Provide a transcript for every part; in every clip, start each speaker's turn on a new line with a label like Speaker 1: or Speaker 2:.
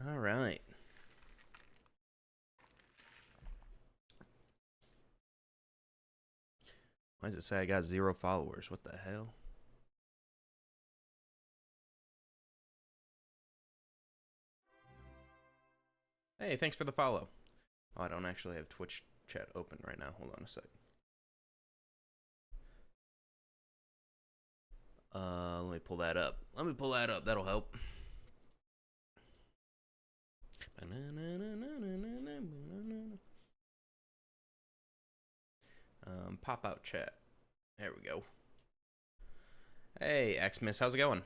Speaker 1: All right. Why does it say I got 0 followers? What the hell? Hey, thanks for the follow. Oh, I don't actually have Twitch chat open right now. Hold on a sec. Let me pull that up. That'll help. Pop out chat. There we go. Hey, Xmas, how's it going?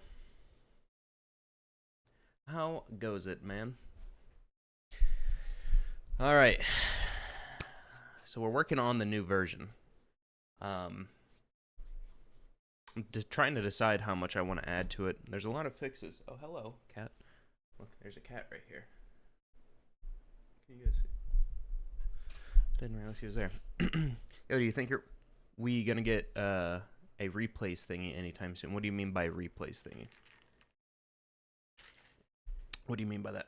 Speaker 1: How goes it, man? All right. So we're working on the new version. I'm just trying to decide how much I want to add to it. There's a lot of fixes. Oh, hello, cat. Look, there's a cat right here. Can you guys see? Didn't realize he was there. Yo, do you think we gonna get a replays thingy anytime soon? What do you mean by replays thingy? What do you mean by that?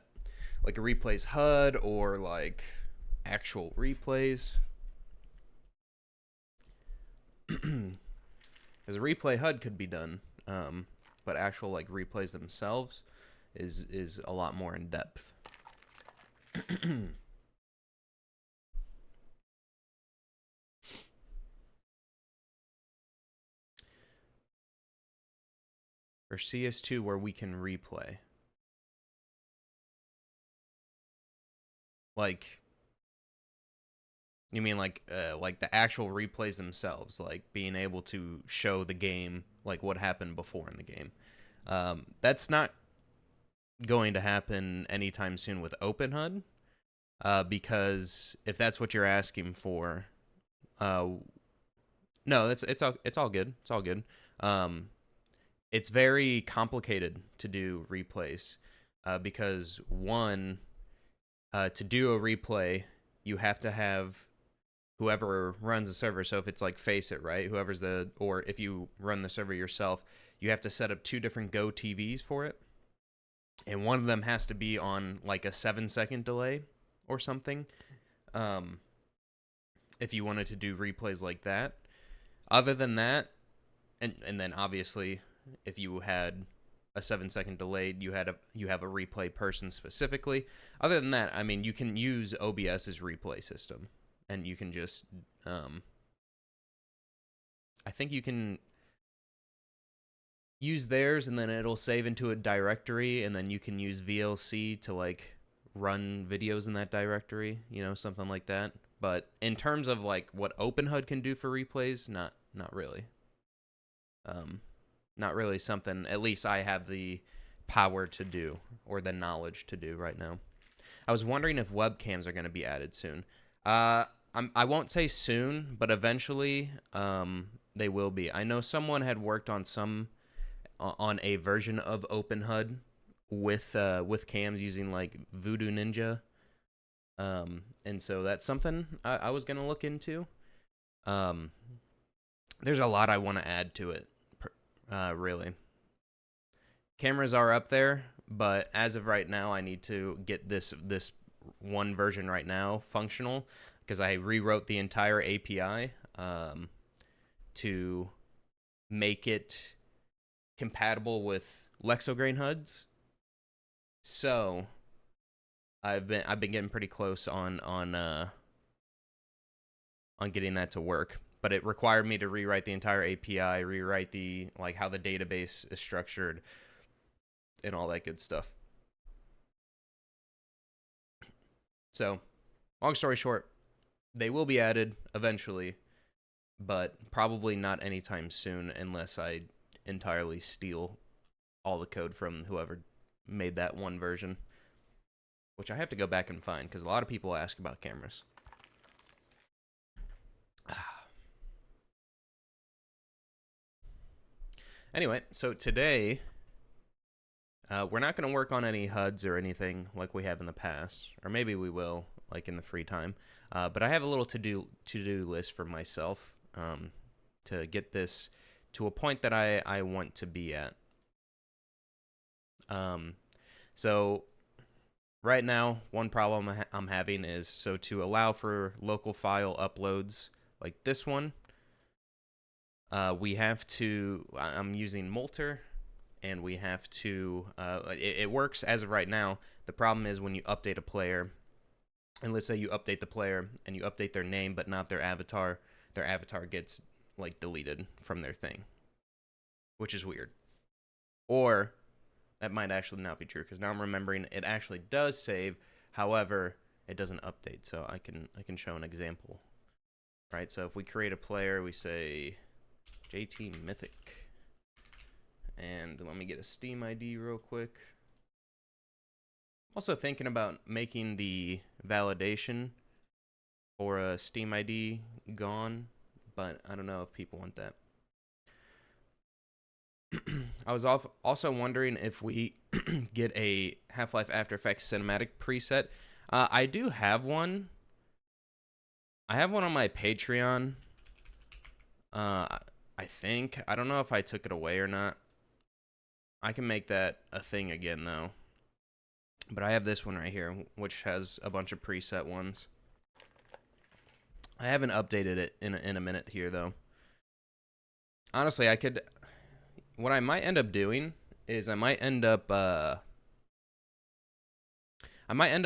Speaker 1: Like a replays HUD or like actual replays? Because a replay HUD could be done, but actual like replays themselves is a lot more in depth. Or CS2 where we can replay. Like, you mean like the actual replays themselves, like being able to show the game, like what happened before in the game. That's not going to happen anytime soon with OpenHud, because if that's what you're asking for, no, it's all good. It's all good. It's very complicated to do replays, because one, to do a replay, you have to have whoever runs the server. So if it's like Faceit, right? Or if you run the server yourself, you have to set up 2 different Go TVs for it. And one of them has to be on like a 7-second delay or something. If you wanted to do replays like that. Other than that, and then obviously if you had a 7-second delay, you have a replay person specifically. Other than that, I mean, you can use OBS's replay system, and you can just I think you can use theirs, and then it'll save into a directory, and then you can use VLC to like run videos in that directory, something like that. But in terms of like what OpenHud can do for replays, not really. Not really something, at least I have the power to do, or the knowledge to do right now. I was wondering if webcams are going to be added soon. I won't say soon, but eventually they will be. I know someone had worked on a version of OpenHud with cams using like Voodoo Ninja. And so that's something I was going to look into. There's a lot I want to add to it. Really. Cameras are up there, but as of right now, I need to get this one version right now functional, because I rewrote the entire API to make it compatible with Lexograin HUDs. So I've been getting pretty close on getting that to work, but it required me to rewrite the entire API, rewrite the like how the database is structured, and all that good stuff. So, long story short, they will be added eventually, but probably not anytime soon unless I entirely steal all the code from whoever made that one version, which I have to go back and find because a lot of people ask about cameras. Anyway, so today we're not going to work on any HUDs or anything like we have in the past, or maybe we will, like in the free time. But I have a little to-do list for myself to get this to a point that I want to be at. So right now, one problem I'm having is so to allow for local file uploads like this one, we have to. I'm using Molter. And we have to, it works as of right now. The problem is when you update a player, and let's say you update the player and you update their name but not their avatar gets like deleted from their thing, which is weird. Or that might actually not be true because now I'm remembering it actually does save. However, it doesn't update. So I can show an example, right? So if we create a player, we say JT Mythic. And let me get a Steam ID real quick. Also thinking about making the validation for a Steam ID gone, but I don't know if people want that. I was also wondering if we get a Half-Life After Effects cinematic preset. I do have one. I have one on my Patreon. I think. I don't know if I took it away or not. I can make that a thing again, though. But I have this one right here, which has a bunch of preset ones. I haven't updated it in a minute here, though. Honestly, what I might end up doing is I might end up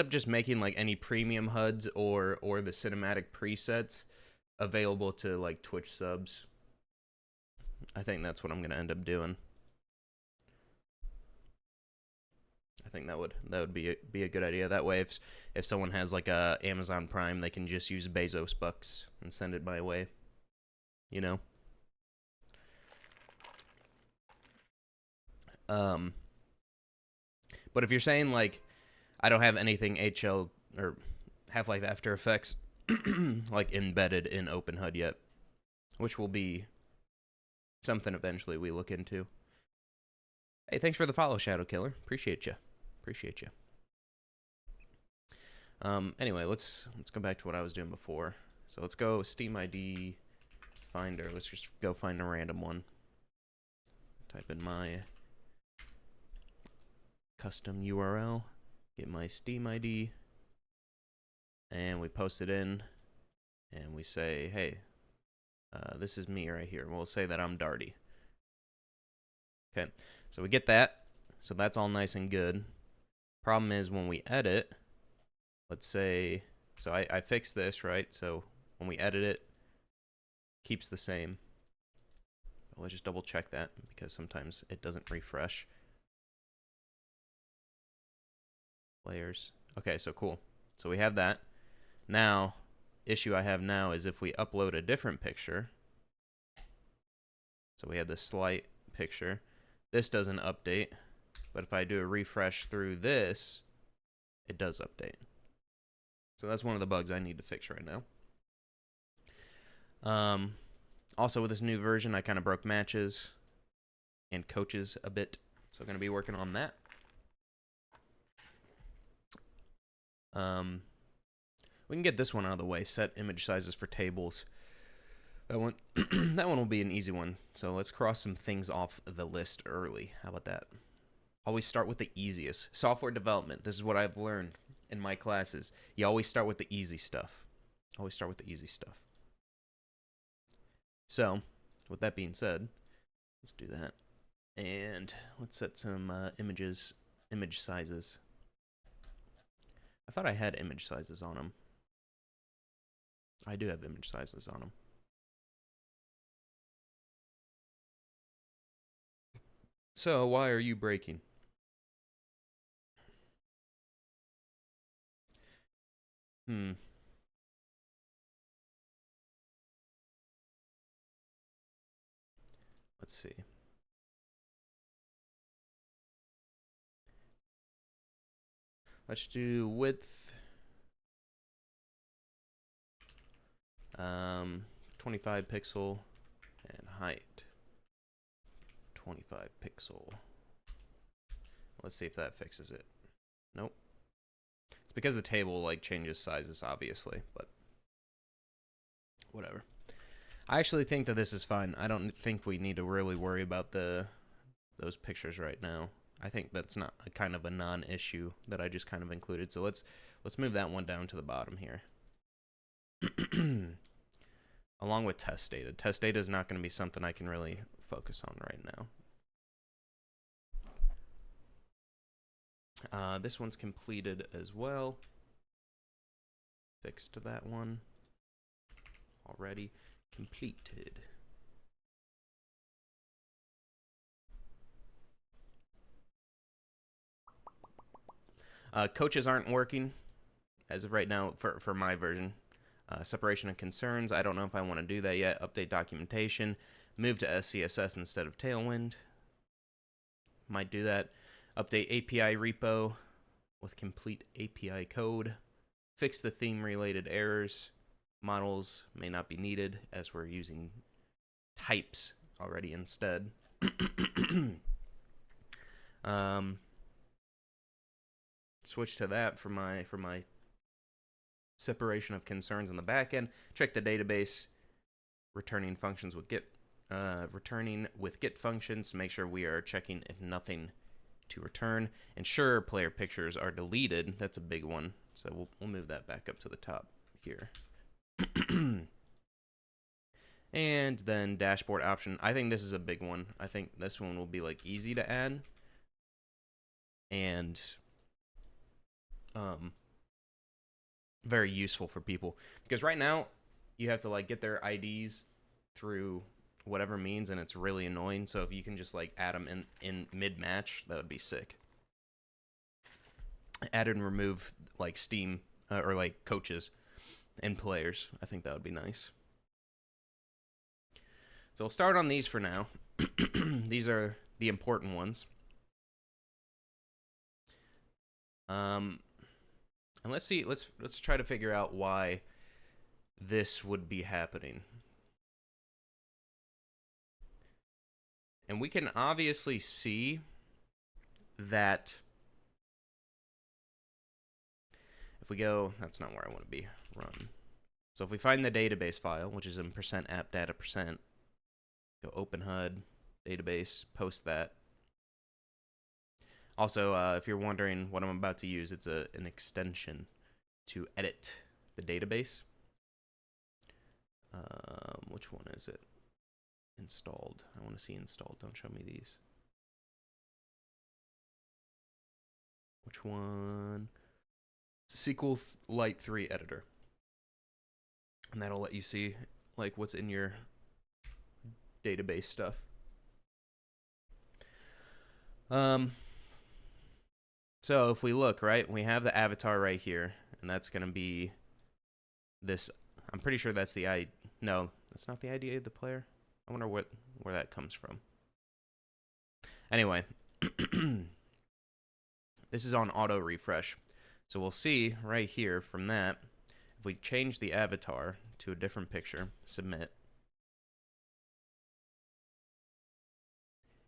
Speaker 1: just making like any premium HUDs or the cinematic presets available to like Twitch subs. I think that's what I'm gonna end up doing. I think that would be a good idea. That way, if someone has like a Amazon Prime, they can just use Bezos bucks and send it my way. You know. But if you're saying like I don't have anything HL or Half-Life After Effects like embedded in OpenHud yet, which will be something eventually we look into. Hey, thanks for the follow, Shadow Killer. Appreciate you. Anyway, let's go back to what I was doing before. So let's go Steam ID Finder. Let's just go find a random one. Type in my custom URL. Get my Steam ID. And we post it in. And we say, hey, this is me right here. We'll say that I'm Darty. Okay, so we get that. So that's all nice and good. Problem is when we edit, let's say, so I fixed this, right? So when we edit it, keeps the same. But let's just double check that because sometimes it doesn't refresh. Layers. Okay, so cool. So we have that. Now, issue I have now is if we upload a different picture. So we have this slight picture. This doesn't update. But if I do a refresh through this, it does update. So that's one of the bugs I need to fix right now. Also, with this new version, I kind of broke matches and coaches a bit. So I'm going to be working on that. We can get this one out of the way. Set image sizes for tables. That one, that one will be an easy one. So let's cross some things off the list early. How about that? Always start with the easiest. Software development. This is what I've learned in my classes. You always start with the easy stuff. Always start with the easy stuff. So, with that being said, let's do that. And let's set some image sizes. I thought I had image sizes on them. I do have image sizes on them. So why are you breaking? Let's see. Let's do width. 25 pixel and height. 25 pixel. Let's see if that fixes it. Nope. It's because the table like changes sizes, obviously, but whatever. I actually think that this is fine. I don't think we need to really worry about those pictures right now. I think that's not a kind of a non-issue that I just kind of included. So let's move that one down to the bottom here. Along with test data. Test data is not going to be something I can really focus on right now. This one's completed as well. Fixed that one. Already completed. Coaches aren't working as of right now for my version. Separation of concerns. I don't know if I want to do that yet. Update documentation. Move to SCSS instead of Tailwind. Might do that. Update API repo with complete API code. Fix the theme related errors. Models may not be needed as we're using types already instead. Switch to that for my separation of concerns in the back end. Check the database, returning functions with get functions to make sure we are checking if nothing to return. Ensure player pictures are deleted. That's a big one. So we'll move that back up to the top here. And then dashboard option. I think this is a big one. I think this one will be like easy to add. And very useful for people, because right now you have to like get their IDs through whatever means, and it's really annoying. So if you can just like add them in mid-match, that would be sick. Add and remove like Steam or like coaches and players. I think that would be nice. So we'll start on these for now. These are the important ones. And let's see. Let's try to figure out why this would be happening. And we can obviously see that if we go, that's not where I want to be, run. So if we find the database file, which is in %appdata%, go OpenHud database, post that. Also, if you're wondering what I'm about to use, it's an extension to edit the database. Which one is it? Installed. I want to see installed. Don't show me these. Which one? SQLite 3 editor. And that'll let you see like what's in your database stuff. So if we look, right, we have the avatar right here, and that's going to be this. I'm pretty sure that's the ID. No, that's not the ID of the player. I wonder where that comes from. Anyway, this is on auto refresh. So we'll see right here from that, if we change the avatar to a different picture, submit,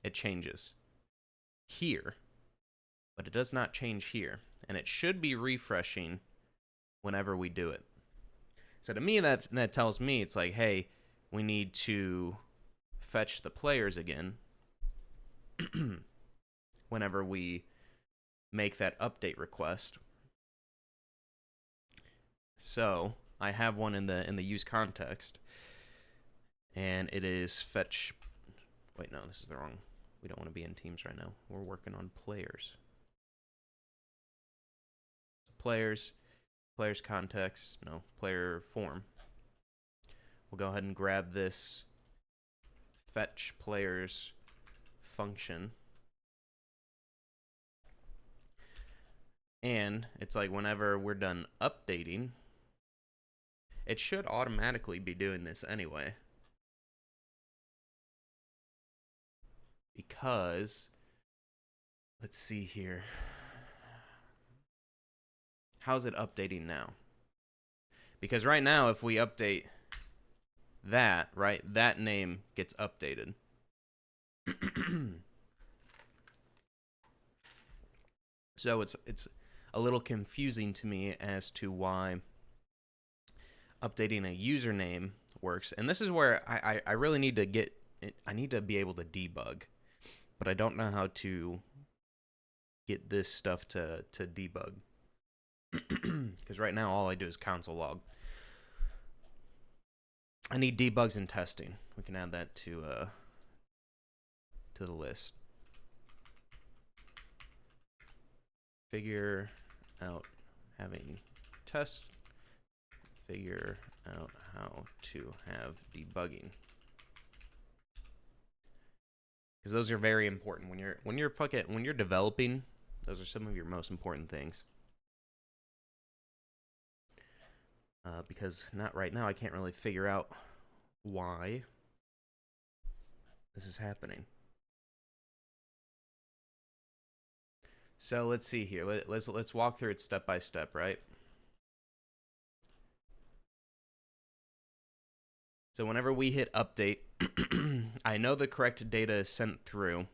Speaker 1: it changes here, but it does not change here. And it should be refreshing whenever we do it. So to me, that tells me it's like, hey, we need to fetch the players again whenever we make that update request. So I have one in the use context, and it is fetch. Wait, no, this is the wrong. We don't want to be in teams right now. We're working on players. players, players context, no, player form. We'll go ahead and grab this fetch players function. And it's like whenever we're done updating, it should automatically be doing this anyway. Because, let's see here. How's it updating now? Because right now, if we update that, right, that name gets updated. So it's a little confusing to me as to why updating a username works. And this is where I really need to get it. I need to be able to debug, but I don't know how to get this stuff to debug. Because right now all I do is console log. I need debugs and testing. We can add that to the list. Figure out having tests. Figure out how to have debugging. Because those are very important when you're developing. Those are some of your most important things. Because not right now, I can't really figure out why this is happening. So let's see here. Let's walk through it step by step, right? So whenever we hit update, I know the correct data is sent through.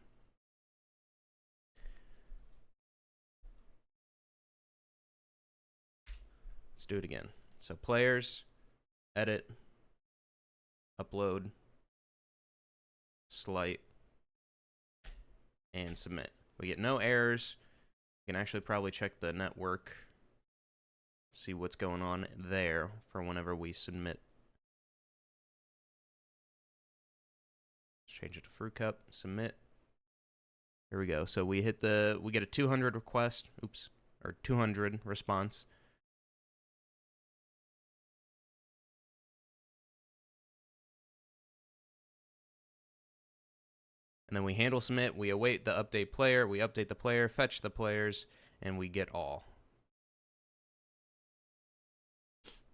Speaker 1: Let's do it again. So players, edit, upload, slight, and submit. We get no errors. We can actually probably check the network, see what's going on there for whenever we submit. Let's change it to fruit cup, submit. Here we go. So we get a 200 request, or 200 response. And then we handle submit, we await the update player, we update the player, fetch the players, and we get all.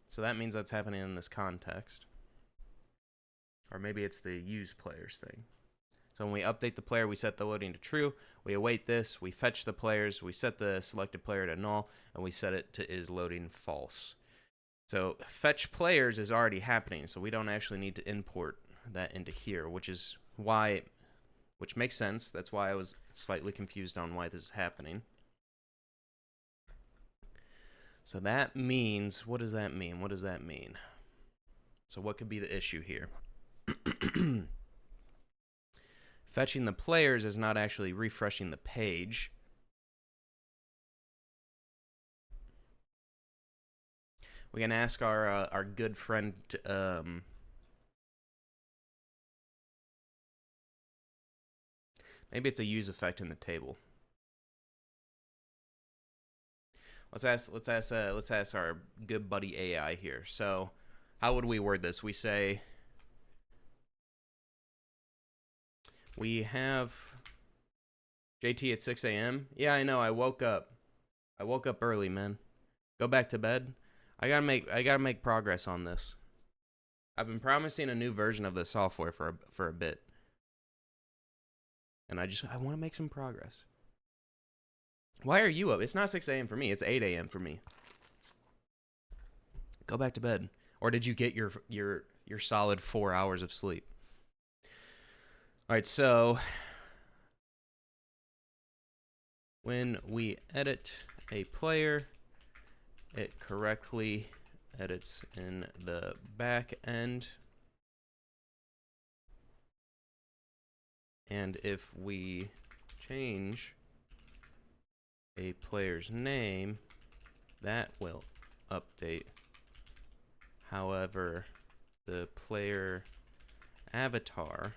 Speaker 1: So that means that's happening in this context. Or maybe it's the use players thing. So when we update the player, we set the loading to true, we await this, we fetch the players, we set the selected player to null, and we set it to is loading false. So fetch players is already happening, so we don't actually need to import that into here, which makes sense. That's why I was slightly confused on why this is happening. So that means, what does that mean? What does that mean? So what could be the issue here? Fetching the players is not actually refreshing the page. We can ask our good friend maybe it's a use effect in the table. Let's ask our good buddy AI here. So, how would we word this? We say we have JT at 6 a.m. Yeah, I know. I woke up early, man. Go back to bed. I gotta make progress on this. I've been promising a new version of the software for a bit. And I want to make some progress. Why are you up? It's not 6 a.m. for me. It's 8 a.m. for me. Go back to bed. Or did you get your solid 4 hours of sleep? All right, so when we edit a player, it correctly edits in the back end. And if we change a player's name, that will update. However, the player avatar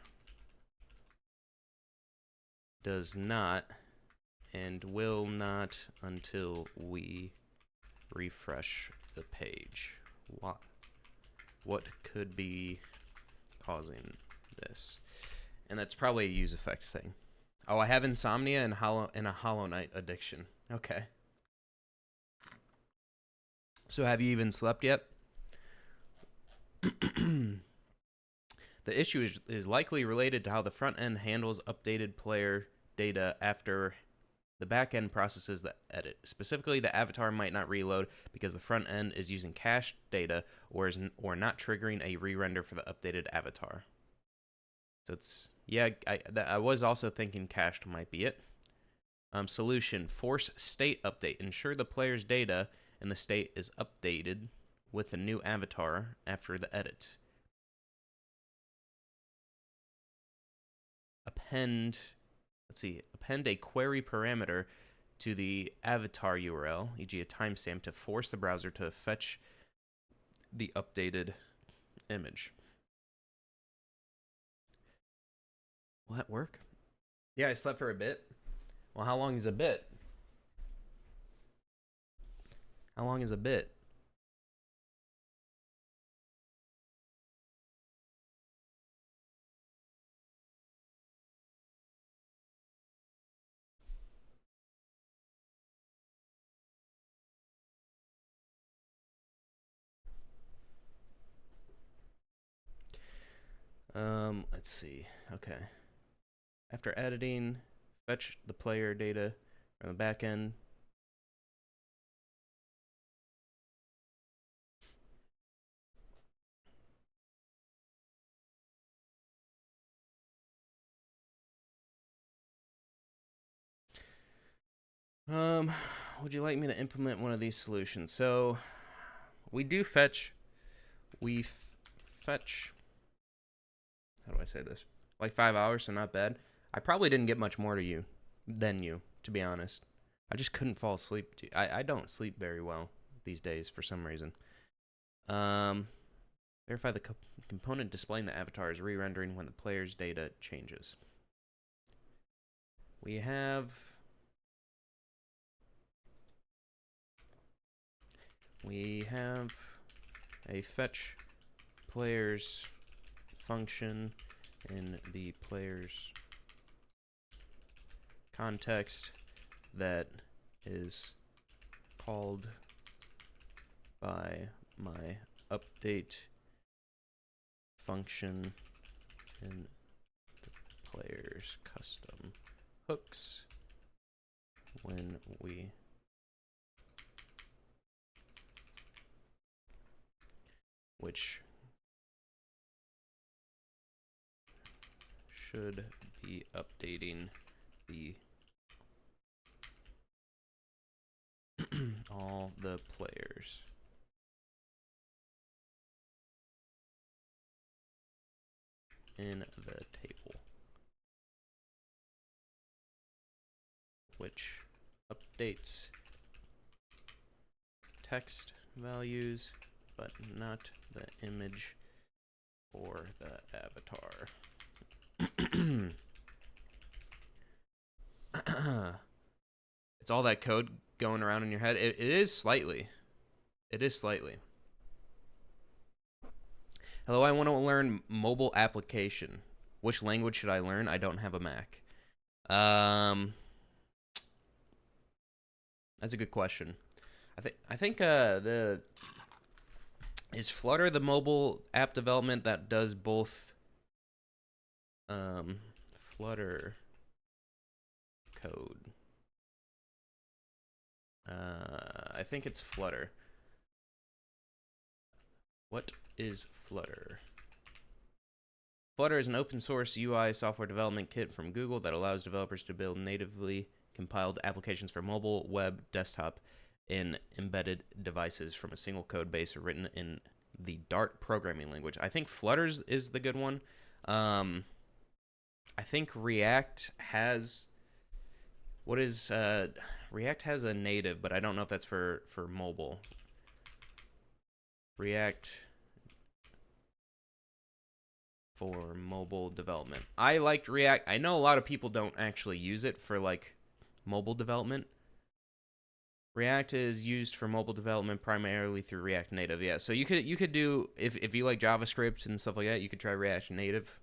Speaker 1: does not and will not until we refresh the page. What could be causing this? And that's probably a use effect thing. Oh, I have insomnia and a Hollow Knight addiction. Okay. So have you even slept yet? The issue is likely related to how the front end handles updated player data after the back end processes the edit. Specifically, the avatar might not reload because the front end is using cached data or not triggering a re-render for the updated avatar. So it's, yeah, I was also thinking cached might be it. Solution: force state update. Ensure the player's data and the state is updated with the new avatar after the edit. Append a query parameter to the avatar URL, e.g. a timestamp, to force the browser to fetch the updated image. Will that work? Yeah, I slept for a bit. Well, how long is a bit? How long is a bit? Let's see. Okay. After editing, fetch the player data from the back end. Would you like me to implement one of these solutions? So, we do fetch. Fetch. How do I say this? Like 5 hours, so not bad. I probably didn't get much more than you, to be honest. I just couldn't fall asleep. I don't sleep very well these days for some reason. Verify the component displaying the avatar is re-rendering when the player's data changes. We have a fetch players function in the player's context that is called by my update function in the player's custom hooks when we which should be updating the all the players in the table, which updates text values but not the image or the avatar. It's all that code going around in your head. It is slightly. It is slightly. Hello, I want to learn mobile application. Which language should I learn? I don't have a Mac. That's a good question. I think is Flutter the mobile app development that does both Flutter code? I think it's Flutter. What is Flutter? Flutter is an open source UI software development kit from Google that allows developers to build natively compiled applications for mobile, web, desktop, and embedded devices from a single code base written in the Dart programming language. I think Flutter is the good one. I think React has React has a native, but I don't know if that's for mobile. React for mobile development. I liked React. I know a lot of people don't actually use it for like mobile development. React is used for mobile development primarily through React Native. Yeah, so you could do if you like JavaScript and stuff like that, you could try React Native.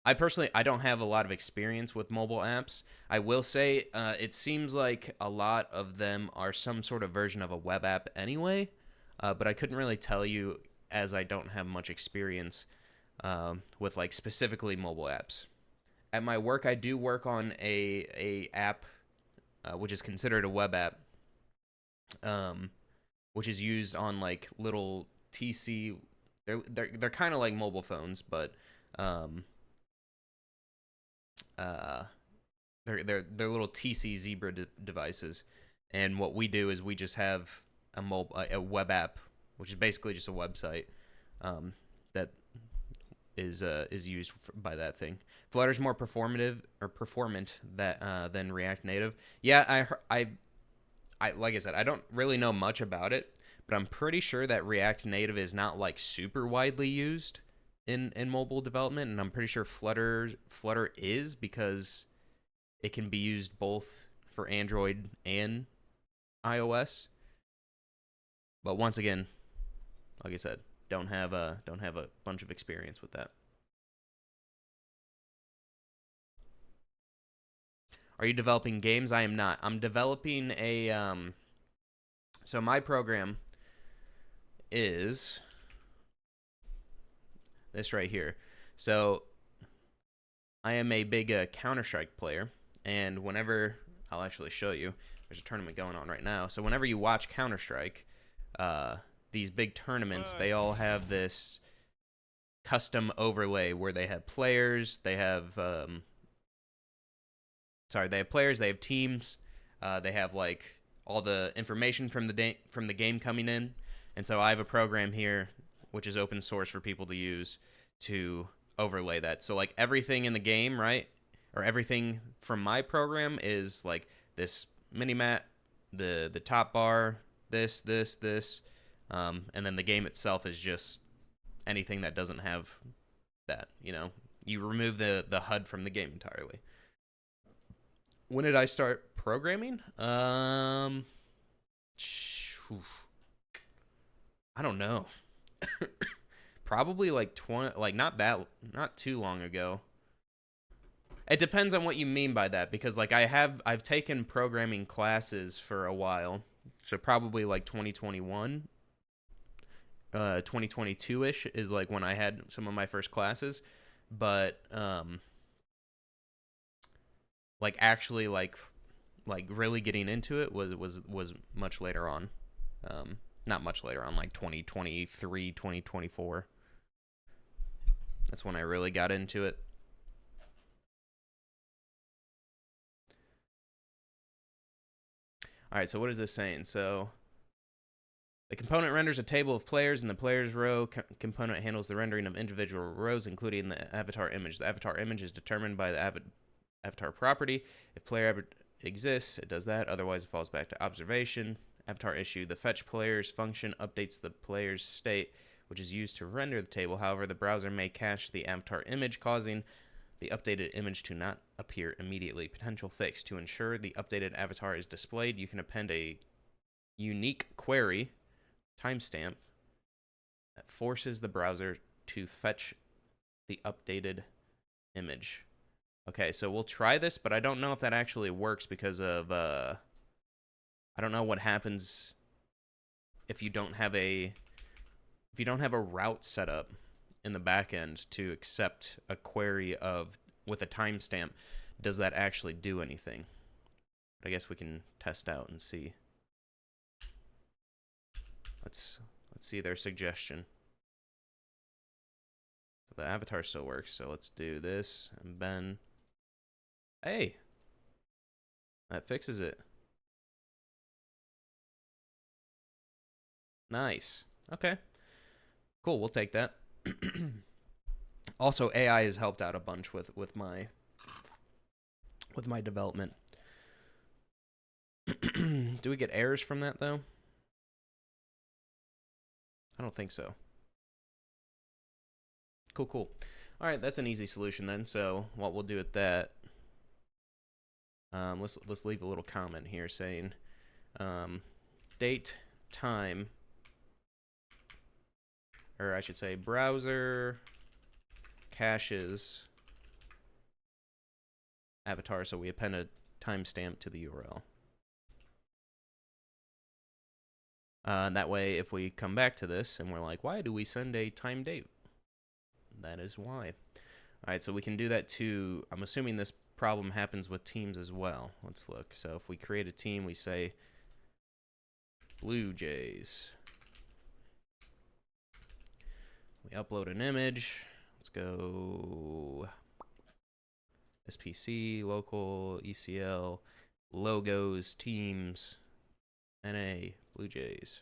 Speaker 1: I personally I don't have a lot of experience with mobile apps. I will say it seems like a lot of them are some sort of version of a web app anyway, but I couldn't really tell you as I don't have much experience with like specifically mobile apps. At my work, I do work on a app which is considered a web app, um, which is used on like little TC. They're kind of like mobile phones, but um, uh, they're little TC Zebra devices. And what we do is we just have a web app, which is basically just a website that is used by that thing. Flutter's more performant than React Native. Yeah, I like I said, I don't really know much about it, but I'm pretty sure that React Native is not like super widely used in mobile development, and I'm pretty sure Flutter is because it can be used both for Android and iOS. But once again, like I said, don't have a bunch of experience with that. Are you developing games? I am not. I'm developing a so my program is this right here. So I am a big Counter-Strike player, and whenever I'll actually show you, there's a tournament going on right now. So whenever you watch Counter-Strike, uh, these big tournaments, they all have this custom overlay where they have players, they have they have players, they have teams, they have like all the information from the game coming in, and so I have a program here which is open source for people to use to overlay that. So like everything in the game, right, or everything from my program is like this mini map, the top bar, this, and then the game itself is just anything that doesn't have that. You remove the HUD from the game entirely. When did I start programming? I don't know. Probably like 20, like not too long ago. It depends on what you mean by that, because like I've taken programming classes for a while. So probably like 2021, 2022-ish is like when I had some of my first classes, but like actually like really getting into it was much later on. Not much later on, like 2023, 2024. That's when I really got into it. All right, so what is this saying? So the component renders a table of players, and the players row component handles the rendering of individual rows, including the avatar image. The avatar image is determined by the avatar property. If player exists, it does that. Otherwise, it falls back to observation. Avatar issue. The fetch players function updates the player's state, which is used to render the table. However, the browser may cache the avatar image, causing the updated image to not appear immediately. Potential fix. To ensure the updated avatar is displayed, you can append a unique query timestamp that forces the browser to fetch the updated image. Okay, so we'll try this, but I don't know if that actually works because of I don't know what happens if you don't have a route set up in the back end to accept a query with a timestamp. Does that actually do anything? But I guess we can test out and see. Let's see their suggestion. So the avatar still works. So let's do this and Ben. Hey, that fixes it. Nice. Okay. Cool. We'll take that. Also, AI has helped out a bunch with my development. Do we get errors from that though? I don't think so. Cool. All right, that's an easy solution then. So what we'll do with that, let's leave a little comment here saying Date, time, or I should say browser caches avatar, so we append a timestamp to the URL. And that way, if we come back to this and we're like, why do we send a time date? That is why. All right, so we can do that too. I'm assuming this problem happens with teams as well. Let's look. So if we create a team, we say Blue Jays. We upload an image. Let's go SPC, local, ECL, logos, teams, NA, Blue Jays.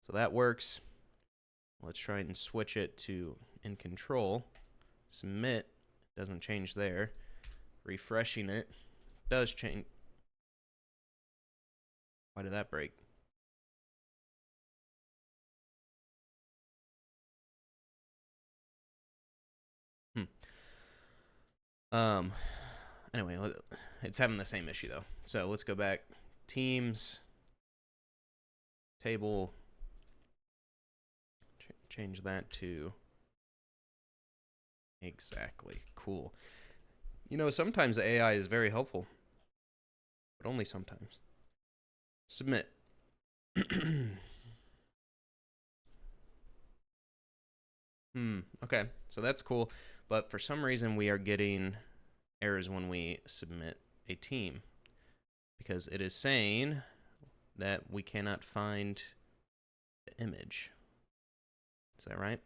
Speaker 1: So that works. Let's try and switch it to in control. Submit, doesn't change there. Refreshing it does change. Why did that break? Anyway, it's having the same issue though. So let's go back. Teams, table, change that to exactly. Cool. You know, sometimes AI is very helpful, but only sometimes. Submit. Okay, so that's cool. But for some reason, we are getting errors when we submit a team because it is saying that we cannot find the image. Is that right?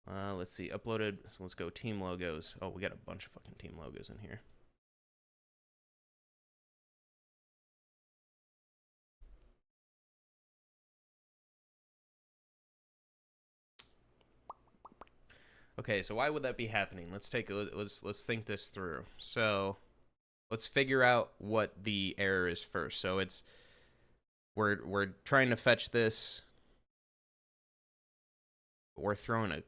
Speaker 1: Let's see, uploaded. So let's go team logos. Oh, we got a bunch of fucking team logos in here. Okay, so why would that be happening? Let's think this through. So let's figure out what the error is first. So it's we're trying to fetch this. We're throwing a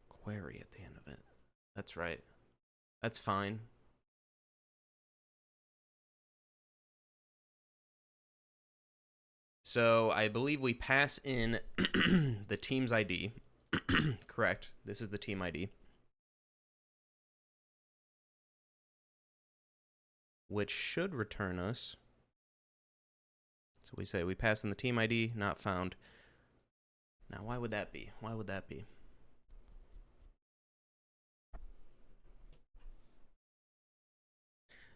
Speaker 1: query at the end of it. That's right. That's fine. So I believe we pass in the team's ID. Correct. This is the team ID. Which should return us. So we say we pass in the team ID, not found. Now, why would that be? Why would that be?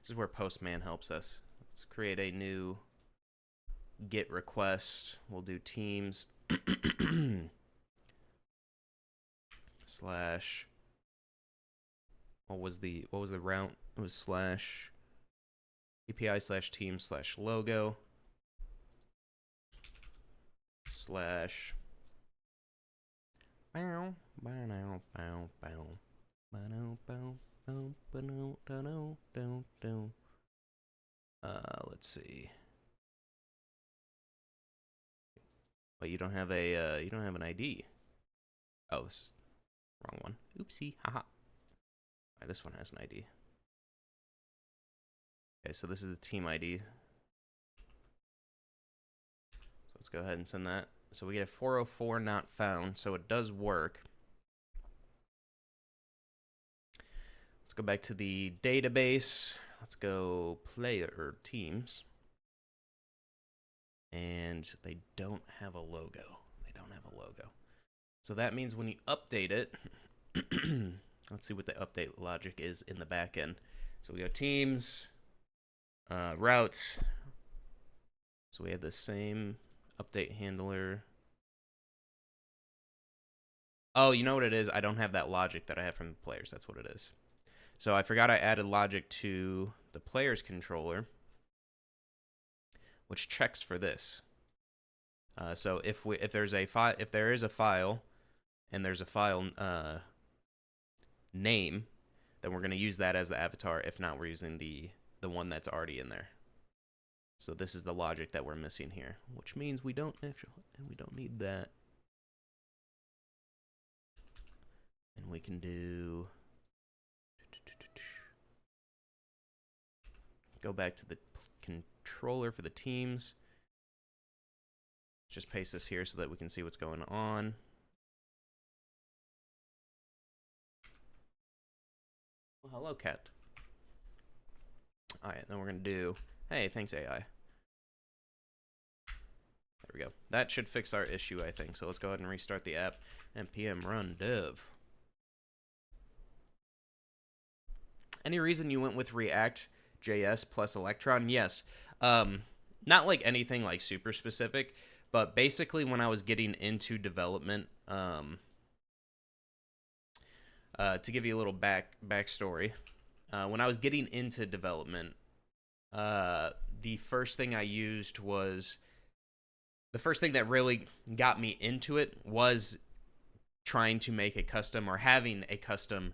Speaker 1: This is where Postman helps us. Let's create a new GET request. We'll do teams slash. What was the route? It was slash API slash team slash logo slash. Let's see. But you don't have an ID. Oh, this is wrong one. Oopsie. Haha. Right, this one has an ID. Okay, so this is the team ID. So let's go ahead and send that. So we get a 404 not found, so it does work. Let's go back to the database. Let's go player or teams. And they don't have a logo. They don't have a logo. So that means when you update it, let's see what the update logic is in the back end. So we go teams, routes. So we have the same update handler. Oh, you know what it is? I don't have that logic that I have from the players. That's what it is. So I forgot I added logic to the players controller, which checks for this. So if there is a file, and there's a file name, then we're going to use that as the avatar. If not, we're using the one that's already in there. So this is the logic that we're missing here, which means we don't need that. And we can do... Go back to the controller for the teams. Just paste this here so that we can see what's going on. Well, hello, cat. All right, then we're going to do... Hey, thanks, AI. There we go. That should fix our issue, I think. So let's go ahead and restart the app. npm run dev. Any reason you went with React.js plus Electron? Yes. Not like anything like super specific, but basically when I was getting into development, to give you a little backstory, when I was getting into development, the first thing I used was... The first thing that really got me into it was trying to make a custom or having a custom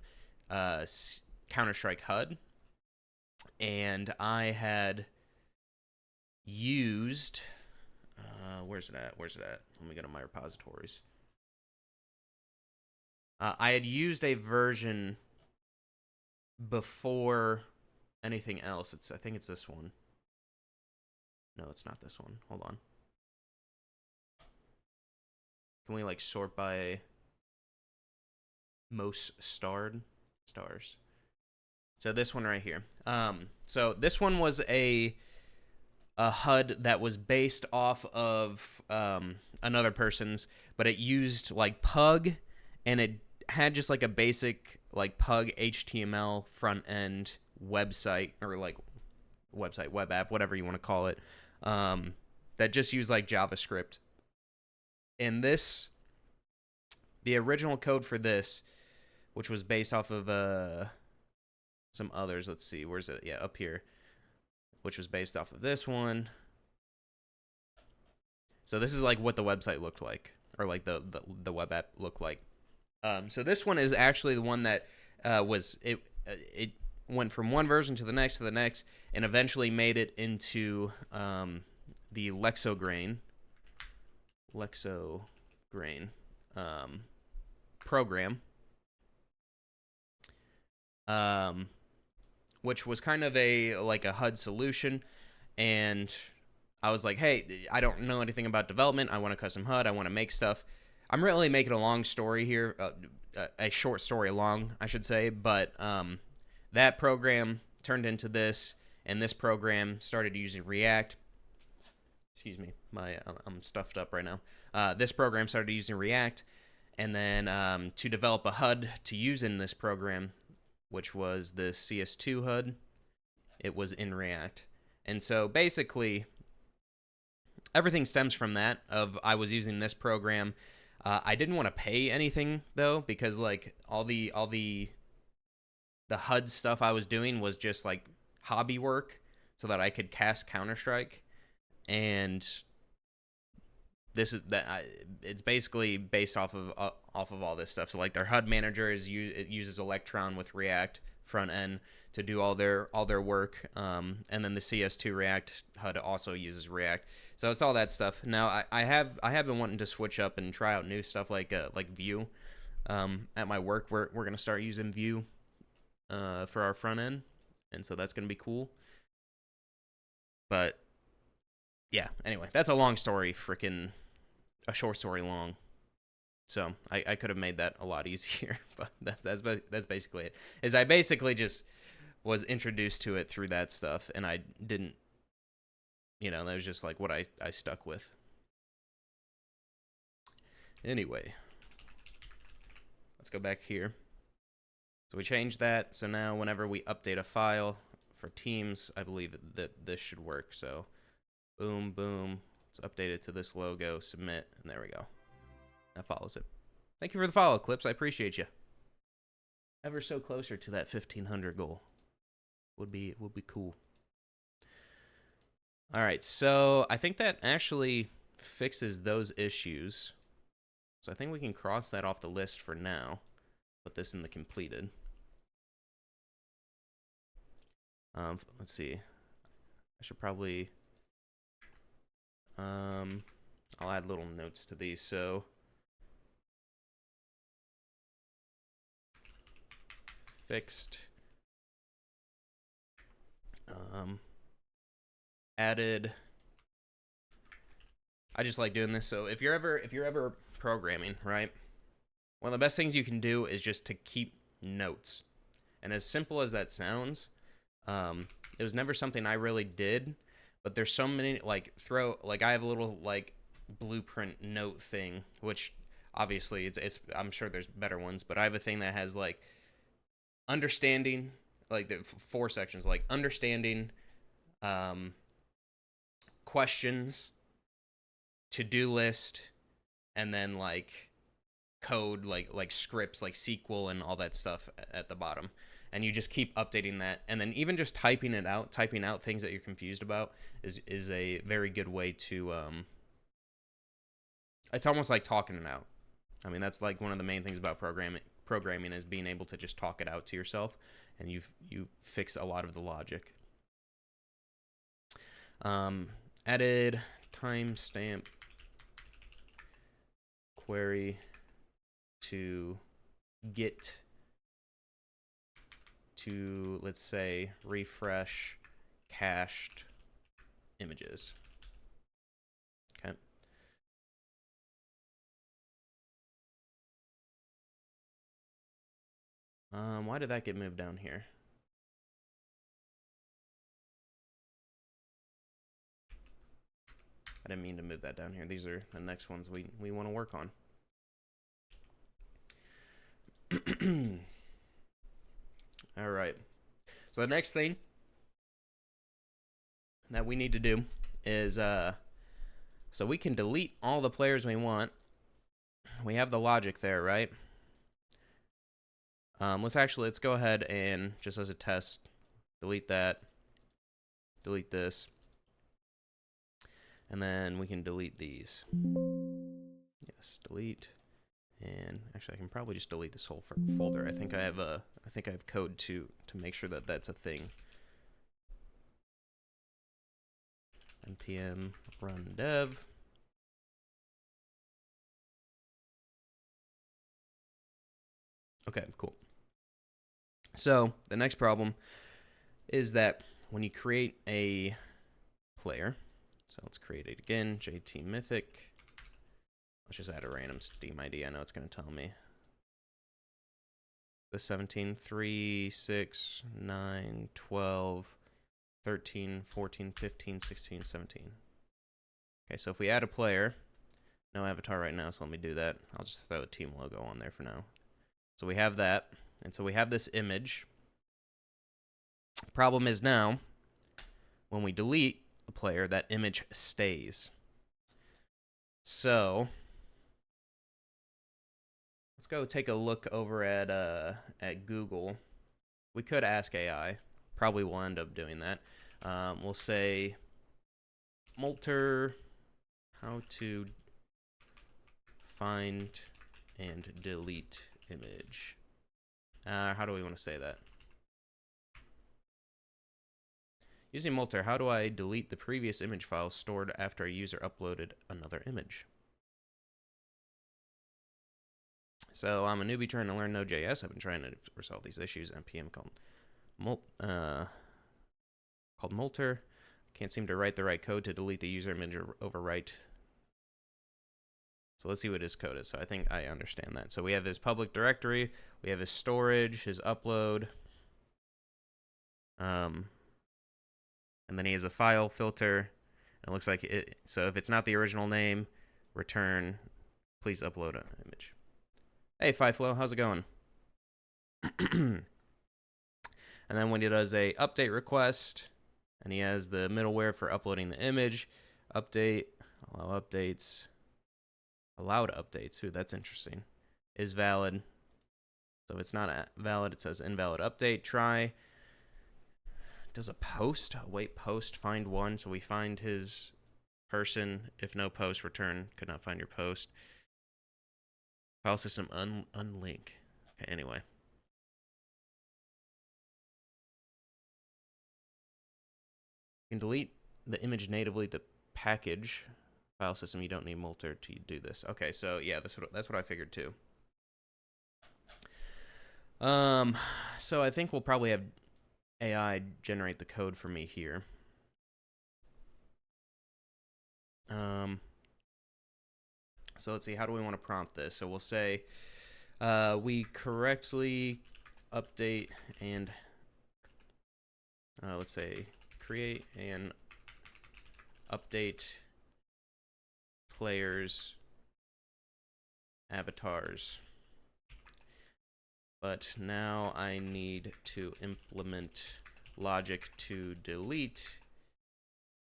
Speaker 1: Counter-Strike HUD. And I had used... where's it at? Let me go to my repositories. I had used a version before anything else. I think it's this one. No, it's not this one. Hold on. Can we like sort by most stars? So this one right here. So this one was a HUD that was based off of another person's, but it used like Pug, and it had just like a basic like Pug HTML front end website, or like website, web app, whatever you want to call it, that just used like JavaScript. And this, the original code for this, which was based off of some others, let's see, where's it? Yeah, up here, which was based off of this one. So this is like what the website looked like, or like the web app looked like. So this one is actually the one that it went from one version to the next, and eventually made it into the Lexograin program, which was kind of like a HUD solution. And I was like, hey, I don't know anything about development. I want a custom HUD. I want to make stuff. I'm really making a long story here, a short story long, I should say. But that program turned into this, and this program started using React. Excuse me, I'm stuffed up right now. This program started using React, and then to develop a HUD to use in this program, which was the CS2 HUD, it was in React. And so basically, everything stems from that. I was using this program. I didn't want to pay anything though, because like all the HUD stuff I was doing was just like hobby work, so that I could cast Counter-Strike. And this is that it's basically based off of all this stuff. So like their HUD manager it uses Electron with React front end to do all their work, and then the CS2 React HUD also uses React. So it's all that stuff. Now I have been wanting to switch up and try out new stuff like Vue. At my work, we're gonna start using Vue for our front end, and so that's gonna be cool. But yeah, anyway, that's a long story, a short story long. So I could have made that a lot easier, but that's basically it. Is I basically just was introduced to it through that stuff, and I didn't, that was just like what I stuck with. Anyway, let's go back here. So we changed that, so now whenever we update a file for Teams, I believe that this should work, so... Boom, boom. Let's update it to this logo, submit, and there we go. That follows it. Thank you for the follow, Clips. I appreciate you. Ever so closer to that 1,500 goal. Would be cool. All right, so I think that actually fixes those issues. So I think we can cross that off the list for now. Put this in the completed. Let's see. I should probably... I'll add little notes to these. So fixed. Added. I just like doing this. So if you're ever programming, right? One of the best things you can do is just to keep notes. And as simple as that sounds, it was never something I really did, but there's so many, like, I have a little, like, blueprint note thing, which obviously it's I'm sure there's better ones, but I have a thing that has, like, understanding, like, the 4 sections, like understanding, questions, to-do list, and then, like, code, like scripts, like SQL and all that stuff at the bottom. And you just keep updating that, and then even just typing out things that you're confused about is a very good way to it's almost like talking it out. I mean, that's like one of the main things about programming is being able to just talk it out to yourself, and you fix a lot of the logic. Added timestamp query to get to, let's say, refresh cached images. Okay. Why did that get moved down here? I didn't mean to move that down here. These are the next ones we want to work on. All right. So the next thing that we need to do is so we can delete all the players we want. We have the logic there, right? Let's go ahead and, just as a test, delete that, delete this, and then we can delete these. Yes, delete. And actually, I can probably just delete this whole folder. I think I have code to make sure that that's a thing. npm run dev. Okay, cool. So the next problem is that when you create a player, so let's create it again, JT Mythic. Let's just add a random Steam ID. I know it's going to tell me. The 17, 3, 6, 9, 12, 13, 14, 15, 16, 17. Okay, so if we add a player, no avatar right now, so let me do that. I'll just throw a team logo on there for now. So we have that, and so we have this image. Problem is now, when we delete a player, that image stays. So let's go take a look over at Google. We could ask AI. Probably will end up doing that. We'll say, Molter, how to find and delete image. How do we want to say that? Using Molter, how do I delete the previous image file stored after a user uploaded another image? So I'm a newbie trying to learn Node.js. I've been trying to resolve these issues. npm called Molter. Can't seem to write the right code to delete the user image or overwrite. So let's see what his code is. So I think I understand that. So we have his public directory. We have his storage, his upload. And then he has a file filter. And it looks like it. So if it's not the original name, return, please upload an image. Hey, FiFlow, how's it going? And then when he does a update request, and he has the middleware for uploading the image, update, allow updates, allowed updates. Ooh, that's interesting. Is valid. So if it's not valid, it says invalid update. Try. Does a post? Wait, post, find one. So we find his person. If no post, return. Could not find your post. File system unlink. Okay, anyway. You can delete the image natively to package file system. You don't need Molter to do this. Okay, so yeah, that's what I figured too. So I think we'll probably have AI generate the code for me here. So let's see, how do we want to prompt this? So we'll say we correctly update and let's say create and update players' avatars. But now I need to implement logic to delete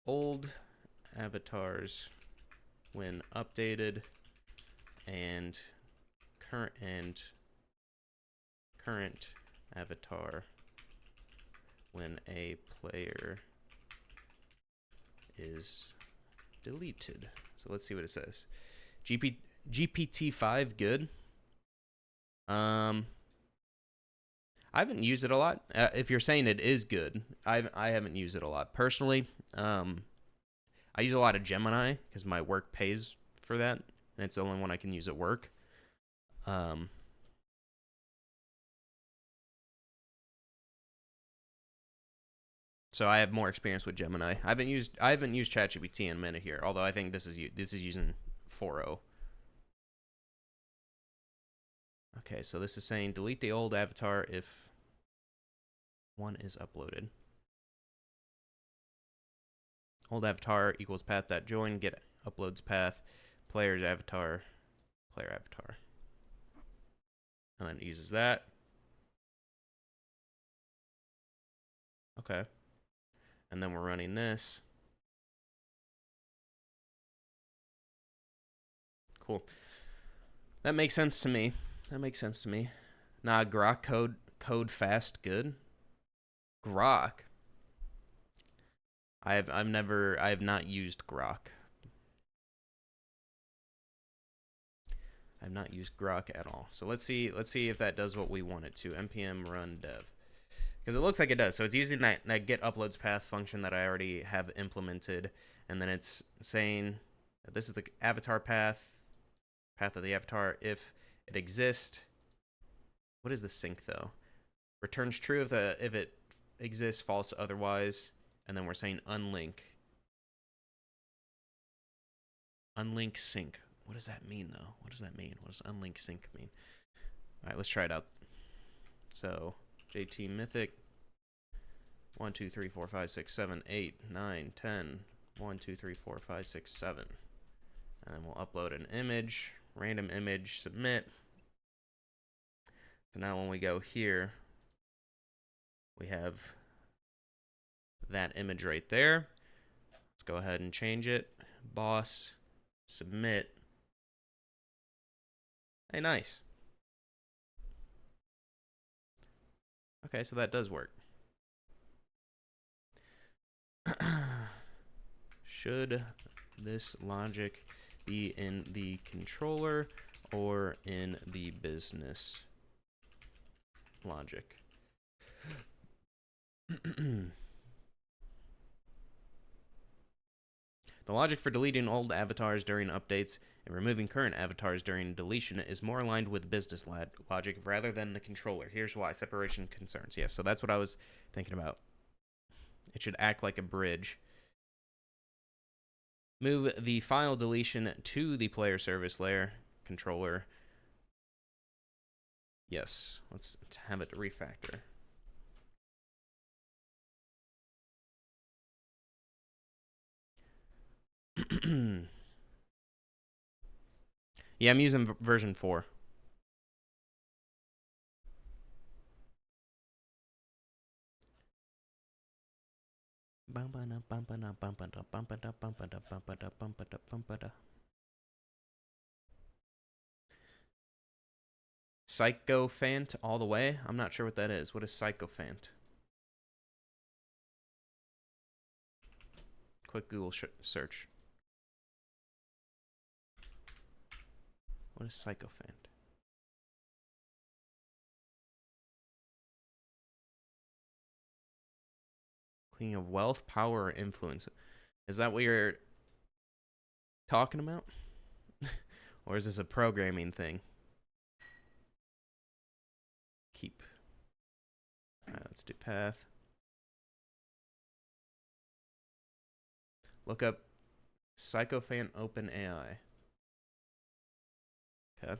Speaker 1: old avatars when updated and current avatar when a player is deleted. So let's see what it says. GPT-5 good. I haven't used it a lot. If you're saying it is good, I haven't used it a lot personally. I use a lot of Gemini because my work pays for that, and it's the only one I can use at work. So I have more experience with Gemini. I haven't used ChatGPT in a minute here, although I think this is using 4.0. Okay, so this is saying delete the old avatar if one is uploaded. Old avatar equals path.join, get uploads path, player's avatar, player avatar. And then it uses that. Okay. And then we're running this. Cool. That makes sense to me. Nah, Grok code fast good. Grok. I have not used Grok. I've not used Grok at all. So let's see if that does what we want it to. npm run dev. Because it looks like it does. So it's using that get uploads path function that I already have implemented, and then it's saying this is the avatar path of the avatar if it exists. What is the sync though? Returns true if it exists, false otherwise, and then we're saying unlink. Unlink sync. What does that mean though? What does unlink sync mean? All right, let's try it out. So JT Mythic 1 2 3 4 5 6 7 8 9 10 1 2 3 4 5 6 7, and then we'll upload an image, random image, submit. So now when we go here, we have that image right there. Let's go ahead and change it. Boss, submit. Hey, nice. Okay, so that does work. Should this logic be in the controller or in the business logic? The logic for deleting old avatars during updates and removing current avatars during deletion is more aligned with business logic rather than the controller. Here's why. Separation concerns. Yes, so that's what I was thinking about. It should act like a bridge. Move the file deletion to the player service layer controller. Yes, let's have it refactor. Yeah, I'm using version 4. Psychophant all the way? I'm not sure what that is. What is Psychophant? Quick Google search. What is Psychophant? Cleaning of wealth, power, or influence. Is that what you're talking about? Or is this a programming thing? Keep. Let's do path. Look up Psychofan OpenAI. Okay.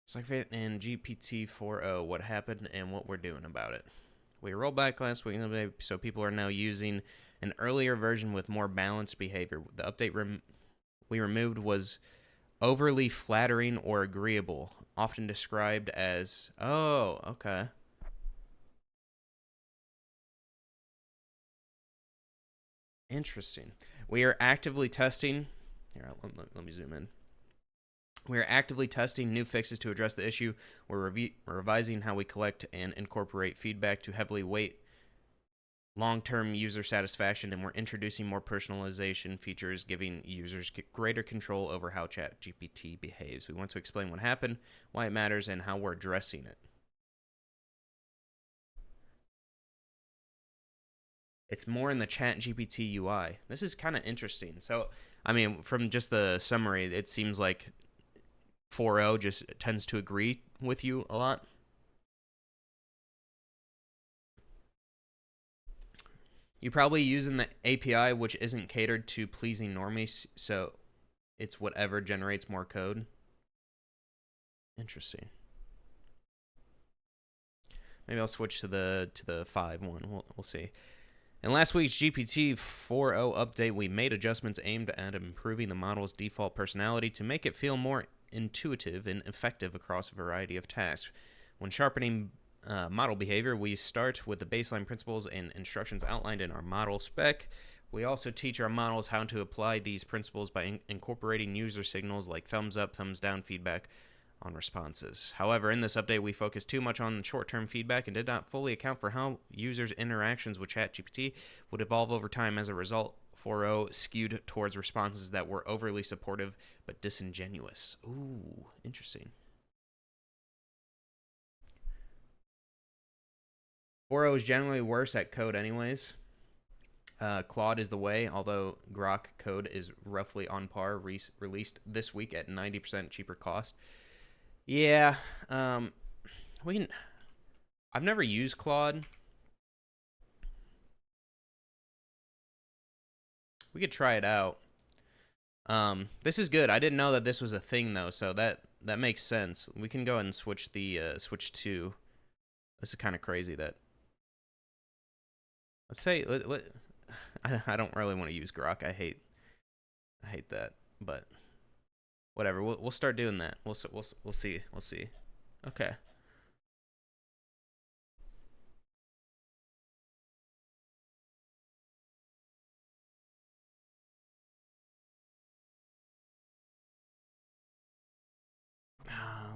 Speaker 1: Psychofan and GPT-4o, what happened and what we're doing about it. We rolled back last week, so people are now using an earlier version with more balanced behavior. The update we removed was overly flattering or agreeable, often described as, oh, okay. Interesting. We are actively testing. Here, let me zoom in. We are actively testing new fixes to address the issue. We're revising how we collect and incorporate feedback to heavily weight long-term user satisfaction, and we're introducing more personalization features, giving users greater control over how ChatGPT behaves. We want to explain what happened, why it matters, and how we're addressing it. It's more in the ChatGPT UI. This is kind of interesting. So, I mean, from just the summary, it seems like 4.0 just tends to agree with you a lot. You're probably using the API, which isn't catered to pleasing normies, so it's whatever generates more code. Interesting. Maybe I'll switch to the 5 one. We'll see. In last week's GPT 4.0 update, we made adjustments aimed at improving the model's default personality to make it feel more intuitive and effective across a variety of tasks. When sharpening model behavior, we start with the baseline principles and instructions outlined in our model spec. We also teach our models how to apply these principles by incorporating user signals like thumbs up, thumbs down feedback on responses. However, in this update, we focused too much on short-term feedback and did not fully account for how users' interactions with ChatGPT would evolve over time. As a result, 4.0 skewed towards responses that were overly supportive but disingenuous. Ooh, interesting. 4.0 is generally worse at code anyways. Claude is the way, although Grok code is roughly on par, released this week at 90% cheaper cost. Yeah, we can. I've never used Claude. We could try it out. This is good. I didn't know that this was a thing though, so that makes sense. We can go ahead and switch the switch to. This is kind of crazy that. Let's say I don't really want to use Grok. I hate that, but whatever. We'll start doing that. We'll see. We'll see. Okay.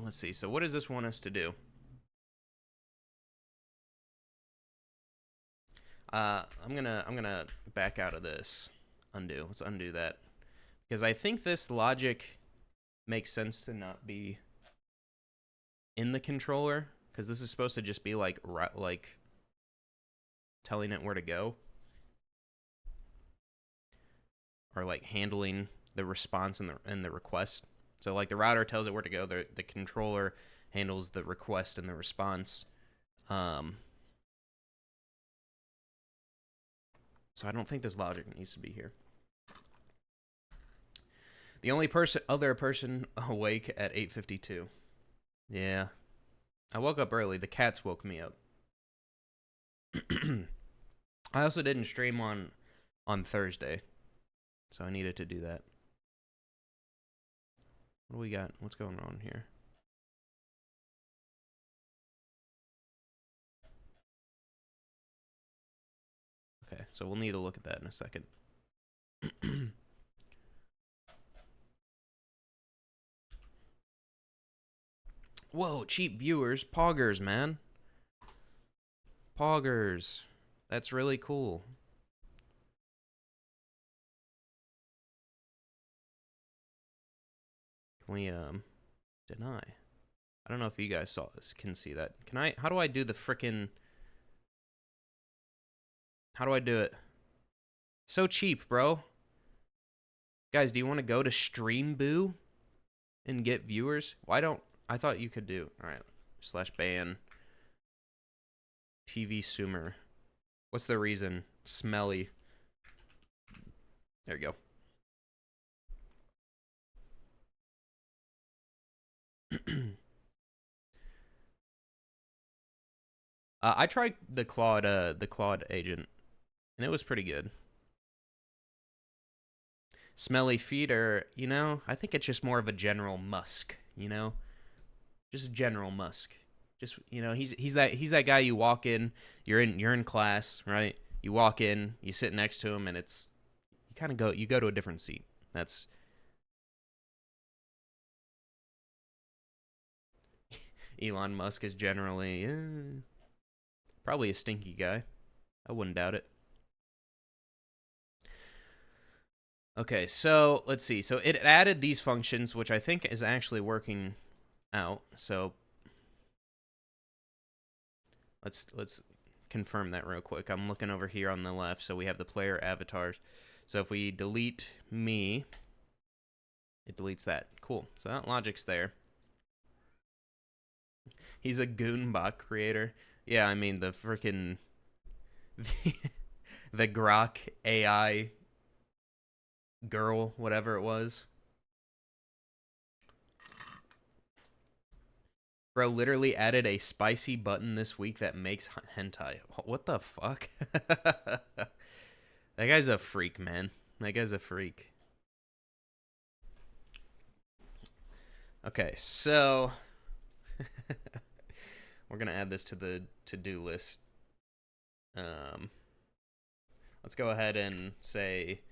Speaker 1: Let's see. So what does this want us to do? I'm gonna back out of this. Undo. Let's undo that because I think this logic makes sense to not be in the controller because this is supposed to just be like telling it where to go or like handling the response and the request. So like the router tells it where to go, the controller handles the request and the response. So I don't think this logic needs to be here. The only other person awake at 8:52. Yeah. I woke up early. The cats woke me up. I also didn't stream on Thursday. So I needed to do that. What do we got? What's going on here? Okay, so we'll need to look at that in a second. Whoa, cheap viewers. Poggers, man. Poggers. That's really cool. Can we, deny? I don't know if you guys saw this, can see that. How do I do the frickin'... How do I do it? So cheap, bro. Guys, do you want to go to Streamboo and get viewers? Why don't I thought you could do. All right. /ban TV Sumer. What's the reason? Smelly. There you go. I tried the Claude agent, and it was pretty good. Smelly feeder, you know, I think it's just more of a general musk, you know, just general musk. Just, you know, he's that guy you walk in, you're in class, right? You walk in, you sit next to him, and it's you go to a different seat. That's Elon Musk is generally probably a stinky guy. I wouldn't doubt it. Okay, so let's see. So it added these functions, which I think is actually working out. So let's confirm that real quick. I'm looking over here on the left. So we have the player avatars. So if we delete me, it deletes that. Cool. So that logic's there. He's a Goonbot creator. Yeah, I mean the freaking the Grok AI girl, whatever it was. Bro literally added a spicy button this week that makes hentai. What the fuck? That guy's a freak, man. That guy's a freak. Okay, so we're gonna add this to the to-do list. Let's go ahead and say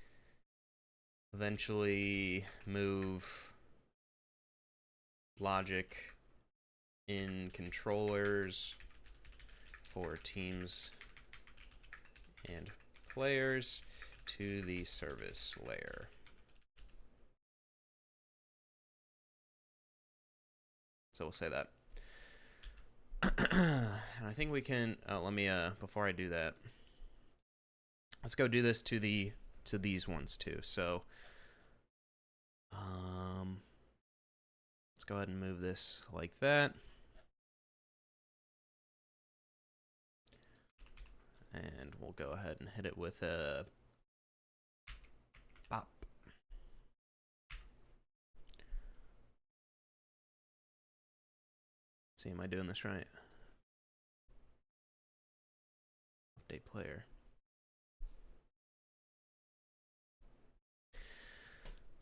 Speaker 1: eventually move logic in controllers for teams and players to the service layer. So we'll say that. And I think we can let me before I do that, let's go do this to these ones too. So let's go ahead and move this like that. And we'll go ahead and hit it with a pop. Let's see, am I doing this right? Update player.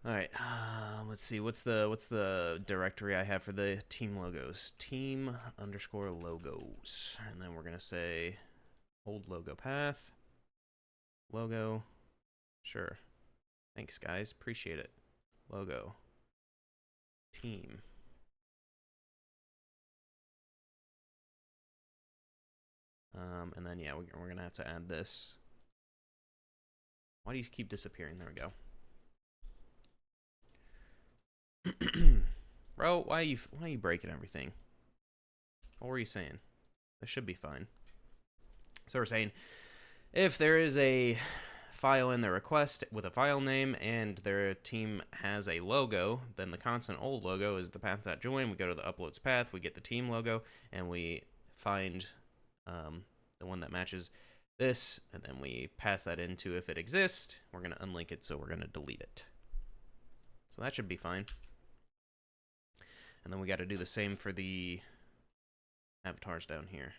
Speaker 1: All right, let's see. What's the directory I have for the team logos? Team underscore logos, and then we're gonna say old logo path, logo, sure. Thanks, guys. Appreciate it. Logo, team. And then yeah, we're gonna have to add this. Why do you keep disappearing? There we go. Bro, why are you breaking everything? What were you saying? This should be fine. So we're saying if there is a file in the request with a file name and their team has a logo, then the constant old logo is the path.join. We go to the uploads path, we get the team logo, and we find the one that matches this, and then we pass that into if it exists. We're going to unlink it, so we're going to delete it. So that should be fine. And then we got to do the same for the avatars down here.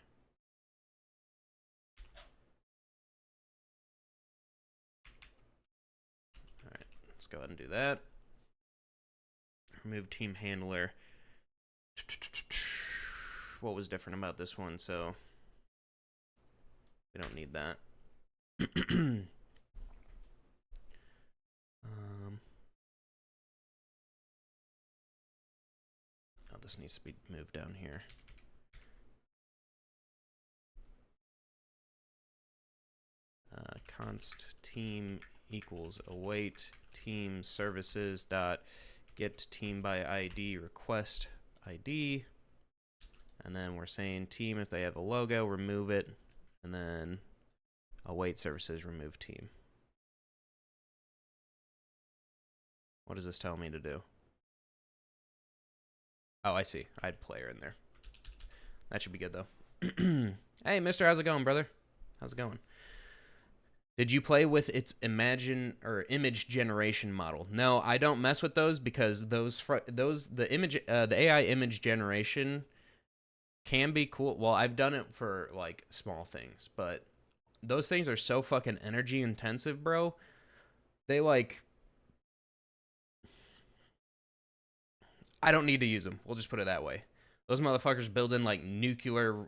Speaker 1: All right, let's go ahead and do that. Remove team handler. What was different about this one? So we don't need that. Oh, this needs to be moved down here. Const team equals await team services dot get team by ID request ID, and then we're saying team if they have a logo remove it, and then await services remove team. What does this tell me to do? Oh, I see. I had player in there. That should be good, though. Hey, mister, how's it going, brother? How's it going? Did you play with its image generation model? No, I don't mess with those because the AI image generation can be cool. Well, I've done it for like small things, but those things are so fucking energy intensive, bro. They like I don't need to use them. We'll just put it that way. Those motherfuckers build in like nuclear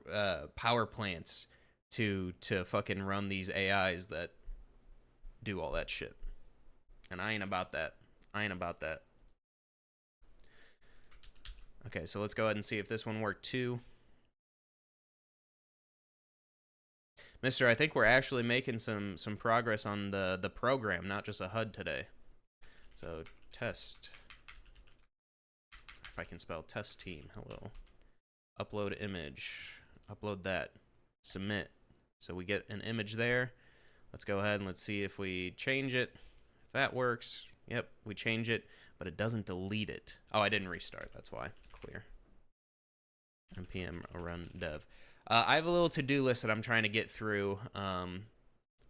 Speaker 1: power plants to fucking run these AIs that do all that shit. And I ain't about that. I ain't about that. Okay, so let's go ahead and see if this one worked too. Mister, I think we're actually making some progress on the program, not just a HUD today. So test. If I can spell test team. Hello. Upload image. Upload that. Submit. So we get an image there. Let's go ahead and let's see if we change it. If that works. Yep, we change it, but it doesn't delete it. Oh, I didn't restart. That's why. Clear. npm run dev. I have a little to-do list that I'm trying to get through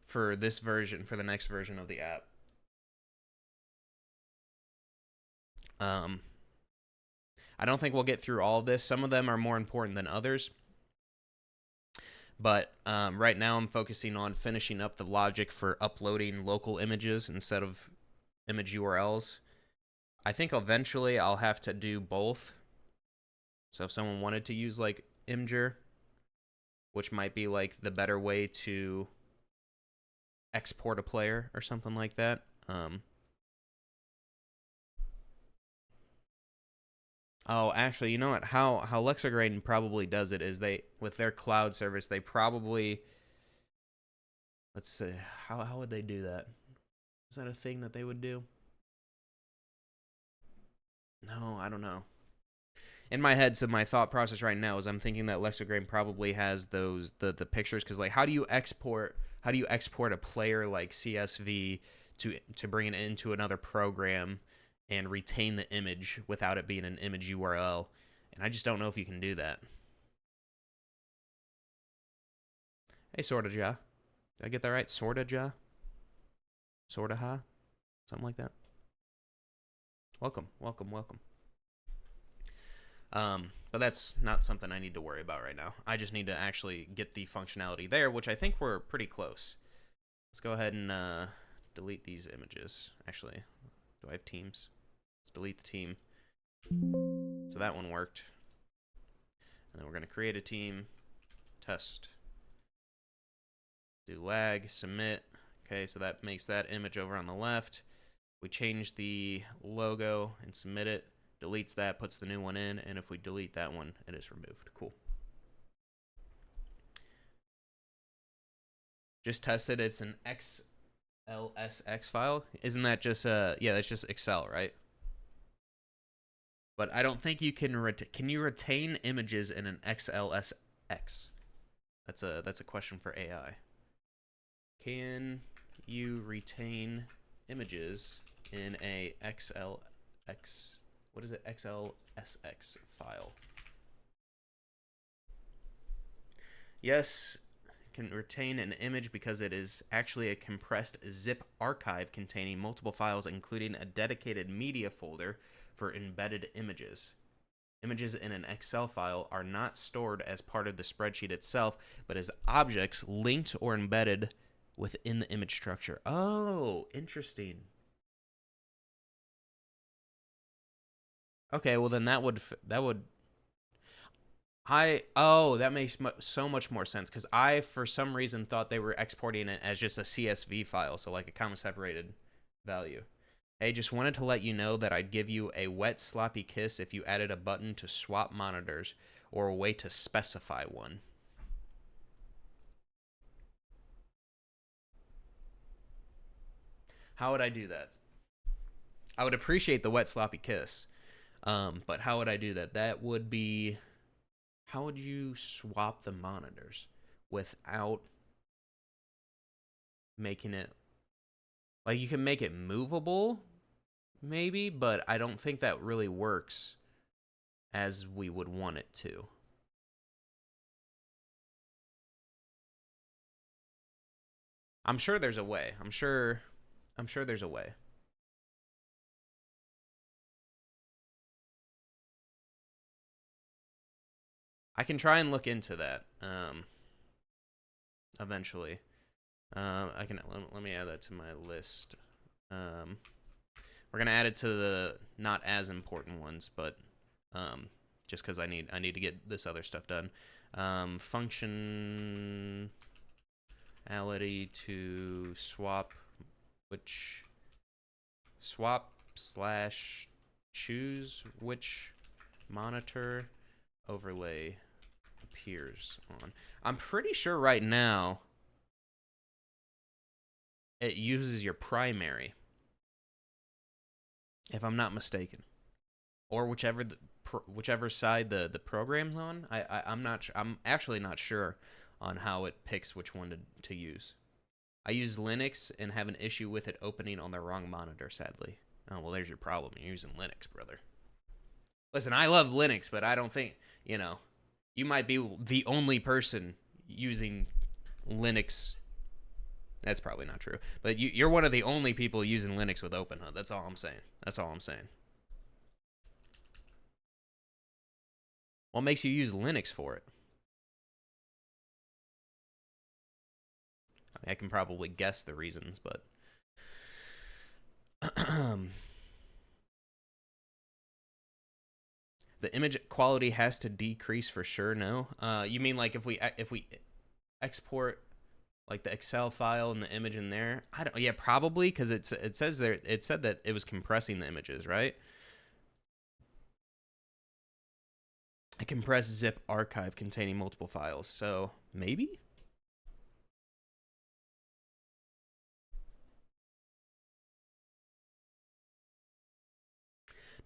Speaker 1: for this version, for the next version of the app. I don't think we'll get through all of this. Some of them are more important than others. But right now I'm focusing on finishing up the logic for uploading local images instead of image URLs. I think eventually I'll have to do both. So if someone wanted to use like Imgur, which might be like the better way to export a player or something like that. Oh, actually, you know what? How Lexagraden probably does it is they, with their cloud service, they probably, let's see, how would they do that? Is that a thing that they would do? No, I don't know. In my head, so my thought process right now is I'm thinking that Lexagraden probably has those the pictures, because like how do you export a player like CSV to bring it into another program and retain the image without it being an image URL? And I just don't know if you can do that. Hey, Sorta Ja. Did I get that right? Sorta Ja? Sorta Ha? Something like that. Welcome, welcome, welcome. But that's not something I need to worry about right now. I just need to actually get the functionality there, which I think we're pretty close. Let's go ahead and delete these images. Actually, do I have teams? Let's delete the team. So that one worked. And then we're going to create a team, test, do lag, submit. Okay, so that makes that image over on the left. We change the logo and submit it. Deletes that, puts the new one in, and if we delete that one, it is removed. Cool. Just tested. It's an XLSX file. Isn't that just yeah, that's just Excel, right? But I don't think you can you retain images in an XLSX? That's a question for AI. Can you retain images in a XLX? What is it? XLSX file. Yes, can retain an image because it is actually a compressed zip archive containing multiple files, including a dedicated media folder for embedded images. Images in an Excel file are not stored as part of the spreadsheet itself, but as objects linked or embedded within the image structure. Oh, interesting. Okay, well then that would that makes so much more sense, because I for some reason thought they were exporting it as just a CSV file, so like a comma separated value. Hey, just wanted to let you know that I'd give you a wet sloppy kiss if you added a button to swap monitors or a way to specify one. How would I do that? I would appreciate the wet sloppy kiss, but how would I do that? That would be, how would you swap the monitors without making it, like, you can make it movable maybe, but I don't think that really works as we would want it to. I'm sure there's a way. I'm sure there's a way. I can try and look into that eventually. I can let me add that to my list. We're gonna add it to the not as important ones, but just because I need to get this other stuff done. Functionality to swap slash choose which monitor overlay appears on. I'm pretty sure right now it uses your primary, if I'm not mistaken, or whichever side the program's on. I'm not. I'm actually not sure on how it picks which one to use. I use Linux and have an issue with it opening on the wrong monitor, sadly. Oh, well, there's your problem. You're using Linux, brother. Listen, I love Linux, but I don't think, you might be the only person using Linux. That's probably not true. But you're one of the only people using Linux with OpenHud. That's all I'm saying. What makes you use Linux for it? I can probably guess the reasons, but the image quality has to decrease for sure. No, you mean like if we export like the Excel file and the image in there? I don't. Yeah, probably, because it says there. It said that it was compressing the images, right? A compressed zip archive containing multiple files. So maybe.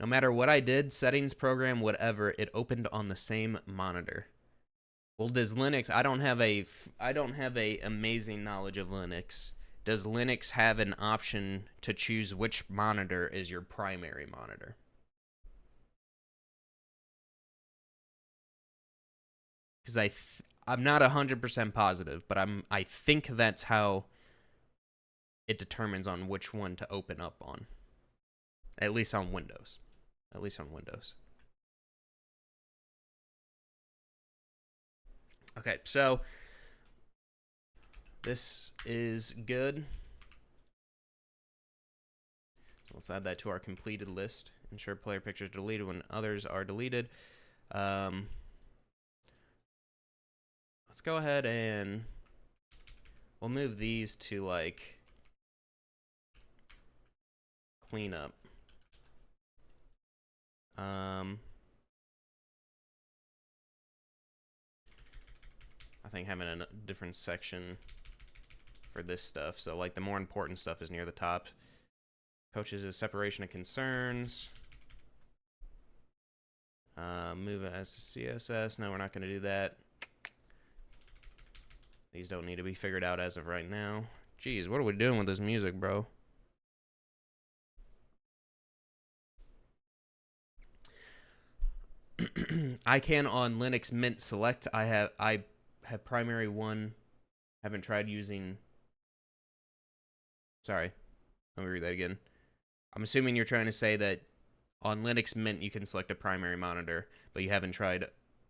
Speaker 1: No matter what I did, settings, program, whatever, it opened on the same monitor. Well, does Linux? I don't have a amazing knowledge of Linux. Does Linux have an option to choose which monitor is your primary monitor? Because I'm not 100% positive, but I think that's how it determines on which one to open up on. At least on Windows. Okay, so this is good. So let's add that to our completed list. Ensure player pictures deleted when others are deleted. Let's go ahead and we'll move these to like cleanup. I think having a different section for this stuff. So like the more important stuff is near the top. Coaches is separation of concerns. Move it as CSS. No, we're not going to do that. These don't need to be figured out as of right now. Jeez, what are we doing with this music, bro? I can on Linux Mint Select. I have primary one. Haven't tried using. Sorry, let me read that again. I'm assuming you're trying to say that on Linux Mint you can select a primary monitor, but you haven't tried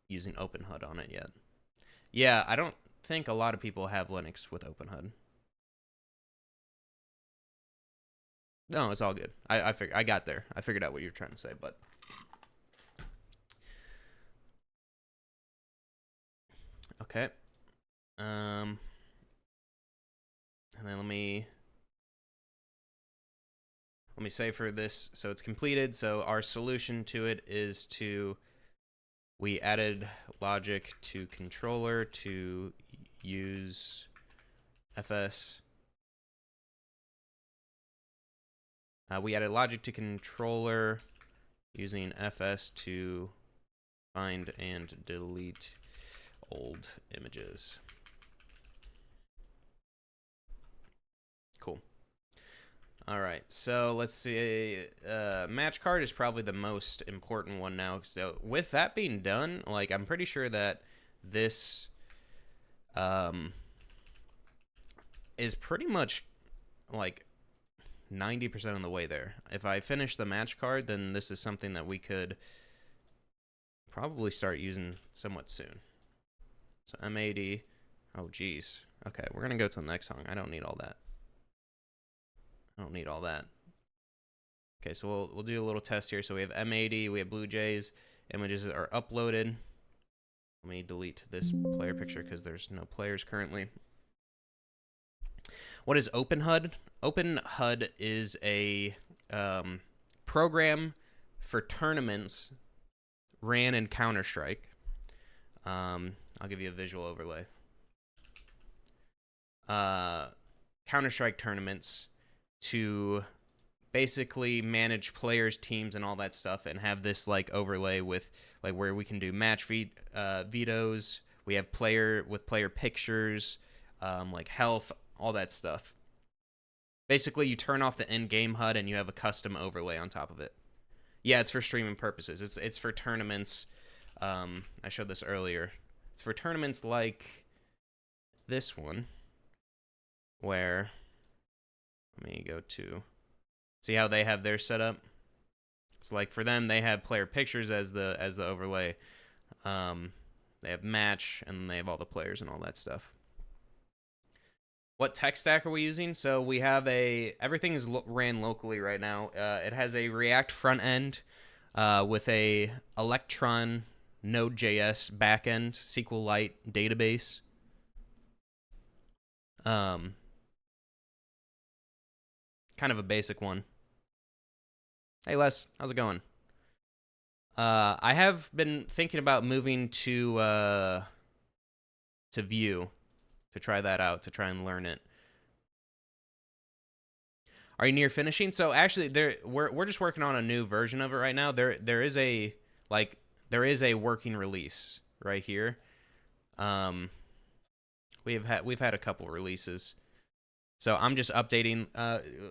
Speaker 1: using OpenHud on it yet. Yeah, I don't think a lot of people have Linux with OpenHud. No, it's all good. I got there. I figured out what you're trying to say, but okay. And then let me say for this, so it's completed. So our solution to it is we added logic to controller to use FS. We added logic to controller using FS to find and delete old images. Cool. All right, so let's see. Match card is probably the most important one now. So with that being done, like I'm pretty sure that this um, is pretty much like 90% of the way there. If I finish the match card, then this is something that we could probably start using somewhat soon. So M80. Oh, geez. Okay, we're going to go to the next song. I don't need all that. I don't need all that. Okay, so we'll do a little test here. So we have M80, we have Blue Jays. Images are uploaded. Let me delete this player picture because there's no players currently. What is OpenHud? OpenHud is a program for tournaments ran in Counter-Strike. I'll give you a visual overlay. Counter-Strike tournaments to basically manage players, teams, and all that stuff, and have this like overlay with like where we can do match vetoes. We have player pictures, like health, all that stuff. Basically, you turn off the in-game HUD and you have a custom overlay on top of it. Yeah, it's for streaming purposes. It's for tournaments. I showed this earlier. It's for tournaments like this one, where let me go to see how they have their setup. So like for them, they have player pictures as the overlay. They have match, and they have all the players and all that stuff. What tech stack are we using? So we have everything is ran locally right now. It has a React front end with a Electron Node.js backend, SQLite database. Kind of a basic one. Hey Les, how's it going? I have been thinking about moving to Vue to try that out, to try and learn it. Are you near finishing? So actually, we're just working on a new version of it right now. There is a working release right here. We've had a couple releases. So I'm just updating,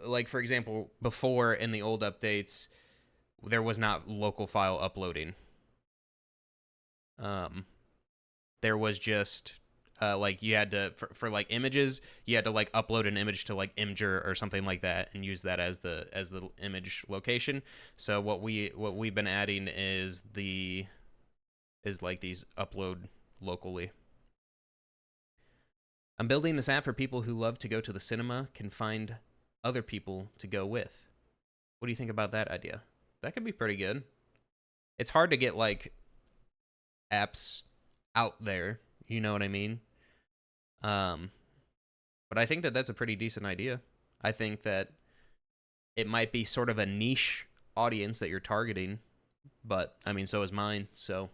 Speaker 1: like for example, before in the old updates, there was not local file uploading. There was just like you had to for like images, you had to like upload an image to like Imgur or something like that and use that as the image location. So what we've been adding is like these upload locally. I'm building this app for people who love to go to the cinema, can find other people to go with. What do you think about that idea? That could be pretty good. It's hard to get like apps out there, you know what I mean? But I think that that's a pretty decent idea. I think that it might be sort of a niche audience that you're targeting, but I mean, so is mine, so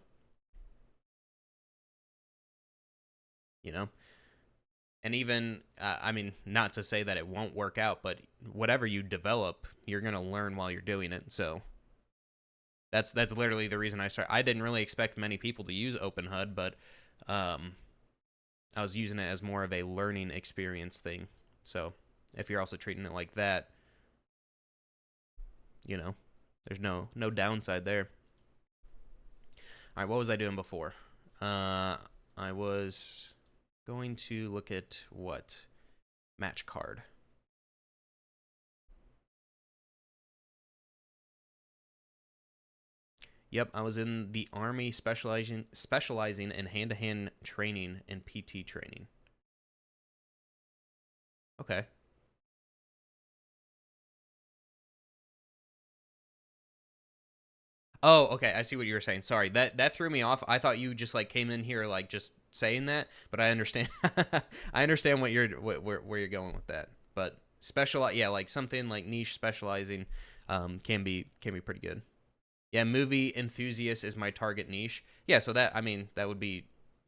Speaker 1: you know. And even, I mean, not to say that it won't work out, but whatever you develop, you're going to learn while you're doing it. So that's literally the reason I started. I didn't really expect many people to use OpenHud, but I was using it as more of a learning experience thing. So if you're also treating it like that, you know, there's no downside there. All right, what was I doing before? I was going to look at what match card. Yep, I was in the Army specializing in hand-to-hand training and PT training. Okay. Oh, okay. I see what you were saying. Sorry, that threw me off. I thought you just like came in here like just saying that, but I understand. I understand where you're going with that. But yeah, like something like niche specializing, can be pretty good. Yeah, movie enthusiast is my target niche. Yeah, so that, I mean, that would be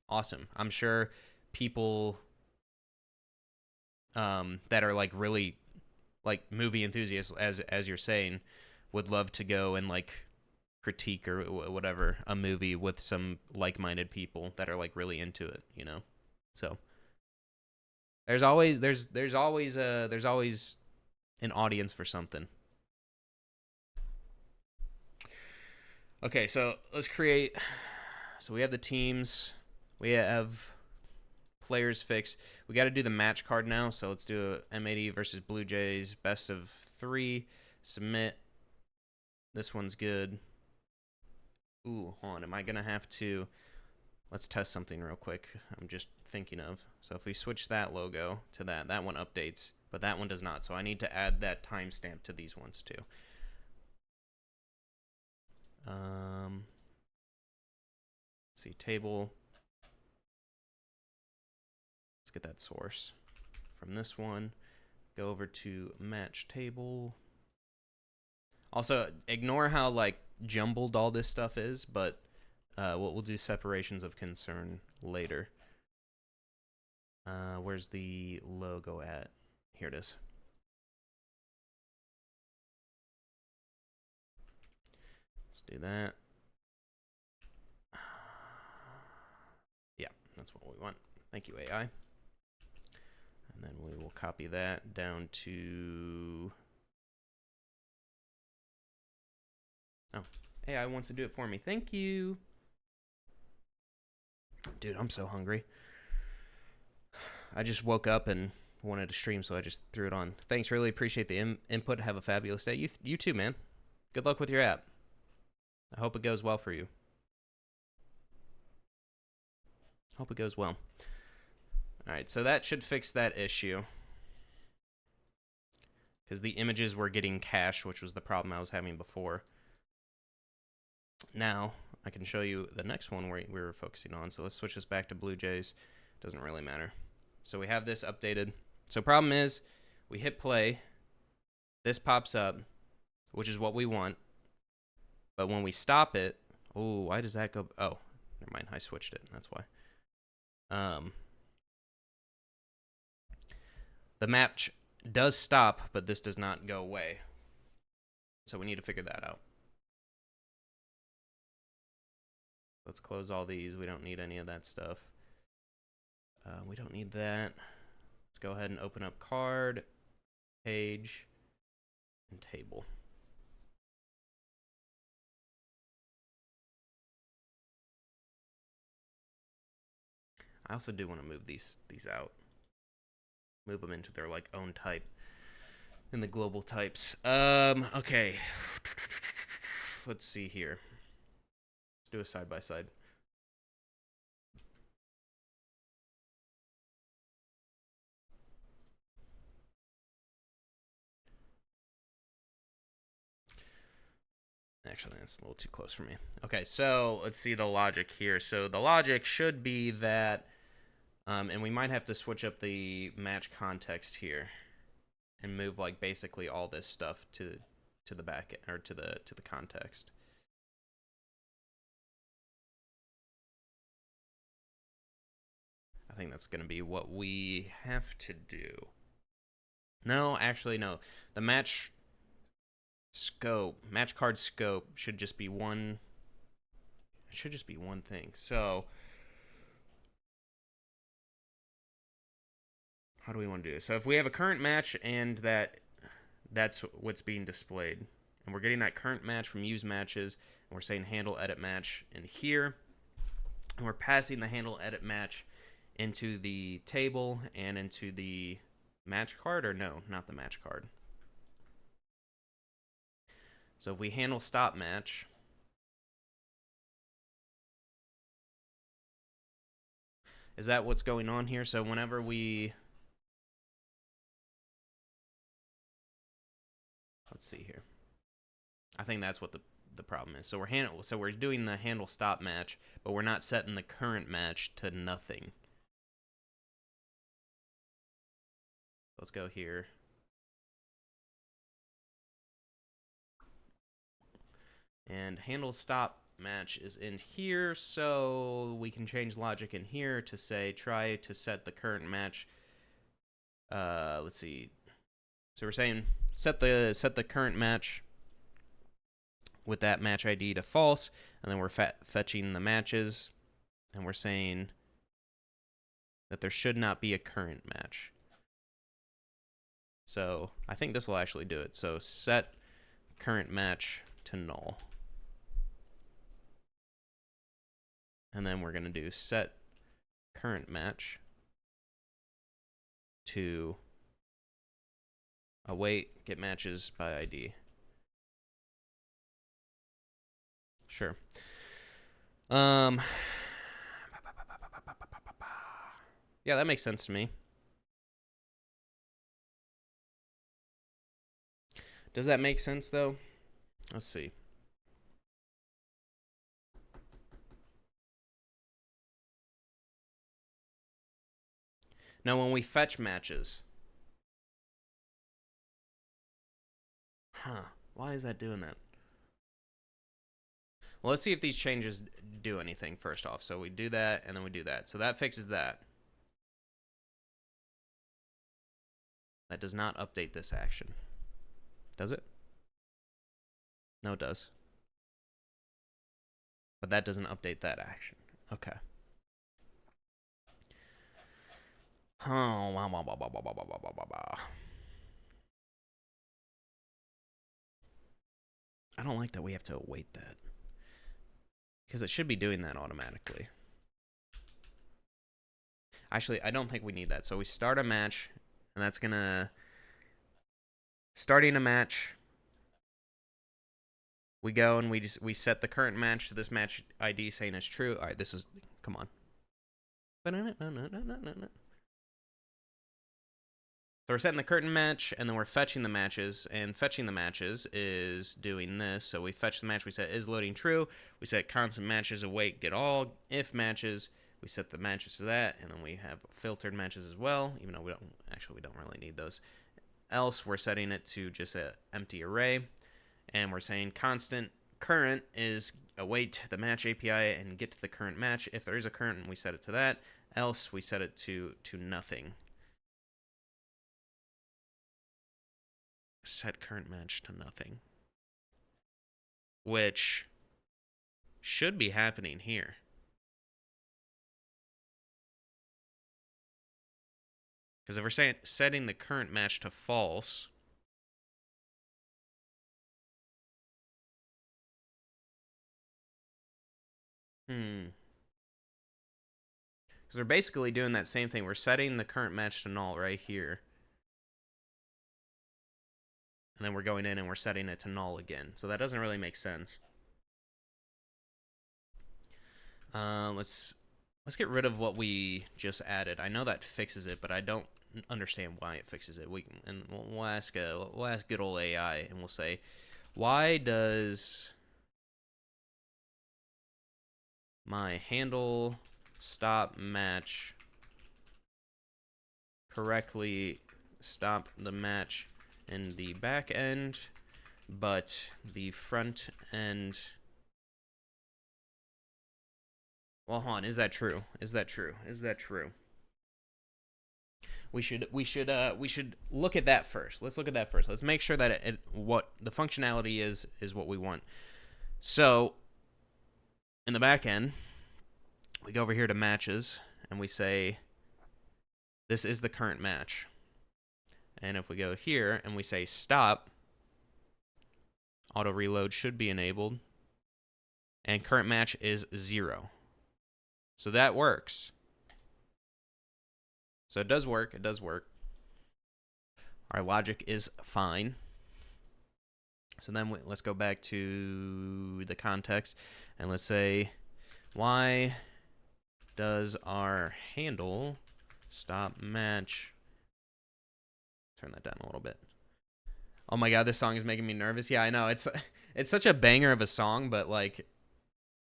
Speaker 1: awesome. I'm sure people that are like really like movie enthusiasts, as you're saying, would love to go and like critique or whatever a movie with some like-minded people that are like really into it, you know. So there's always an audience for something. Okay, so let's create. So we have the teams. We have players fixed. We got to do the match card now. So let's do a M80 versus Blue Jays best of 3. Submit. This one's good. Ooh, hold on. Am I gonna have to? Let's test something real quick. I'm just thinking of. So if we switch that logo to that one updates, but that one does not. So I need to add that timestamp to these ones too. Let's see, table. Let's get that source from this one. Go over to match table. Also, ignore how like jumbled all this stuff is, but we'll do separations of concern later. Where's the logo at? Here it is. Let's do that. Yeah, that's what we want. Thank you, AI. And then we will copy that down to... Oh, AI wants to do it for me. Thank you. Dude, I'm so hungry. I just woke up and wanted to stream, so I just threw it on. Thanks, really appreciate the input. Have a fabulous day. You too, man. Good luck with your app. I hope it goes well for you. Hope it goes well. All right, so that should fix that issue. Because the images were getting cached, which was the problem I was having before. Now, I can show you the next one we were focusing on. So let's switch this back to Blue Jays. Doesn't really matter. So we have this updated. So problem is, we hit play. This pops up, which is what we want. But when we stop it, oh, why does that go? Oh, never mind. I switched it. That's why. The match does stop, but this does not go away. So we need to figure that out. Let's close all these. We don't need any of that stuff. We don't need that. Let's go ahead and open up card, page, and table. I also do want to move these out. Move them into their like own type in the global types. Okay. Let's see here. Let's do a side by side. Actually, that's a little too close for me. Okay, so let's see the logic here. So the logic should be that, and we might have to switch up the match context here, and move like basically all this stuff to the back or to the context. I think that's going to be what we have to do. No, actually, no. The match card scope should just be one. It should just be one thing. So, how do we want to do this? So, if we have a current match and that's what's being displayed, and we're getting that current match from use matches, and we're saying handle edit match in here, and we're passing the handle edit match into the table and into the match card, or no, not the match card. So if we handle stop match, is that what's going on here? So whenever we, let's see here. I think that's what the problem is. So we're doing the handle stop match, but we're not setting the current match to nothing. Let's go here. And handle stop match is in here, so we can change logic in here to say try to set the current match. Let's see. So we're saying set the current match with that match ID to false, and then we're fetching the matches, and we're saying that there should not be a current match. So I think this will actually do it. So set current match to null. And then we're going to do set current match to await get matches by ID. Sure. Yeah, that makes sense to me. Does that make sense though? Let's see. Now when we fetch matches. Why is that doing that? Well, let's see if these changes do anything first off. So we do that, and then we do that. So that fixes that. That does not update this action. Does it? No, it does. But that doesn't update that action. Okay. Oh, I don't like that we have to await that. Because it should be doing that automatically. Actually, I don't think we need that. So we start a match, and that's going to... Starting a match, we go and we set the current match to this match ID saying it's true. All right, this is... Come on. So we're setting the current match, and then we're fetching the matches, and fetching the matches is doing this. So we fetch the match, we set is loading true, we set constant matches await get all, if matches, we set the matches for that, and then we have filtered matches as well, even though we don't really need those. Else, we're setting it to just an empty array, and we're saying constant current is await the match API and get to the current match. If there is a current, we set it to that. Else, we set it to nothing. Set current match to nothing, which should be happening here. Because if we're setting the current match to false, because they're basically doing that same thing. We're setting the current match to null right here. And then we're going in and we're setting it to null again. So that doesn't really make sense. Let's get rid of what we just added. I know that fixes it, but I don't understand why it fixes it. We'll ask good old AI, and we'll say, why does my handle stop match correctly stop the match in the back end, but the front end... Well, hold on. Is that true? Is that true? Is that true? We should look at that first. Let's look at that first. Let's make sure that what the functionality is what we want. So in the back end, we go over here to matches and we say this is the current match. And if we go here and we say stop, auto reload should be enabled, and current match is 0. So that works. So it does work. It does work. Our logic is fine. So then let's go back to the context and let's say, why does our handle stop match? Turn that down a little bit. Oh my god, this song is making me nervous. Yeah, I know. It's such a banger of a song, but like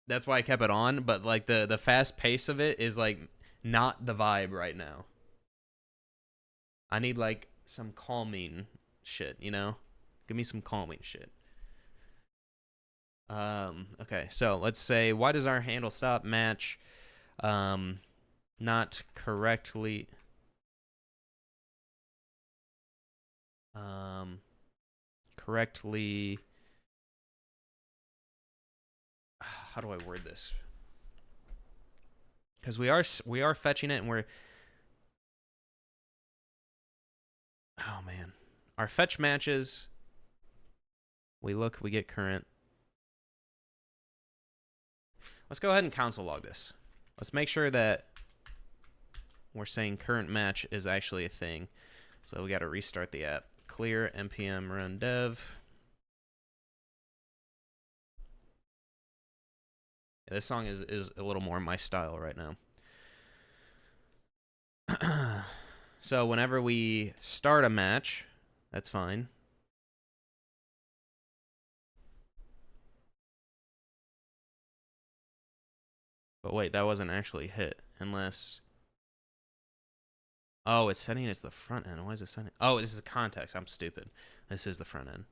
Speaker 1: that's why I kept it on, but like the fast pace of it is like not the vibe right now. I need like some calming shit, you know? Give me some calming shit. Okay, so let's say, why does our handle stop match not correctly correctly, how do I word this? Because we are fetching it and we're, oh man, our fetch matches. We get current. Let's go ahead and console log this. Let's make sure that we're saying current match is actually a thing. So we got to restart the app. Clear npm run dev. Yeah, this song is a little more my style right now. So whenever we start a match, that's fine. But wait, that wasn't actually hit unless... Oh, it's setting it to the front end. Why is it setting? Oh, this is a context. I'm stupid. This is the front end.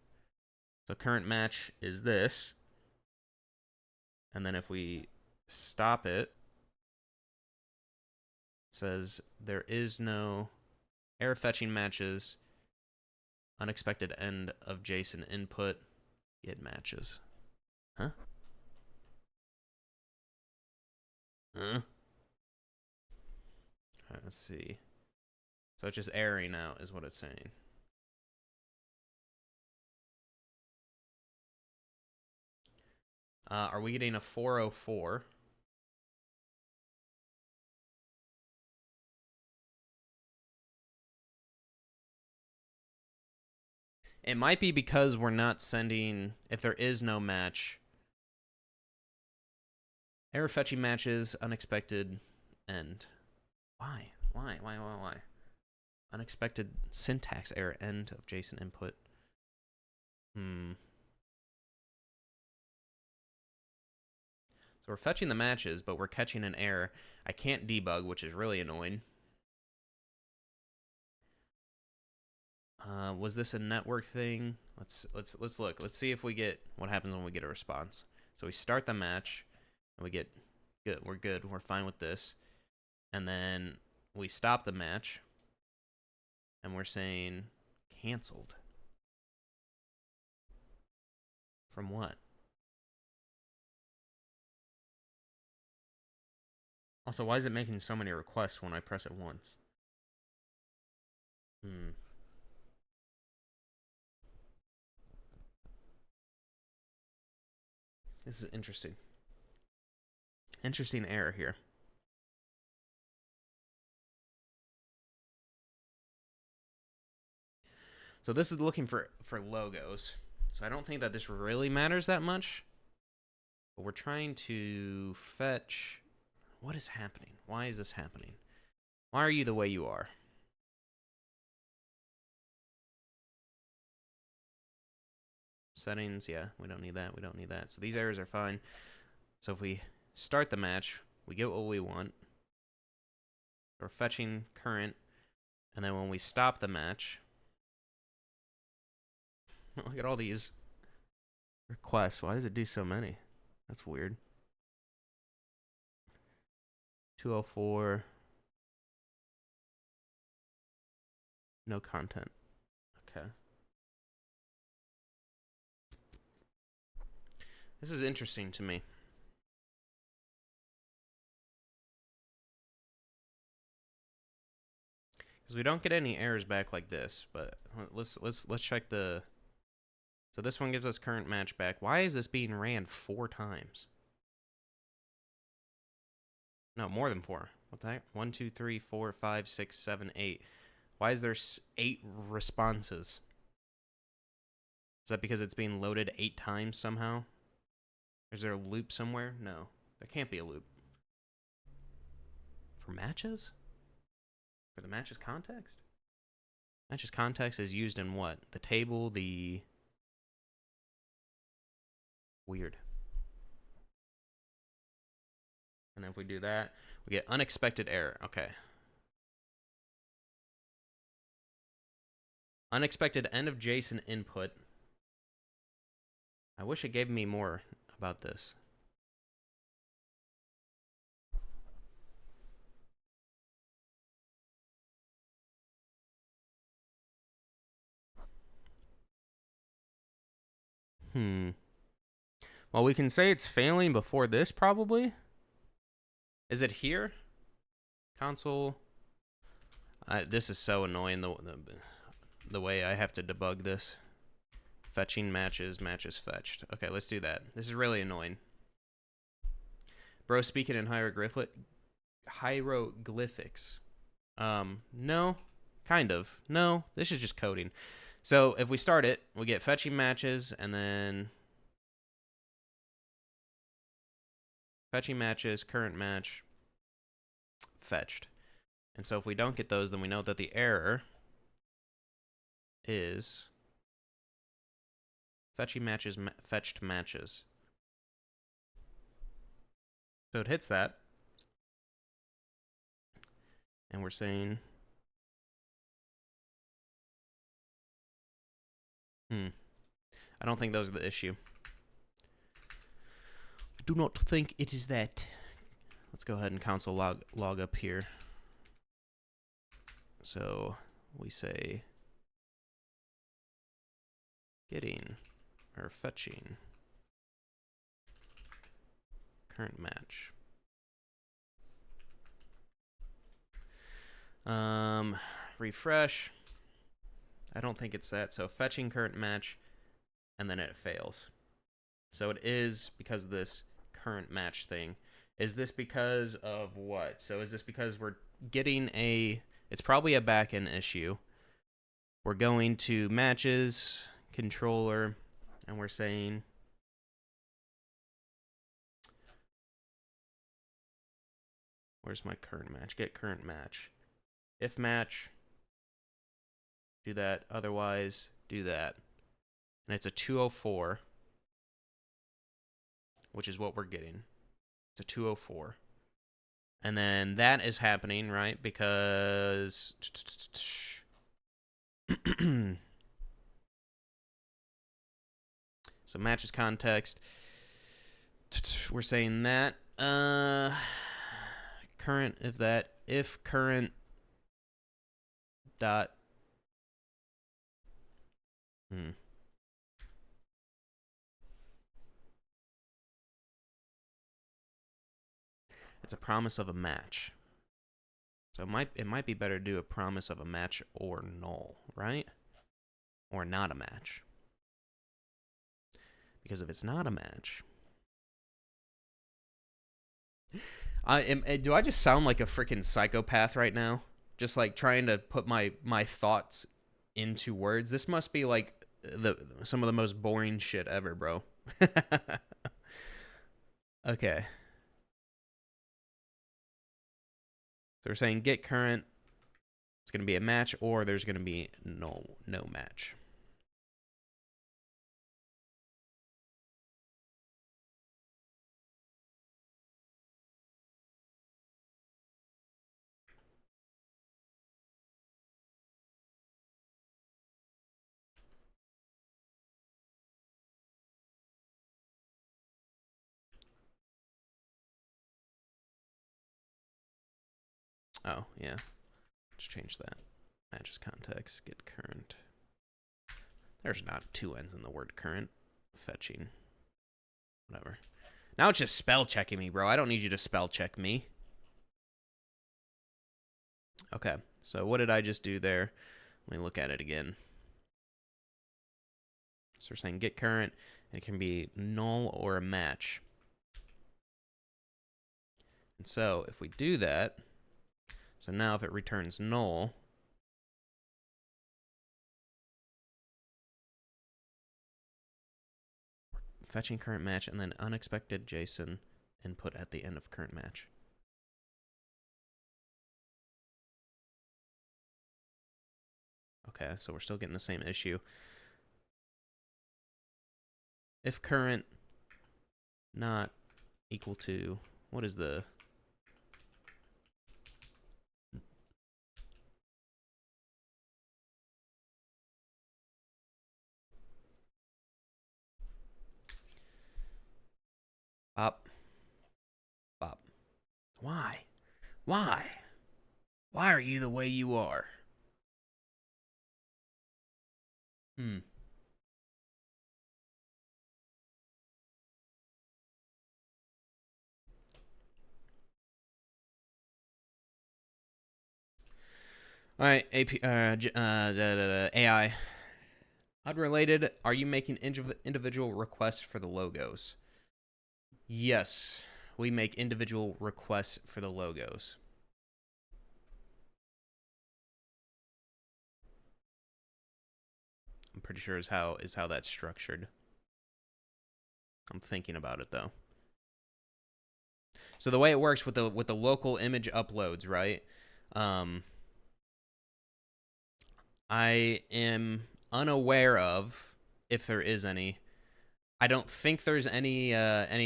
Speaker 1: So current match is this. And then if we stop it, it says there is no error fetching matches, unexpected end of JSON input, get matches. Huh? Huh? All right, let's see. So it's just erroring out is what it's saying. Are we getting a 404? It might be because we're not sending, if there is no match, error fetching matches, unexpected end. Why? Unexpected syntax error end of JSON input. So we're fetching the matches, but we're catching an error. I can't debug, which is really annoying. Was this a network thing? Let's look. Let's see if we get what happens when we get a response. So we start the match, and we get good. We're good. We're fine with this. And then we stop the match, and we're saying canceled. From what? Also, why is it making so many requests when I press it once? This is interesting. Interesting error here. So this is looking for logos. So I don't think that this really matters that much. But we're trying to fetch... What is happening? Why is this happening? Why are you the way you are? Settings, yeah, we don't need that. We don't need that. So these errors are fine. So if we start the match, we get what we want. We're fetching current. And then when we stop the match... Look at all these requests. Why does it do so many? That's weird. 204. No content. Okay. This is interesting to me. Because we don't get any errors back like this, but let's check the... So this one gives us current match back. Why is this being ran 4 times? No, more than 4. What the heck? 1, 2, 3, 4, 5, 6, 7, 8. Why is there 8 responses? Is that because it's being loaded 8 times somehow? Is there a loop somewhere? No, there can't be a loop. For matches? For the matches context? Matches context is used in what? The table, the... Weird. And then if we do that, we get unexpected error. Okay. Unexpected end of JSON input. I wish it gave me more about this. Well, we can say it's failing before this, probably. Is it here? Console. This is so annoying. the way I have to debug this. Fetching matches, matches fetched. Okay, let's do that. This is really annoying. Bro, speaking in hieroglyphics. No, kind of. No, this is just coding. So if we start it, we get fetching matches, and then fetching matches, current match, fetched. And so if we don't get those, then we know that the error is fetching matches, fetched matches. So it hits that. And we're saying, I don't think those are the issue. I do not think it is that. Let's go ahead and console log up here. So we say getting or fetching current match. Refresh. I don't think it's that. So fetching current match, and then it fails. So it is because of this current match thing. Is this because of what? So is this because we're getting a... It's probably a backend issue. We're going to matches, controller, and we're saying... Where's my current match? Get current match. If match, do that. Otherwise, do that. And it's a 204, which is what we're getting. It's a 204. And then that is happening, right? Because... So matches context. We're saying that. Current, if current dot... It's a promise of a match. So it might be better to do a promise of a match or null, right? Or not a match. Because if it's not a match... do I just sound like a freaking psychopath right now? Just like trying to put my thoughts into words. This must be like some of the most boring shit ever, bro. Okay. So we're saying get current. It's going to be a match, or there's going to be no match. Oh, yeah. Let's change that. Matches context, get current. There's not two N's in the word current. Fetching. Whatever. Now it's just spell checking me, bro. I don't need you to spell check me. Okay, so what did I just do there? Let me look at it again. So we're saying get current. It can be null or a match. And so if we do that, so now if it returns null, fetching current match and then unexpected JSON input at the end of current match. Okay, so we're still getting the same issue. If current not equal to, what is the... Bop. Bop. Why? Why? Why are you the way you are? All right, AI. Unrelated, are you making individual requests for the logos? Yes, we make individual requests for the logos. I'm pretty sure is how that's structured. I'm thinking about it though. So the way it works with the local image uploads, right? I am unaware of if there is any. I don't think there's any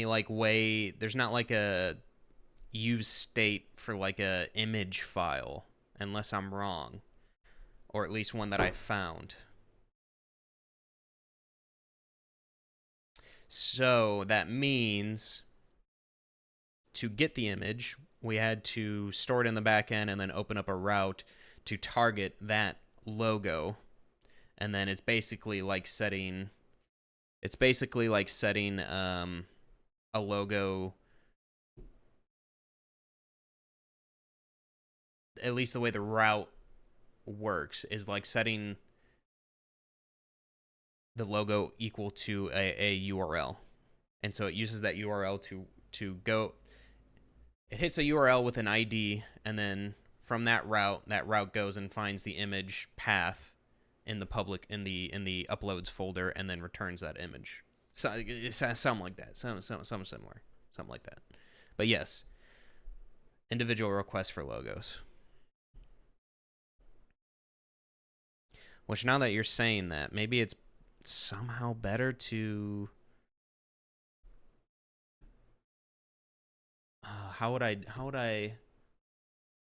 Speaker 1: like way. There's not like a use state for like a image file, unless I'm wrong, or at least one that I found. So that means to get the image, we had to store it in the back end and then open up a route to target that logo. And then it's basically like setting a logo, at least the way the route works is like setting the logo equal to a URL. And so it uses that URL to go, it hits a URL with an ID, and then from that route goes and finds the image path in the public in the uploads folder, and then returns that image. So it's something like that, something similar, something like that. But yes, individual requests for logos. Which, now that you're saying that, maybe it's somehow better to. How would I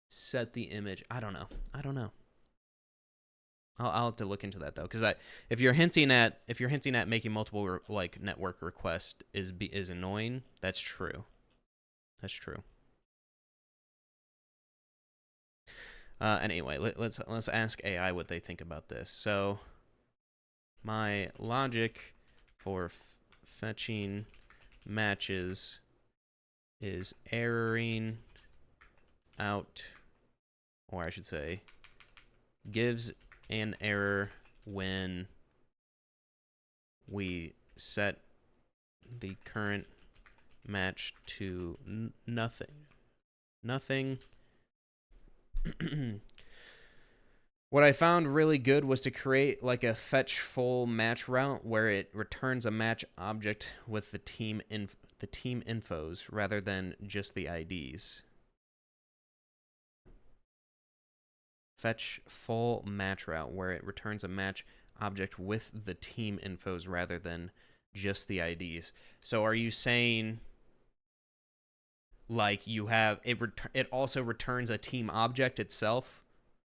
Speaker 1: set the image? I don't know. I'll have to look into that though, because if you're hinting at making multiple like network requests is annoying, that's true. That's true. Anyway, let's ask AI what they think about this. So, my logic for fetching matches is erroring out, or I should say, gives an error when we set the current match to nothing. What I found really good was to create like a fetch full match route where it returns a match object with the team infos rather than just the IDs. Fetch full match route where it returns a match object with the team infos rather than just the IDs. So are you saying like you have it also returns a team object itself,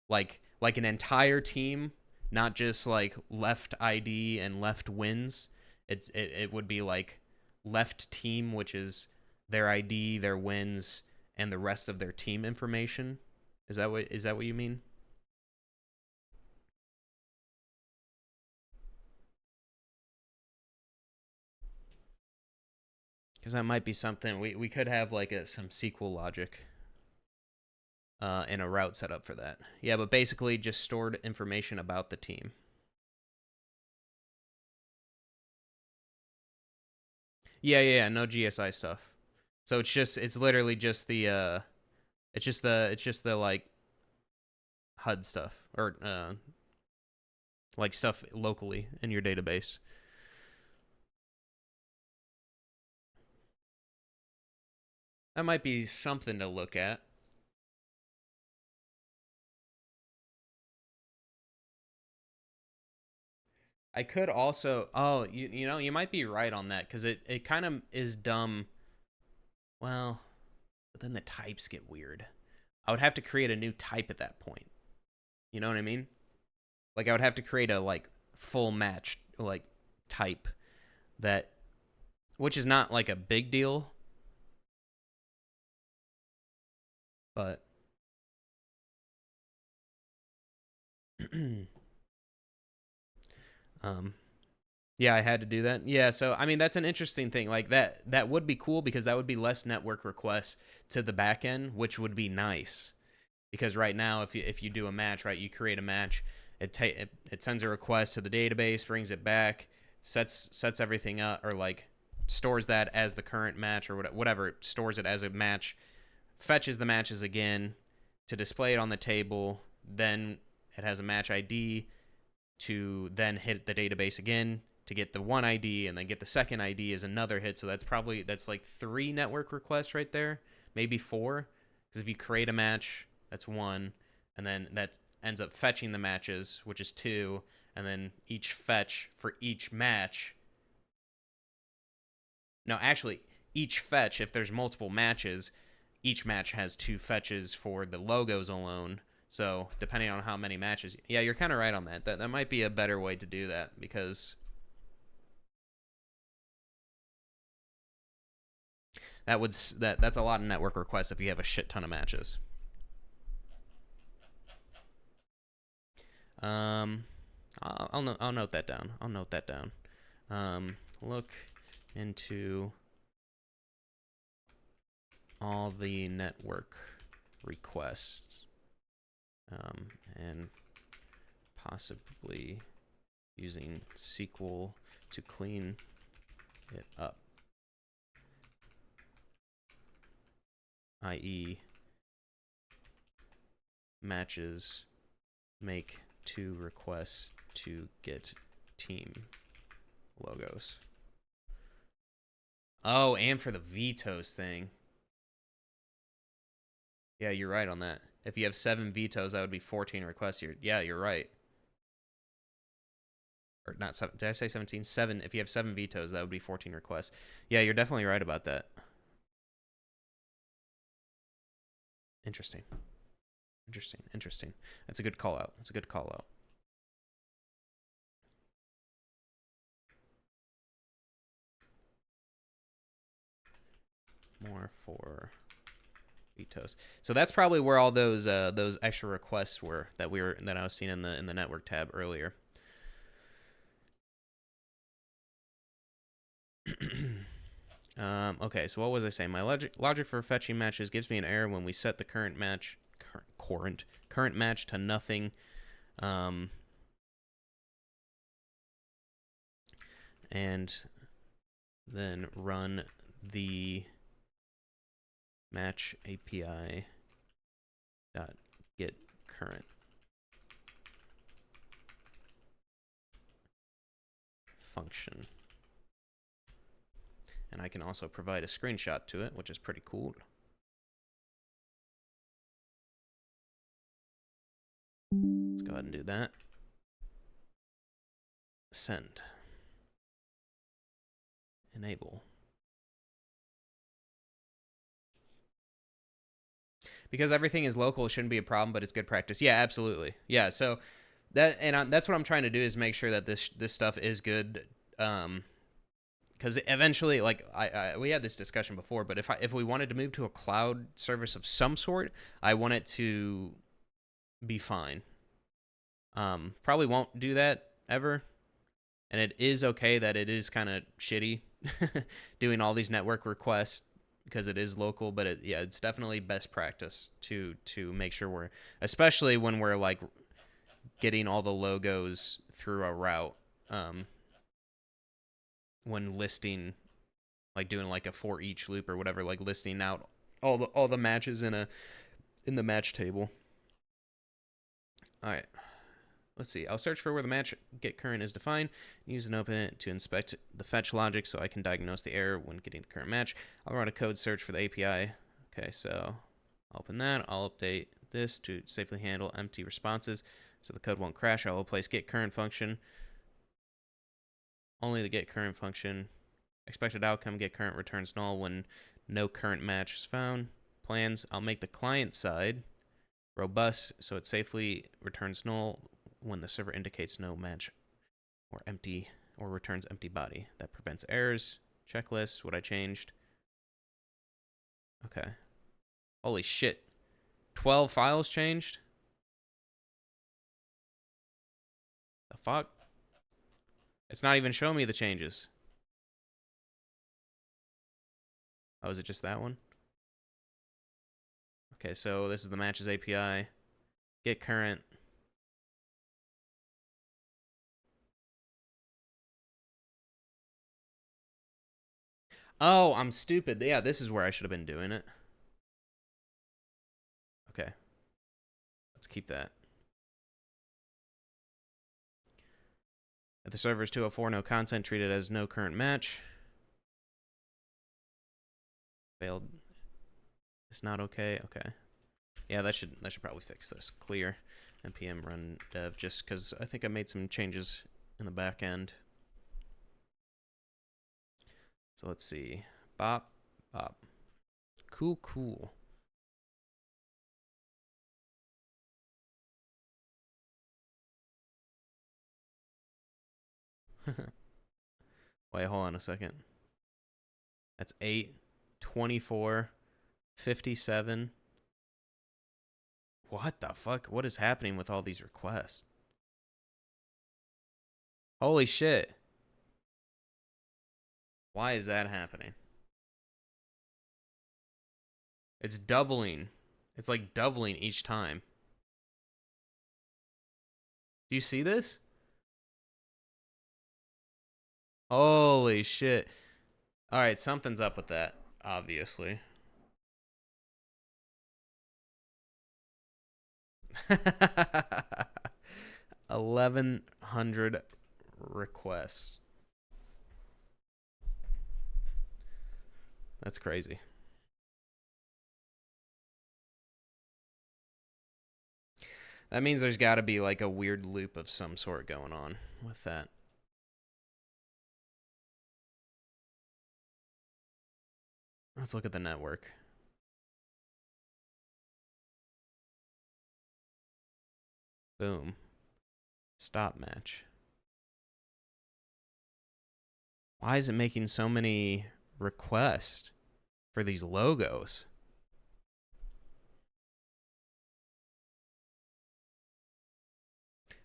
Speaker 1: like an entire team, not just like left ID and left wins? It would be like left team, which is their ID, their wins, and the rest of their team information. Is that what you mean? Because that might be something we could have like some SQL logic and a route set up for that. Yeah, but basically just stored information about the team. Yeah, no GSI stuff. So it's literally just the it's just the like HUD stuff, or like stuff locally in your database. That might be something to look at. I could also, oh, you know, you might be right on that, because it kind of is dumb. Well, but then the types get weird. I would have to create a new type at that point. You know what I mean? Like I would have to create a like full match like type that, which is not like a big deal, but um yeah, I had to do that. Yeah, so I mean that's an interesting thing. Like that would be cool, because that would be less network requests to the back end, which would be nice. Because right now, if you do a match, right, you create a match, it sends a request to the database, brings it back, sets everything up, or like stores that as the current match or whatever. It stores it as a match, fetches the matches again to display it on the table. Then it has a match ID to then hit the database again to get the one ID, and then get the second ID is another hit. So that's like 3 network requests right there, maybe 4. Because if you create a match, that's 1, and then that ends up fetching the matches, which is 2, and then each fetch for each match. No, actually, each fetch, if there's multiple matches, each match has 2 fetches for the logos alone. So depending on how many matches, yeah, you're kind of right on that. That might be a better way to do that, because that's a lot of network requests if you have a shit ton of matches. I'll note that down. I'll note that down. Look into all the network requests, and possibly using SQL to clean it up, i.e. matches make 2 requests to get team logos. Oh, and for the vetoes thing. Yeah, you're right on that. If you have 7 vetoes, that would be 14 requests. You're right. Or not 7. Did I say 17? 7. If you have 7 vetoes, that would be 14 requests. Yeah, you're definitely right about that. Interesting. That's a good call out. More for vetoes. So that's probably where all those extra requests were that I was seeing in the network tab earlier. Okay, so what was I saying? My logic for fetching matches gives me an error when we set the current match to nothing. And then run the match API dot get current function. And I can also provide a screenshot to it, which is pretty cool. Let's go ahead and do that. Send. Enable. Because everything is local, it shouldn't be a problem, but it's good practice. Yeah, absolutely. Yeah, so that's what I'm trying to do, is make sure that this stuff is good. Because eventually, like we had this discussion before, but if we wanted to move to a cloud service of some sort, I want it to be fine. Probably won't do that ever, and it is okay that it is kind of shitty doing all these network requests because it is local. But it's definitely best practice to make sure we're, especially when we're like getting all the logos through a route. When listing, like doing like a for each loop or whatever, like listing out all the matches in the match table. All right, let's see. I'll search for where the match get current is defined. Use and open it to inspect the fetch logic so I can diagnose the error when getting the current match. I'll run a code search for the API. Okay, so I'll open that. I'll update this to safely handle empty responses so the code won't crash. I'll place get current function. Only the get current function. Expected outcome get current returns null when no current match is found. Plans, I'll make the client side robust so it safely returns null when the server indicates no match or empty or returns empty body. That prevents errors. Checklist, what I changed. Okay. Holy shit. 12 files changed? The fuck? It's not even showing me the changes. Oh, is it just that one? Okay, so this is the matches API. Get current. Oh, I'm stupid. Yeah, this is where I should have been doing it. Okay. Let's keep that. If the server is 204, no content, treated as no current match. Failed. It's not okay. Okay. Yeah, that should probably fix this. Clear npm run dev, just because I think I made some changes in the back end. So let's see. Bop, bop. Cool, cool. Wait, hold on a second. That's 8, 24, 57. What the fuck? What is happening with all these requests? Holy shit. Why is that happening? It's doubling. It's like doubling each time. Do you see this? Holy shit. All right, something's up with that, obviously. 1,100 requests. That's crazy. That means there's got to be like a weird loop of some sort going on with that. Let's look at the network. Boom. Stop match. Why is it making so many requests for these logos?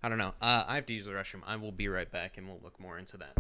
Speaker 1: I don't know. I have to use the restroom. I will be right back and we'll look more into that.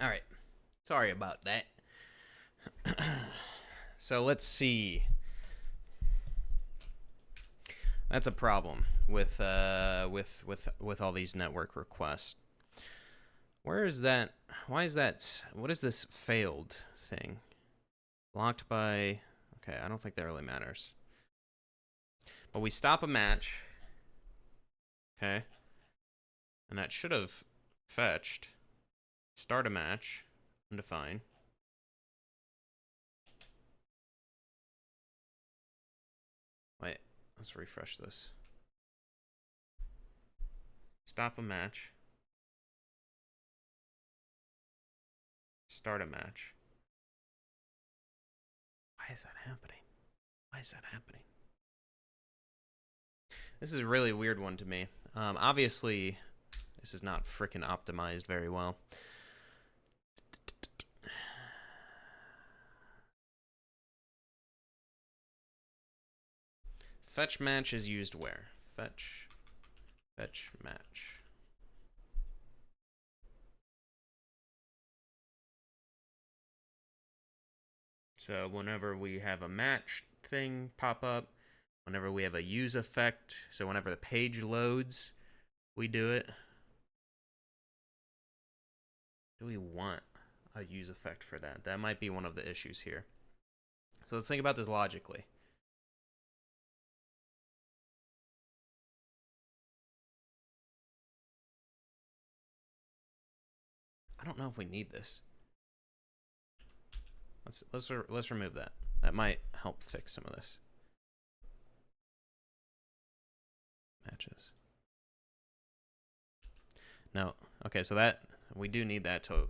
Speaker 1: All right. Sorry about that. So let's see. That's a problem with all these network requests. Where is that? Why is that? What is this failed thing? Blocked by. Okay, I don't think that really matters. But we stop a match. Okay. And that should have fetched. Start a match. Undefined. Wait, let's refresh this. Stop a match. Start a match. Why is that happening? Why is that happening? This is a really weird one to me. Obviously, this is not freaking optimized very well. Fetch match is used where? Fetch match. So whenever we have a match thing pop up, whenever we have a use effect, so whenever the page loads, we do it. Do we want a use effect for that? That might be one of the issues here. So let's think about this logically. I don't know if we need this. Let's remove that. That might help fix some of this. Matches. No. Okay, so that we do need that to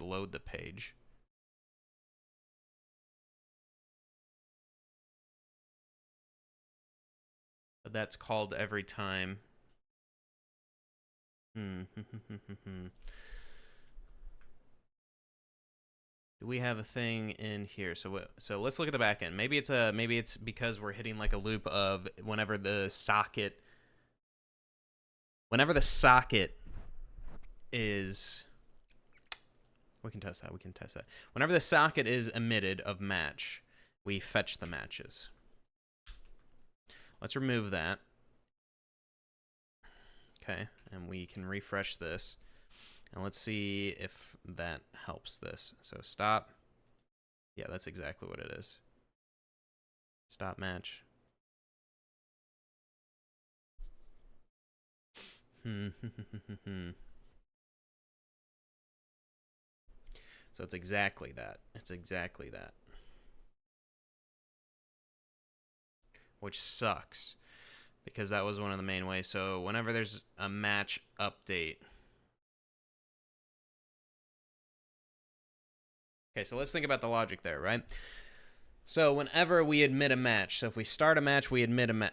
Speaker 1: load the page. But that's called every time. Do we have a thing in here? So let's look at the back end. Maybe it's because we're hitting like a loop of whenever the socket is. We can test that. Whenever the socket is emitted of match, we fetch the matches. Let's remove that. Okay, and we can refresh this. And let's see if that helps this. So stop. Yeah, that's exactly what it is. Stop match. So it's exactly that. Which sucks, because that was one of the main ways. So whenever there's a match update. Okay, so let's think about the logic there, right? So whenever we admit a match, so if we start a match, we admit a match.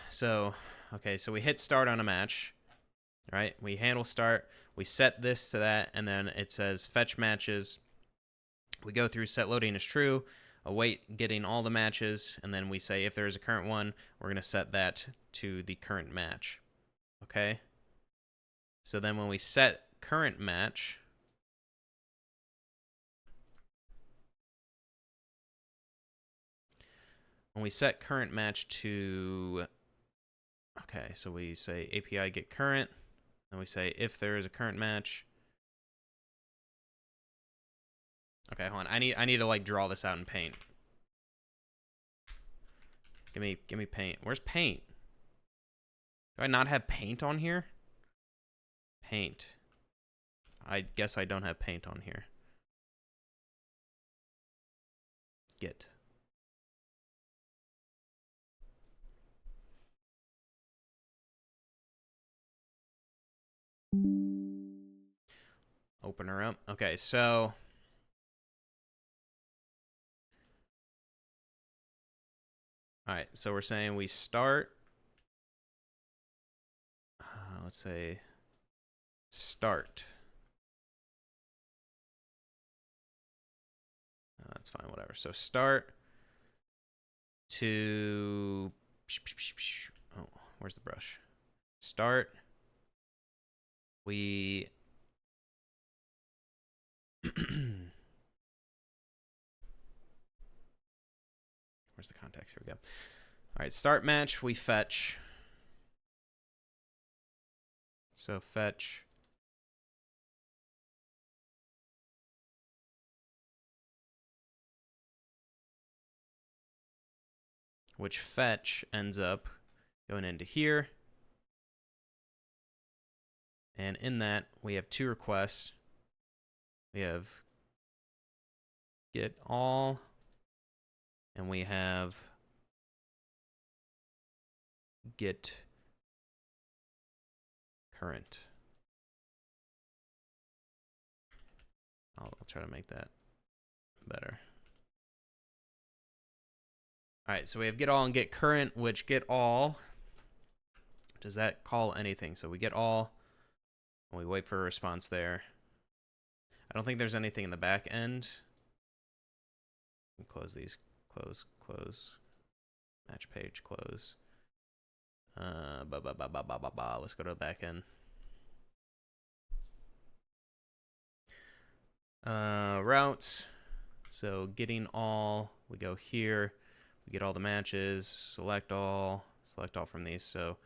Speaker 1: So, okay, so we hit start on a match, right? We handle start, we set this to that, and then it says fetch matches. We go through set loading is true, await getting all the matches, and then we say if there is a current one, we're going to set that to the current match. Okay? So then when we set current match, to, okay, so we say API get current, and we say if there is a current match. Okay, hold on. I need to like draw this out in Paint. Give me Paint. Where's Paint? Do I not have Paint on here? Paint. I guess I don't have Paint on here. Get. Open her up. Okay, so all right, so we're saying we start. Let's say start. That's fine, whatever. So start to. Oh, where's the brush? Start we where's the context? Here we go. All right, start match, we fetch. So fetch which fetch ends up going into here. And in that, we have two requests. We have get all, and we have get current. I'll try to make that better. All right, so we have get all and get current, which get all, does that call anything? So we get all, and we wait for a response there. I don't think there's anything in the back end. Close these, close, match page, close. Let's go to the back end. Routes. So getting all, we go here. We get all the matches, select all from these. So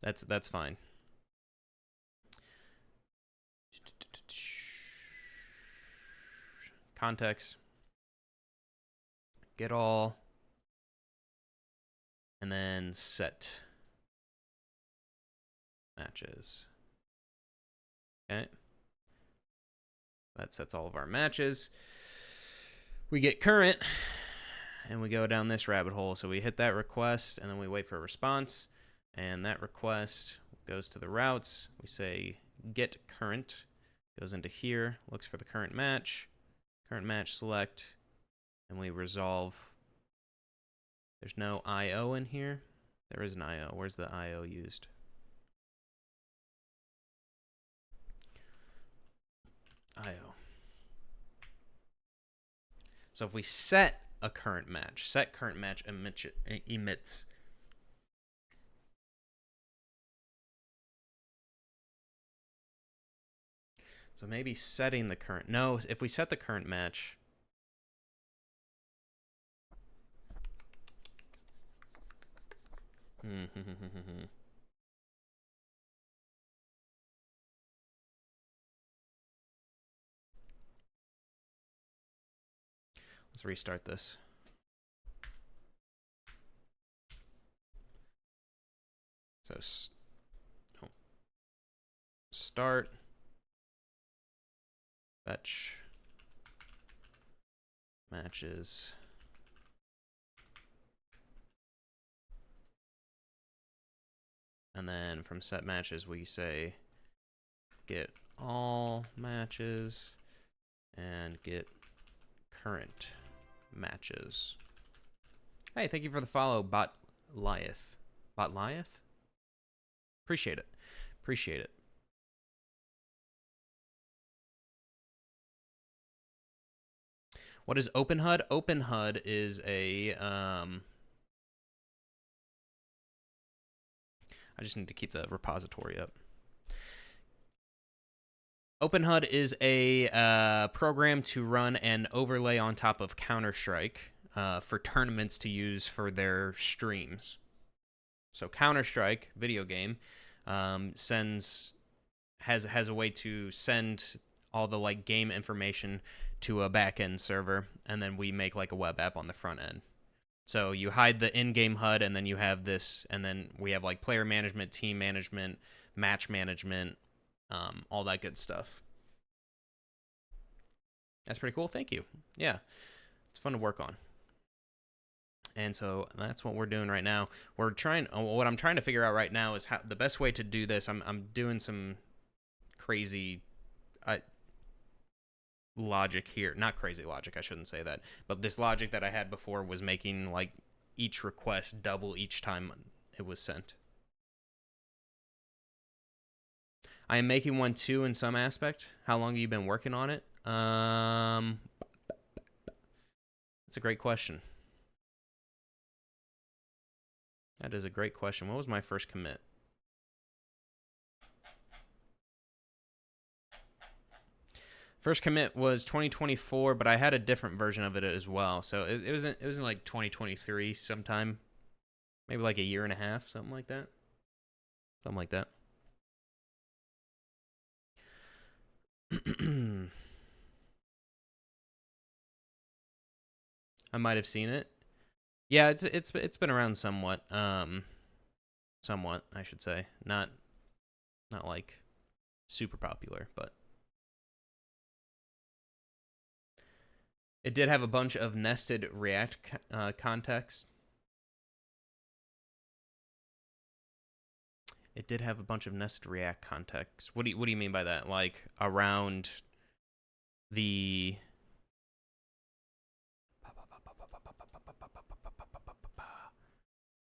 Speaker 1: that's fine. Context. Get all. And then set matches. Okay. That sets all of our matches. We get current, and we go down this rabbit hole. So we hit that request, and then we wait for a response. And that request goes to the routes. We say get current. Goes into here, looks for the current match select, and we resolve. There's no IO in here. There is an IO. Where's the IO used? IO. So if we set a current match, set current match emits. So maybe setting the current. No, if we set the current match. Let's restart this. So start, fetch matches, and then from set matches we say get all matches and get current matches. Hey, thank you for the follow, Botliath. Botliath? Appreciate it. Appreciate it. What is OpenHud? OpenHud is a I just need to keep the repository up. OpenHud is a program to run an overlay on top of Counter-Strike for tournaments to use for their streams. So Counter-Strike, video game, has a way to send all the like game information to a back-end server, and then we make like a web app on the front end. So you hide the in-game HUD, and then you have this, and then we have like player management, team management, match management, all that good stuff. That's pretty cool. Thank you. Yeah, it's fun to work on. And so that's what we're doing right now. What I'm trying to figure out right now is how the best way to do this. I'm doing some crazy logic here. Not crazy logic, I shouldn't say that. But this logic that I had before was making like each request double each time it was sent. I am making one too in some aspect. How long have you been working on it? That's a great question. That is a great question. What was my first commit? First commit was 2024, but I had a different version of it as well. So it was in like 2023 sometime, maybe like a year and a half, something like that. Something like that. I might have seen it. Yeah, it's been around somewhat. Somewhat, I should say. Not like super popular, but it did have a bunch of nested React context. It did have a bunch of nested React context. What do you mean by that? Like around the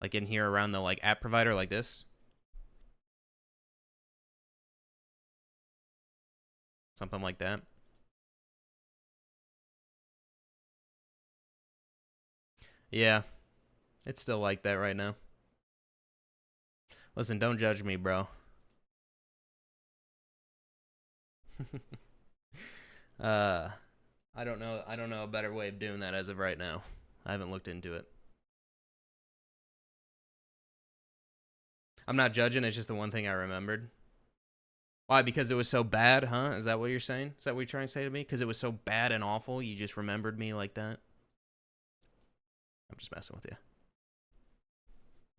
Speaker 1: like in here around the like app provider like this? Something like that. Yeah. It's still like that right now. Listen, don't judge me, bro. I don't know a better way of doing that as of right now. I haven't looked into it. I'm not judging, it's just the one thing I remembered. Why? Because it was so bad, huh? Is that what you're saying? Is that what you're trying to say to me? Because it was so bad and awful, you just remembered me like that? I'm just messing with you.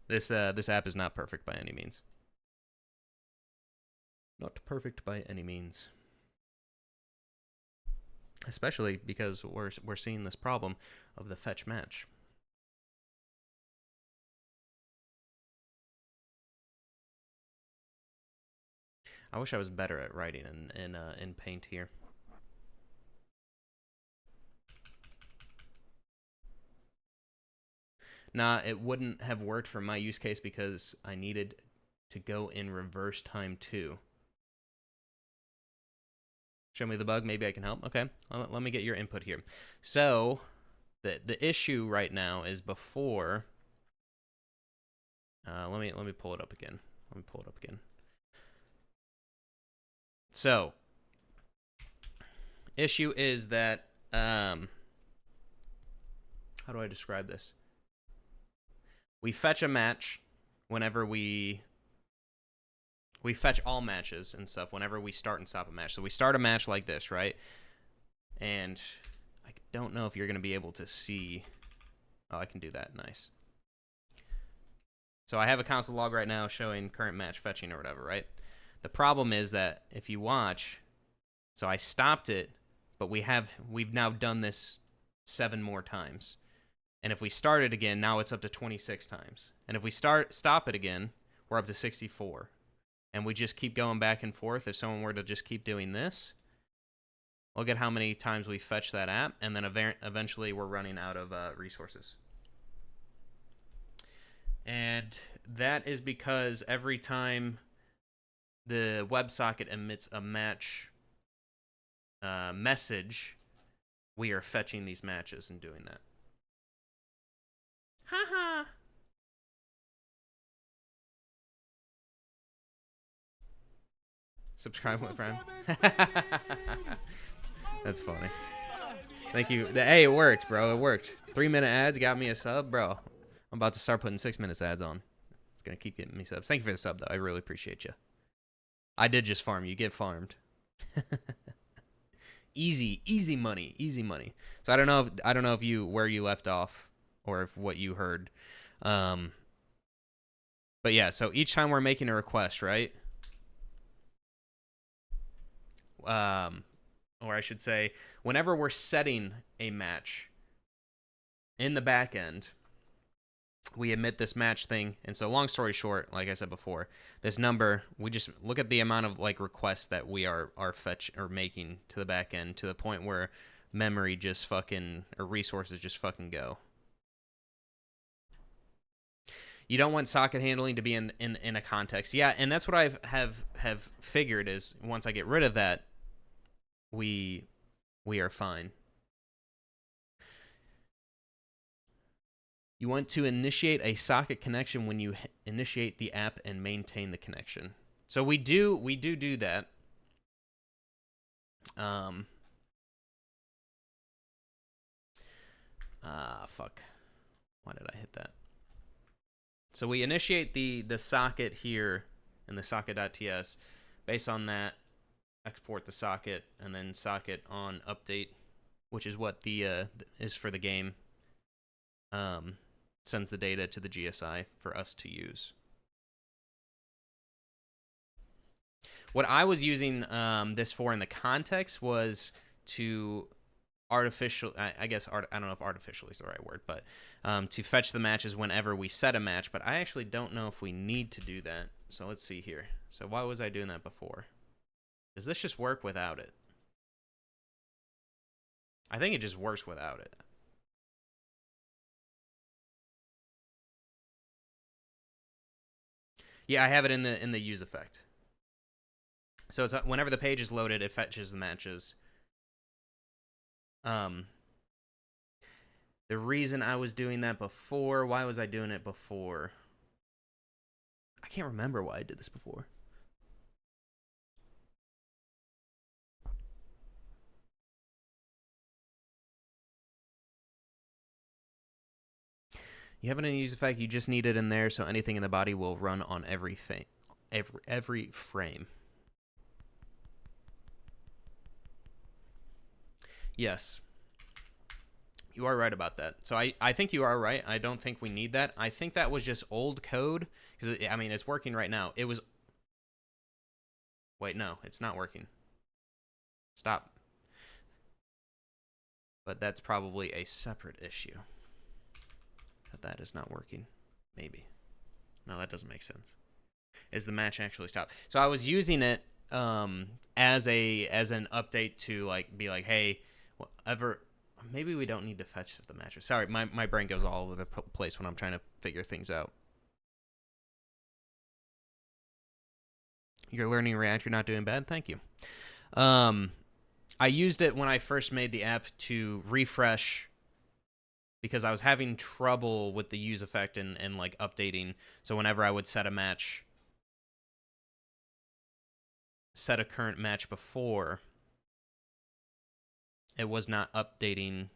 Speaker 1: This app is not perfect by any means. Not perfect by any means. Especially because we're seeing this problem of the fetch match. I wish I was better at writing in Paint here. Nah, it wouldn't have worked for my use case because I needed to go in reverse time too. Show me the bug. Maybe I can help. Okay, let me get your input here. So, the issue right now is before. Let me pull it up again. So, issue is that how do I describe this? We fetch a match whenever we fetch all matches and stuff whenever we start and stop a match. So we start a match like this, right? And I don't know if you're going to be able to see. Oh, I can do that. Nice. So I have a console log right now showing current match fetching or whatever, right? The problem is that if you watch, so I stopped it, but we've now done this 7 more times. And if we start it again, now it's up to 26 times. And if we stop it again, we're up to 64. And we just keep going back and forth. If someone were to just keep doing this, look at how many times we fetch that app, and then eventually we're running out of resources. And that is because every time the WebSocket emits a match message, we are fetching these matches and doing that. Haha. Subscribe with Prime. That's funny. Thank you. Hey, it worked, bro. It worked. 3-minute ads got me a sub, bro. I'm about to start putting 6 minutes ads on. It's gonna keep getting me subs. Thank you for the sub, though. I really appreciate you. I did just farm. You get farmed. Easy money. So I don't know if you where you left off or if what you heard. But yeah. So each time we're making a request, right? Or I should say, whenever we're setting a match in the back end, we emit this match thing. And so long story short, like I said before, this number, we just look at the amount of like requests that we are fetch or making to the back end to the point where memory just fucking, or resources just fucking go. You don't want socket handling to be in a context. Yeah, and that's what I have figured is once I get rid of that, we are fine. You want to initiate a socket connection when you initiate the app and maintain the connection. So we do that. Fuck. Why did I hit that? So we initiate the socket here in the socket.ts. Based on that, export the socket, and then socket on update, which is what the is for the game. Sends the data to the GSI for us to use. What I was using this for in the context was to artificial, I guess, I don't know if artificial is the right word, but to fetch the matches whenever we set a match. But I actually don't know if we need to do that. So let's see here. So why was I doing that before? Does this just work without it? I think it just works without it. Yeah, I have it in the use effect. So it's whenever the page is loaded, it fetches the matches. The reason I was doing that before, why was I doing it before? I can't remember why I did this before. You have it in use effect, you just need it in there so anything in the body will run on every frame. Yes. You are right about that. So I think you are right. I don't think we need that. I think that was just old code because, I mean, it's working right now. It was... Wait, no, it's not working. Stop. But that's probably a separate issue. That is not working. Maybe. No, that doesn't make sense. Is the match actually stopped? So I was using it as an update to like be like, hey, whatever. Maybe we don't need to fetch the matches. Sorry, my brain goes all over the place when I'm trying to figure things out. You're learning React. You're not doing bad. Thank you. I used it when I first made the app to refresh because I was having trouble with the use effect and like updating. So whenever I would set a match, set a current match before, it was not updating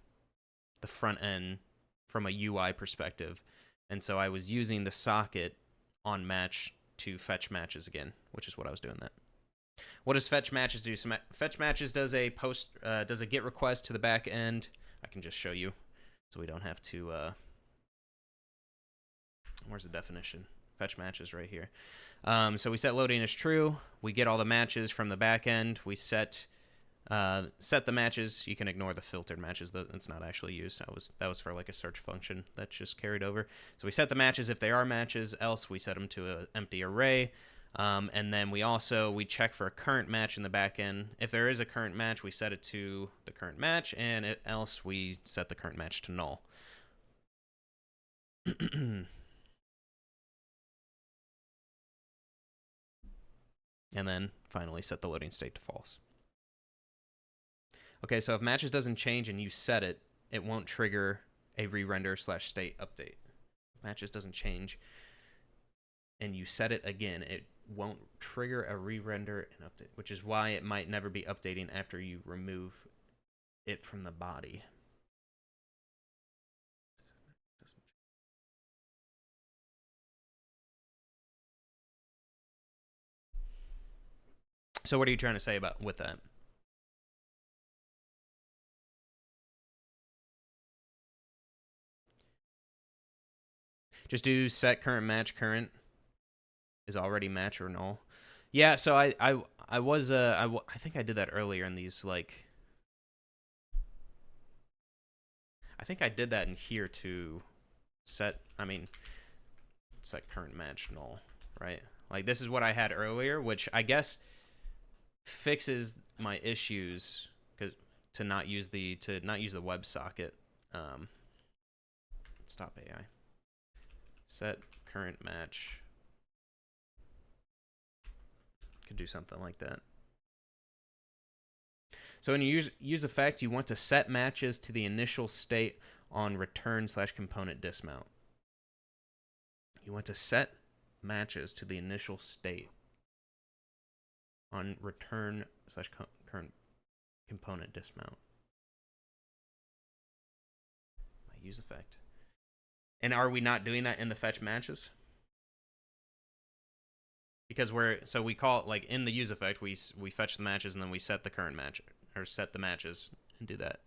Speaker 1: the front end from a UI perspective. And so I was using the socket on match to fetch matches again, which is what I was doing that. What does fetch matches do? So fetch matches does a get request to the back end. I can just show you so we don't have to where's the definition? Fetch matches right here. So we set loading as true. We get all the matches from the back end. We set the matches. You can ignore the filtered matches. It's not actually used. That was for like a search function that's just carried over. So we set the matches if they are matches. Else we set them to an empty array. And then we check for a current match in the back end. If there is a current match, we set it to the current match, and else we set the current match to null. And then finally set the loading state to false. Okay, so if matches doesn't change and you set it, it won't trigger a re-render/state update. If matches doesn't change and you set it again, it won't trigger a re-render and update, which is why it might never be updating after you remove it from the body. So what are you trying to say with that? Just do set current match current is already match or null. Yeah, so I think I did that earlier in these, like, I think I did that in here to set current match null, right? Like this is what I had earlier, which I guess fixes my issues because to not use the WebSocket. Stop AI. Set current match. Could do something like that. So in your use effect, you want to set matches to the initial state on return/component dismount. You want to set matches to the initial state on return/current component dismount. My use effect. And are we not doing that in the fetch matches? Because we call it, like, in the use effect, we fetch the matches and then we set the current match, or set the matches and do that.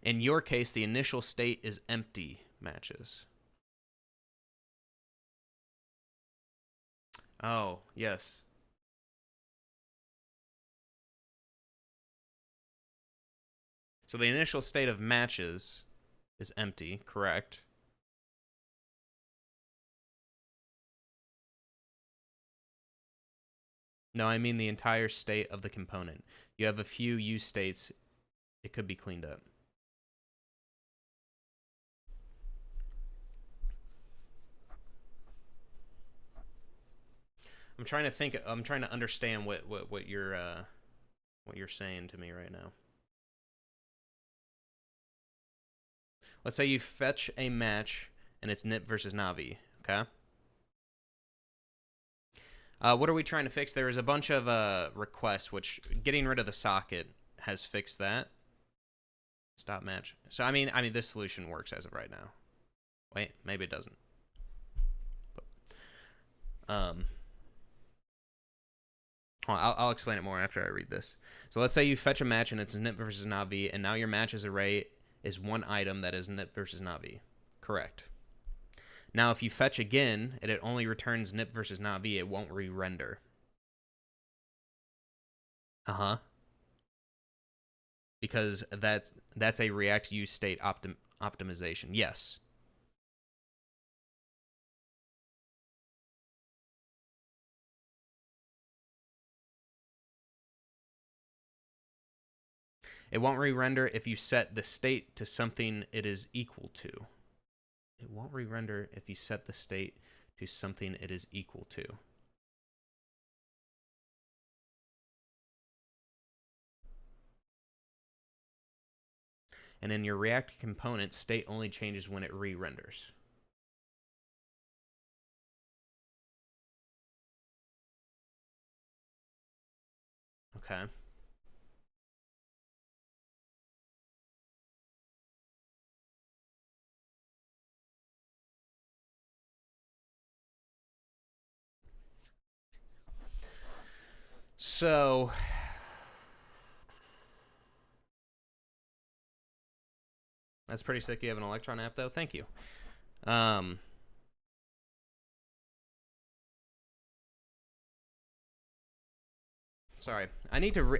Speaker 1: In your case, the initial state is empty matches. Oh, yes. So the initial state of matches is empty, correct? No, I mean the entire state of the component. You have a few use states. It could be cleaned up. I'm trying to think. I'm trying to understand what you're saying to me right now. Let's say you fetch a match and it's Nip versus Navi. Okay. What are we trying to fix? There is a bunch of requests, which getting rid of the socket has fixed that. Stop match. So I mean, this solution works as of right now. Wait, maybe it doesn't. But, I'll explain it more after I read this. So let's say you fetch a match and it's Nip versus Navi, and now your matches array is one item that is Nip versus Navi. Correct. Now, if you fetch again and it only returns Nip versus Navi, it won't re-render. Uh-huh. Because that's a React use state optimization. Yes. It won't re-render if you set the state to something it is equal to. It won't re-render if you set the state to something it is equal to. And in your React component, state only changes when it re-renders. Okay. So that's pretty sick. You have an Electron app, though. Thank you. Sorry, I need to.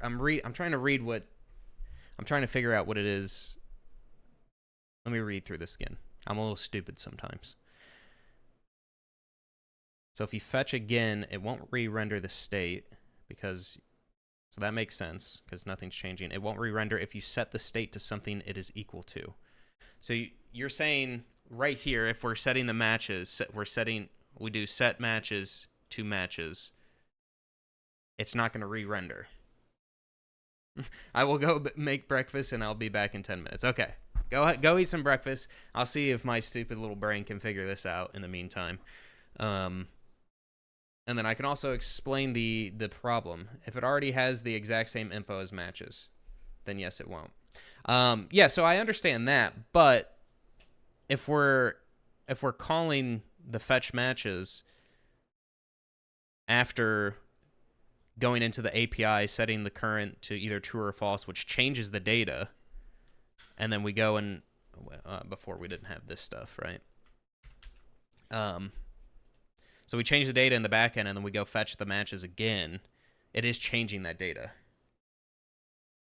Speaker 1: I'm trying to read what. I'm trying to figure out what it is. Let me read through this again. I'm a little stupid sometimes. So if you fetch again, it won't re-render the state because. So that makes sense because nothing's changing. It won't re-render if you set the state to something it is equal to. So you're saying right here, if we're setting the matches, we do set matches to matches. It's not going to re-render. I will go make breakfast and I'll be back in 10 minutes. Okay. Go eat some breakfast. I'll see if my stupid little brain can figure this out in the meantime. And then I can also explain the problem. If it already has the exact same info as matches, then yes, it won't. Yeah, so I understand that, but if we're calling the fetch matches after going into the API, setting the current to either true or false, which changes the data, and then we go and before we didn't have this stuff, right? So we change the data in the backend, and then we go fetch the matches again. It is changing that data.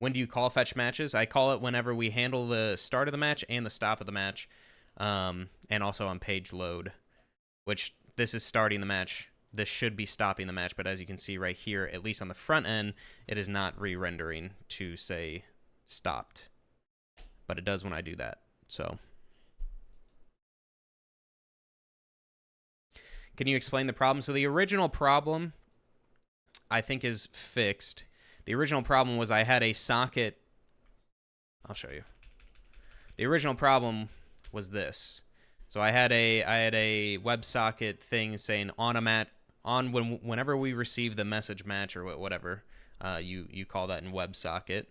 Speaker 1: When do you call fetch matches? I call it whenever we handle the start of the match and the stop of the match, and also on page load, which this is starting the match. This should be stopping the match, but as you can see right here, at least on the front end, it is not re-rendering to say stopped. But it does when I do that. So, can you explain the problem? So the original problem, I think, is fixed. The original problem was I had a socket. I'll show you. The original problem was this. So I had a WebSocket thing saying on whenever we receive the message match or whatever you call that in WebSocket,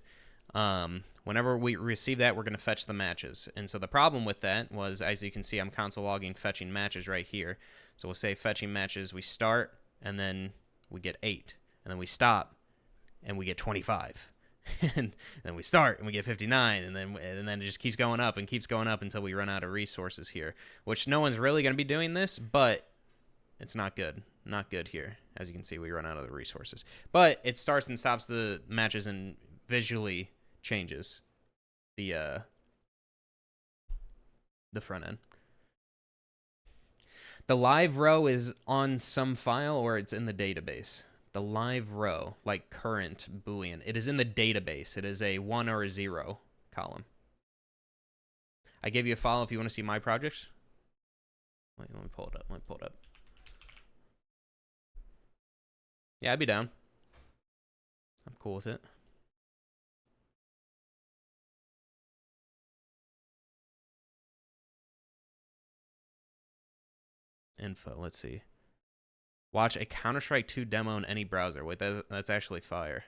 Speaker 1: whenever we receive that, we're going to fetch the matches. And so the problem with that was, as you can see, I'm console logging fetching matches right here. So we'll say fetching matches, we start, and then we get 8. And then we stop, and we get 25. And then we start, and we get 59. And then it just keeps going up and keeps going up until we run out of resources here. Which no one's really going to be doing this, but it's not good. Not good here. As you can see, we run out of the resources. But it starts and stops the matches and visually changes the front end. The live row is on some file or it's in the database. The live row, like current Boolean, it is in the database. It is a 1 or a 0 column. I gave you a file if you want to see my projects. Wait, let me pull it up. Yeah, I'd be down. I'm cool with it. Info, let's see. Watch a Counter-Strike 2 demo in any browser. Wait, that's actually fire.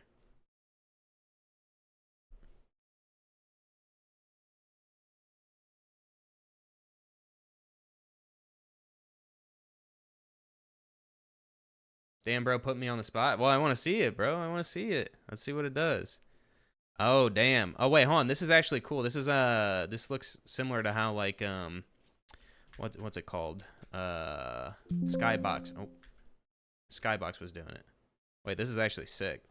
Speaker 1: Damn, bro, put me on the spot. Well, I want to see it, bro. I want to see it. Let's see what it does. Oh, damn. Oh, wait, hold on. This is actually cool. This is this looks similar to how like what's it called? Skybox. Oh, Skybox was doing it. Wait, this is actually sick.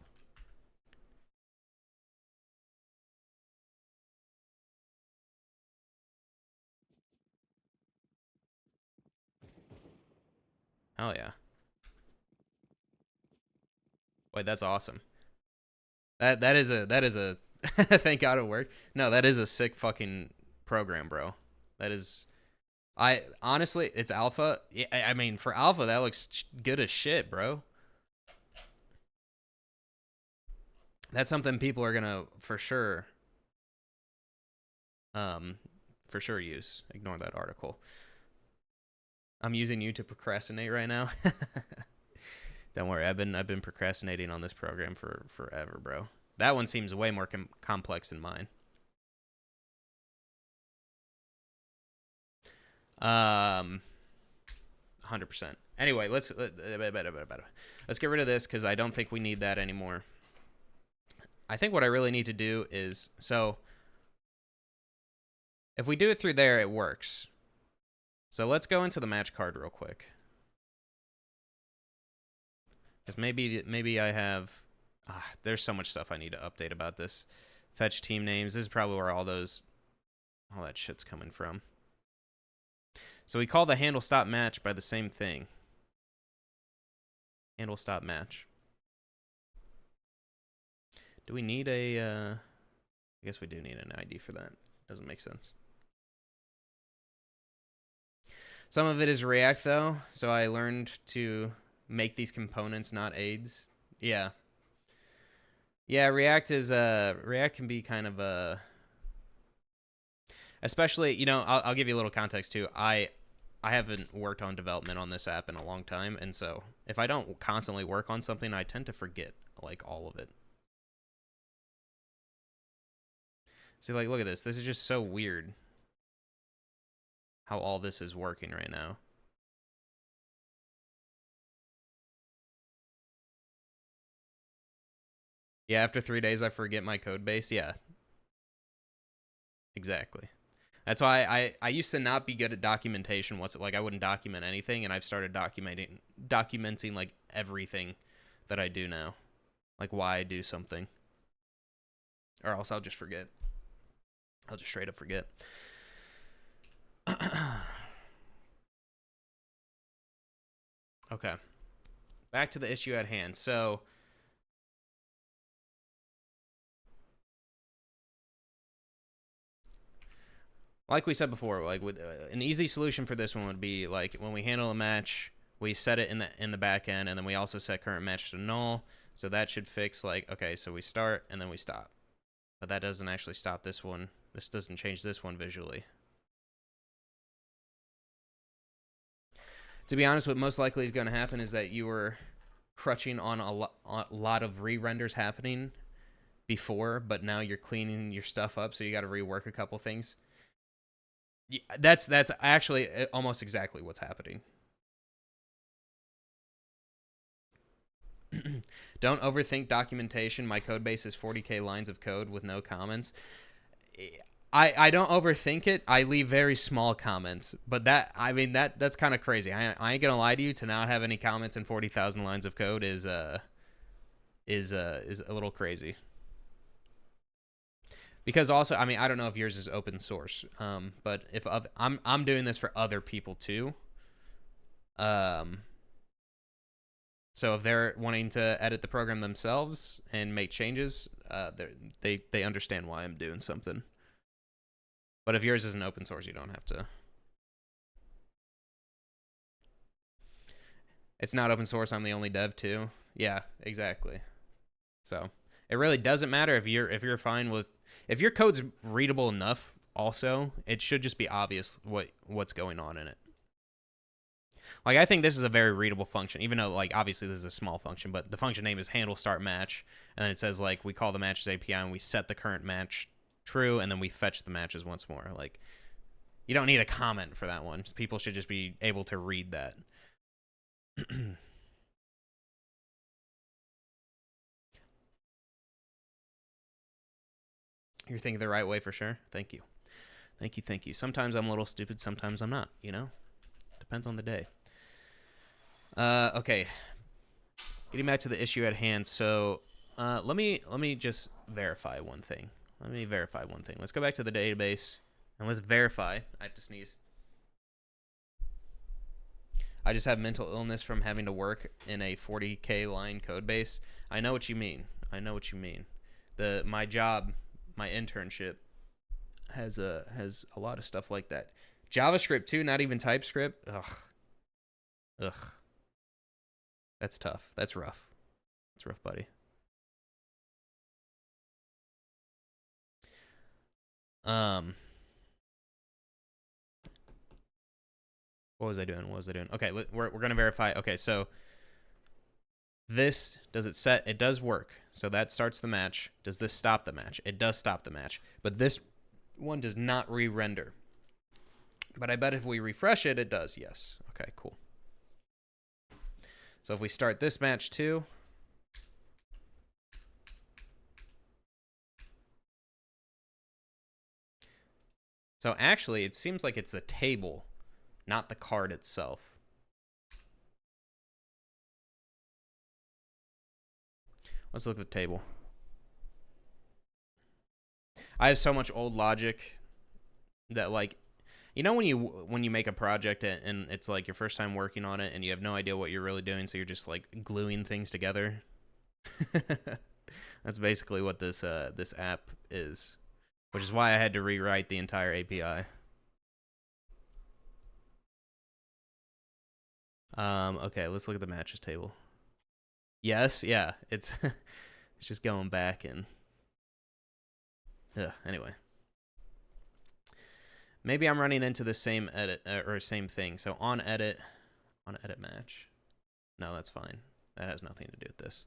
Speaker 1: Hell yeah. Wait, that's awesome. That is a thank God it worked. No, that is a sick fucking program, bro. That is I honestly, it's alpha. Yeah, I mean, for alpha that looks good as shit, bro. That's something people are going to for sure use. Ignore that article. I'm using you to procrastinate right now. Don't worry, I've been procrastinating on this program for forever, bro. That one seems way more complex than mine. 100%. Anyway, let's get rid of this because I don't think we need that anymore. I think what I really need to do is, so if we do it through there, it works. So let's go into the match card real quick. Because maybe I have, there's so much stuff I need to update about this. Fetch team names. This is probably where all that shit's coming from. So we call the handle stop match by the same thing. Handle stop match. Do we need a, I guess we do need an ID for that. Doesn't make sense. Some of it is React though, so I learned to make these components not aids. Yeah. Yeah, React can be kind of a, especially, you know, I'll give you a little context too. I haven't worked on development on this app in a long time, and so if I don't constantly work on something, I tend to forget like all of it. See, like, look at this. This is just so weird how all this is working right now. Yeah, after 3 days, I forget my code base. Yeah, exactly. That's why I used to not be good at documentation. Like I wouldn't document anything, and I've started documenting like everything that I do now, like why I do something, or else I'll just forget. I'll just straight up forget. Okay, back to the issue at hand. So like we said before, like with an easy solution for this one would be like when we handle a match, we set it in the back end, and then we also set current match to null. So that should fix like, okay, so we start and then we stop. But that doesn't actually stop this one. This doesn't change this one visually. To be honest, what most likely is going to happen is that you were crutching on a lot of re-renders happening before, but now you're cleaning your stuff up, so you got to rework a couple things. Yeah, that's actually almost exactly what's happening. Don't overthink documentation. My code base is 40k lines of code with no comments. I don't overthink it. I leave very small comments, but that's kind of crazy. I ain't gonna lie to you. To not have any comments in 40,000 lines of code is a little crazy. Because also, I mean, I don't know if yours is open source, but if I'm doing this for other people too. So if they're wanting to edit the program themselves and make changes, they understand why I'm doing something. But if yours isn't open source, you don't have to. It's not open source. I'm the only dev too. Yeah, exactly. So it really doesn't matter if you're fine with, if your code's readable enough. Also, it should just be obvious what's going on in it. Like, I think this is a very readable function, even though, like, obviously this is a small function, but the function name is handle start match, and then it says, like, we call the matches API and we set the current match true, and then we fetch the matches once more. Like, you don't need a comment for that one. People should just be able to read that. You're thinking the right way for sure. Thank you. Thank you, thank you. Sometimes I'm a little stupid, sometimes I'm not, you know? Depends on the day. Okay. Getting back to the issue at hand. So, let me just verify one thing. Let's go back to the database and let's verify. I have to sneeze. I just have mental illness from having to work in a 40k line code base. I know what you mean. My job, my internship has a lot of stuff like that. JavaScript too, not even TypeScript. Ugh. That's tough. That's rough. That's rough, buddy. What was I doing? Okay, we're gonna verify. Okay, so this, does it set? It does work. So that starts the match. Does this stop the match? It does stop the match. But this one does not re-render. But I bet if we refresh it, it does. Yes. Okay, cool. So if we start this match too. So actually, it seems like it's the table, not the card itself. Let's look at the table. I have so much old logic that, like, you know, when you make a project and it's like your first time working on it and you have no idea what you're really doing, so you're just like gluing things together. That's basically what this app is, which is why I had to rewrite the entire API. Okay, let's look at the matches table. Yes, yeah, it's it's just going back and anyway. Maybe I'm running into the same edit or same thing. So on edit match. No, that's fine. That has nothing to do with this.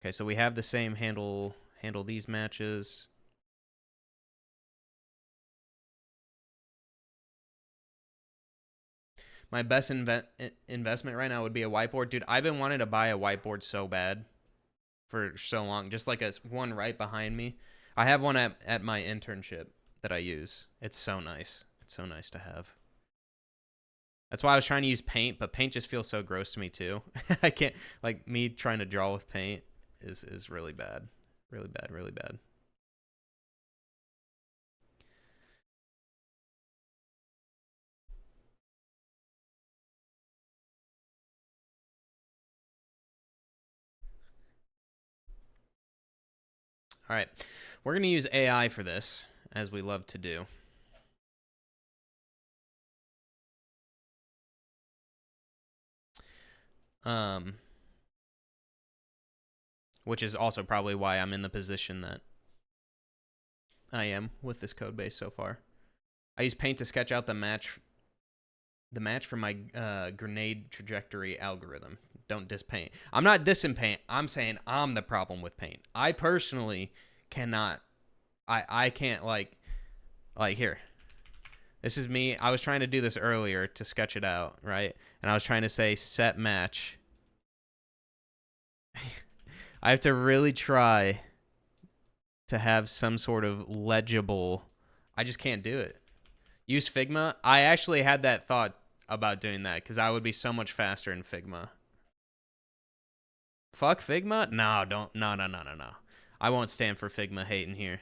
Speaker 1: Okay, so we have the same handle these matches. My best investment right now would be a whiteboard. Dude, I've been wanting to buy a whiteboard so bad for so long. Just like one right behind me. I have one at my internship that I use. It's so nice. It's so nice to have. That's why I was trying to use paint, but paint just feels so gross to me too. I can't, like, me trying to draw with paint is really bad. Really bad, really bad. All right. We're going to use AI for this, as we love to do. Which is also probably why I'm in the position that I am with this code base so far. I use paint to sketch out the match the match for my grenade trajectory algorithm. Don't diss Paint. I'm not dissing Paint. I'm saying I'm the problem with Paint. I personally cannot. I can't like here. This is me. I was trying to do this earlier to sketch it out, right? And I was trying to say set match. I have to really try to have some sort of legible. I just can't do it. Use Figma. I actually had that thought about doing that because I would be so much faster in Figma. Fuck Figma? No, don't. No. I won't stand for Figma hating here.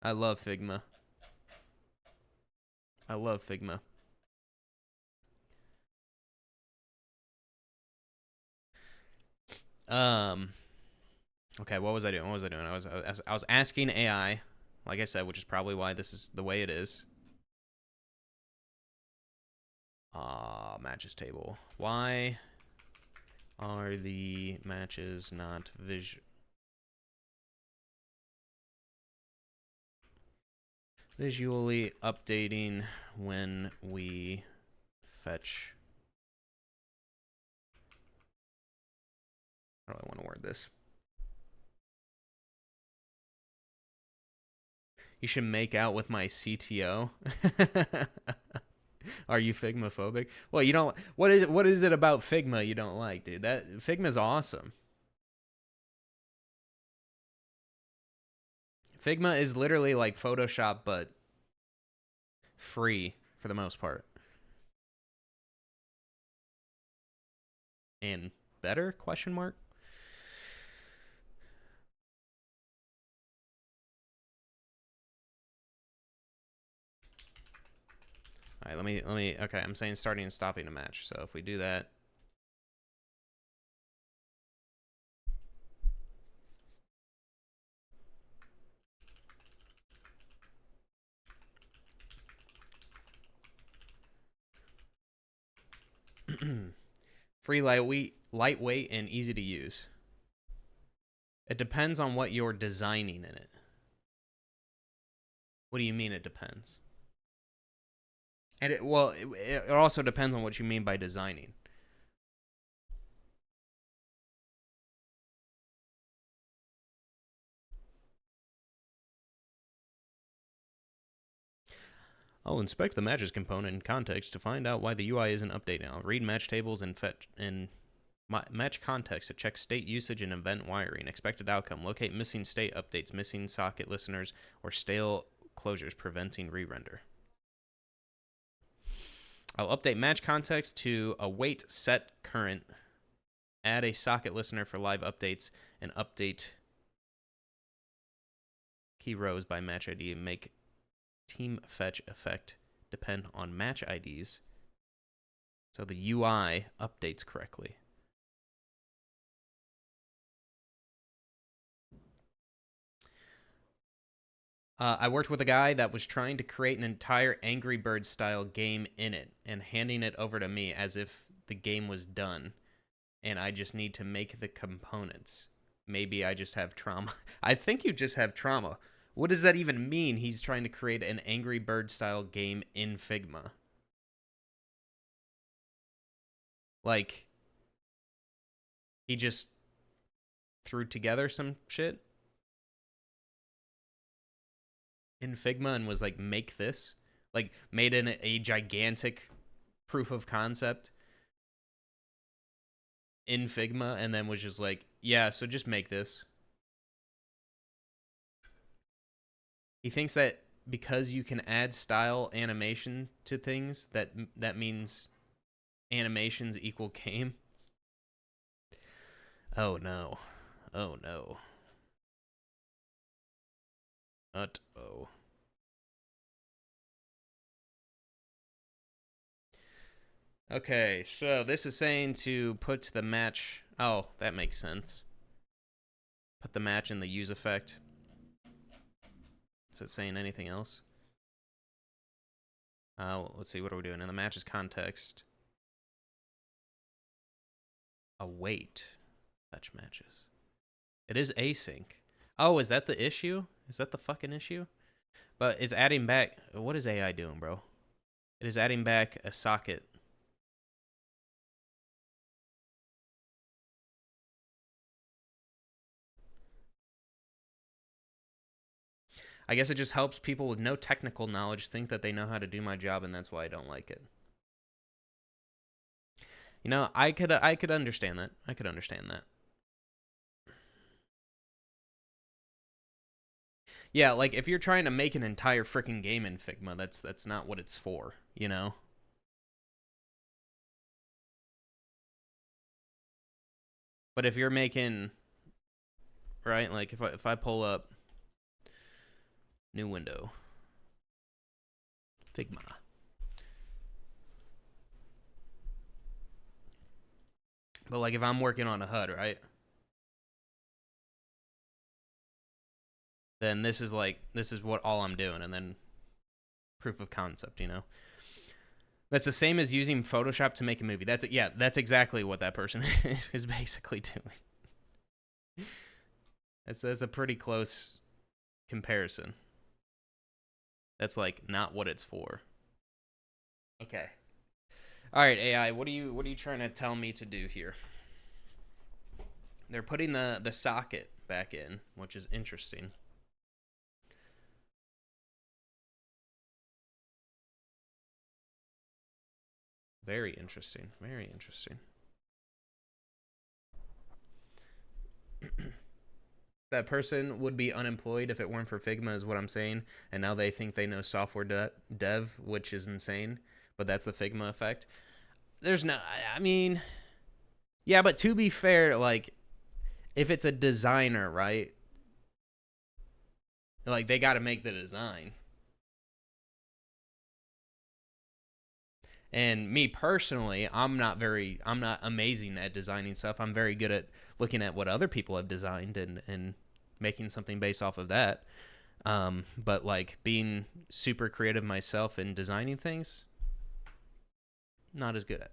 Speaker 1: I love Figma. I love Figma. Okay, what was I doing? I was asking AI, like I said, which is probably why this is the way it is. Matches table. Why are the matches not visually updating when we fetch? How do I want to word this? You should make out with my CTO. Are you Figma phobic? Well, you don't. What is it about Figma you don't like, dude? That Figma's awesome. Figma is literally like Photoshop, but free for the most part. And better? Question mark. All right, let me. Okay, I'm saying starting and stopping a match. So if we do that. Free, lightweight, and easy to use. It depends on what you're designing in it. What do you mean it depends? And it also depends on what you mean by designing. I'll inspect the matches component in context to find out why the UI isn't updating. I'll read match tables and fetch in match context to check state usage and event wiring. Expected outcome. Locate missing state updates, missing socket listeners, or stale closures preventing re-render. I'll update match context to await set current. Add a socket listener for live updates and update key rows by match ID and make team fetch effect depend on match IDs so the UI updates correctly. I worked with a guy that was trying to create an entire Angry Birds style game in it and handing it over to me as if the game was done and I just need to make the components. Maybe I just have trauma. I think you just have trauma. What does that even mean? He's trying to create an Angry Bird style game in Figma. Like, he just threw together some shit in Figma and was like, make this. Like, made a gigantic proof of concept in Figma and then was just like, yeah, so just make this. He thinks that because you can add style animation to things, that means animations equal game. Oh no. Oh no. Uh-oh. Okay, so this is saying to put the match. Oh, that makes sense. Put the match in the use effect. Is it saying anything else? Let's see. What are we doing in the matches context? Await fetch matches. It is async. Oh, is that the issue? Is that the fucking issue? But it's adding back. What is AI doing, bro? It is adding back a socket I guess it just helps people with no technical knowledge think that they know how to do my job, and that's why I don't like it. You know, I could understand that. I could understand that. Yeah, like if you're trying to make an entire freaking game in Figma, that's not what it's for, you know? But if you're making, right, like if I pull up new window, Figma. But like if I'm working on a HUD, right? Then this is what all I'm doing, and then proof of concept, you know? That's the same as using Photoshop to make a movie. That's it. Yeah, that's exactly what that person is basically doing. That's a pretty close comparison. That's like not what it's for. Okay. All right, AI, what are you trying to tell me to do here? They're putting the socket back in, which is interesting. Very interesting. Very interesting. That person would be unemployed if it weren't for Figma, is what I'm saying. And now they think they know software dev, which is insane. But that's the Figma effect. There's no, I mean, yeah, but to be fair, like, if it's a designer, right? Like, they got to make the design. And me personally, I'm not amazing at designing stuff. I'm very good at looking at what other people have designed and making something based off of that. But like being super creative myself and designing things, not as good at.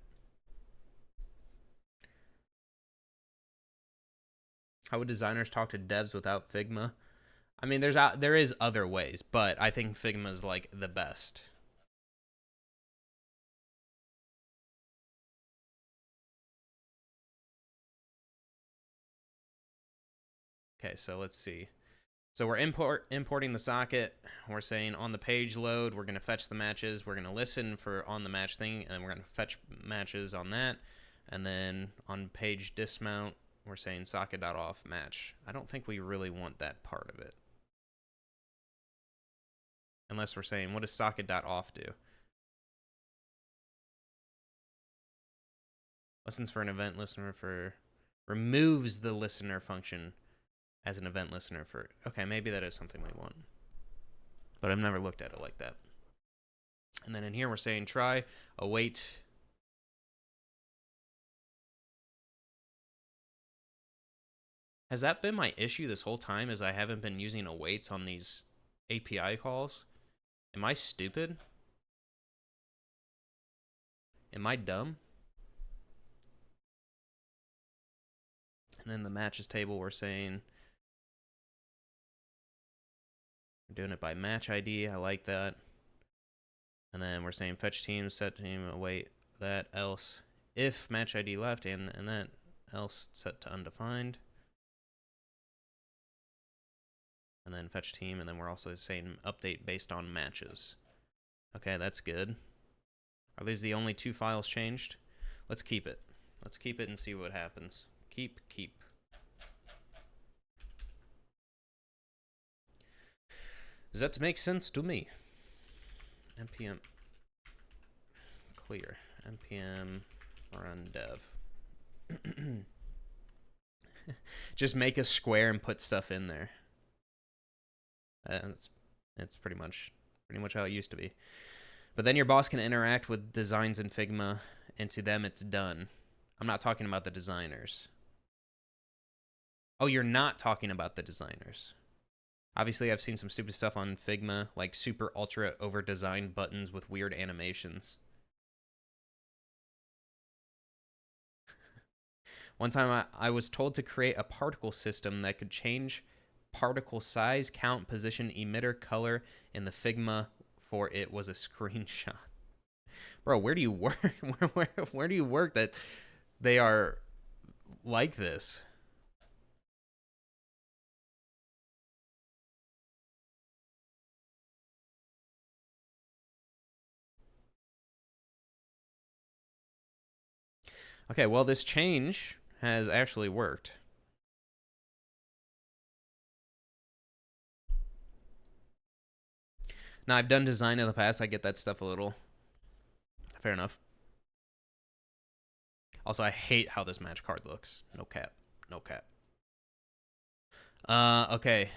Speaker 1: How would designers talk to devs without Figma? I mean, there is other ways, but I think Figma is like the best. Okay, so let's see. So we're importing the socket. We're saying on the page load, we're going to fetch the matches. We're going to listen for on the match thing, and then we're going to fetch matches on that. And then on page dismount, we're saying socket.off match. I don't think we really want that part of it. Unless we're saying, what does socket.off do? Listens for an event listener for... Removes the listener function as an event listener for... Okay, maybe that is something we want. But I've never looked at it like that. And then in here we're saying try, await. Has that been my issue this whole time, is I haven't been using awaits on these API calls? Am I stupid? Am I dumb? And then the matches table, we're saying... We're doing it by match ID. I like that. And then we're saying fetch team, set team, await that, else. If match ID left, and that, else set to undefined. And then fetch team, and then we're also saying update based on matches. Okay, that's good. Are these the only two files changed? Let's keep it. Let's keep it and see what happens. Keep. Does that make sense to me? npm clear. npm run dev. Just make a square and put stuff in there. It's pretty much how it used to be. But then your boss can interact with designs in Figma, and to them it's done. I'm not talking about the designers. Oh, you're not talking about the designers. Obviously, I've seen some stupid stuff on Figma, like super ultra over-designed buttons with weird animations. One time I was told to create a particle system that could change particle size, count, position, emitter, color in the Figma, for it was a screenshot. Bro, where do you work? where do you work that they are like this? Okay, well, this change has actually worked. Now, I've done design in the past. I get that stuff a little. Fair enough. Also, I hate how this match card looks. No cap. No cap. Okay.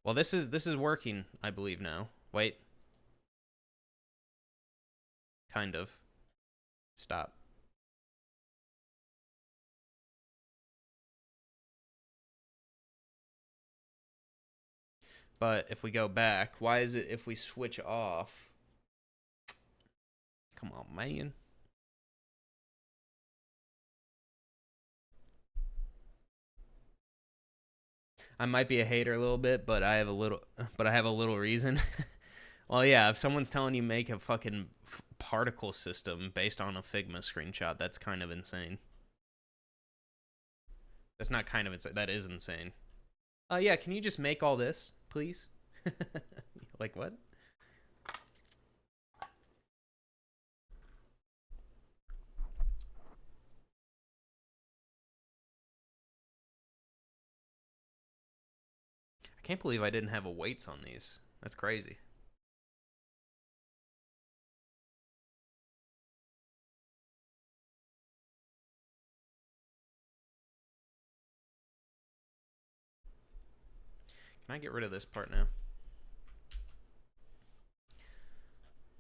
Speaker 1: Well, this is working, I believe now. Wait. Kind of. Stop. But if we go back, why is it if we switch off? Come on, man. I might be a hater a little bit, but I have a little reason. Well, yeah, if someone's telling you make a fucking particle system based on a Figma screenshot, that's kind of insane. That's not kind of insane. That is insane. Yeah, can you just make all this, please? Like what? I can't believe I didn't have a weights on these. That's crazy. Can I get rid of this part now?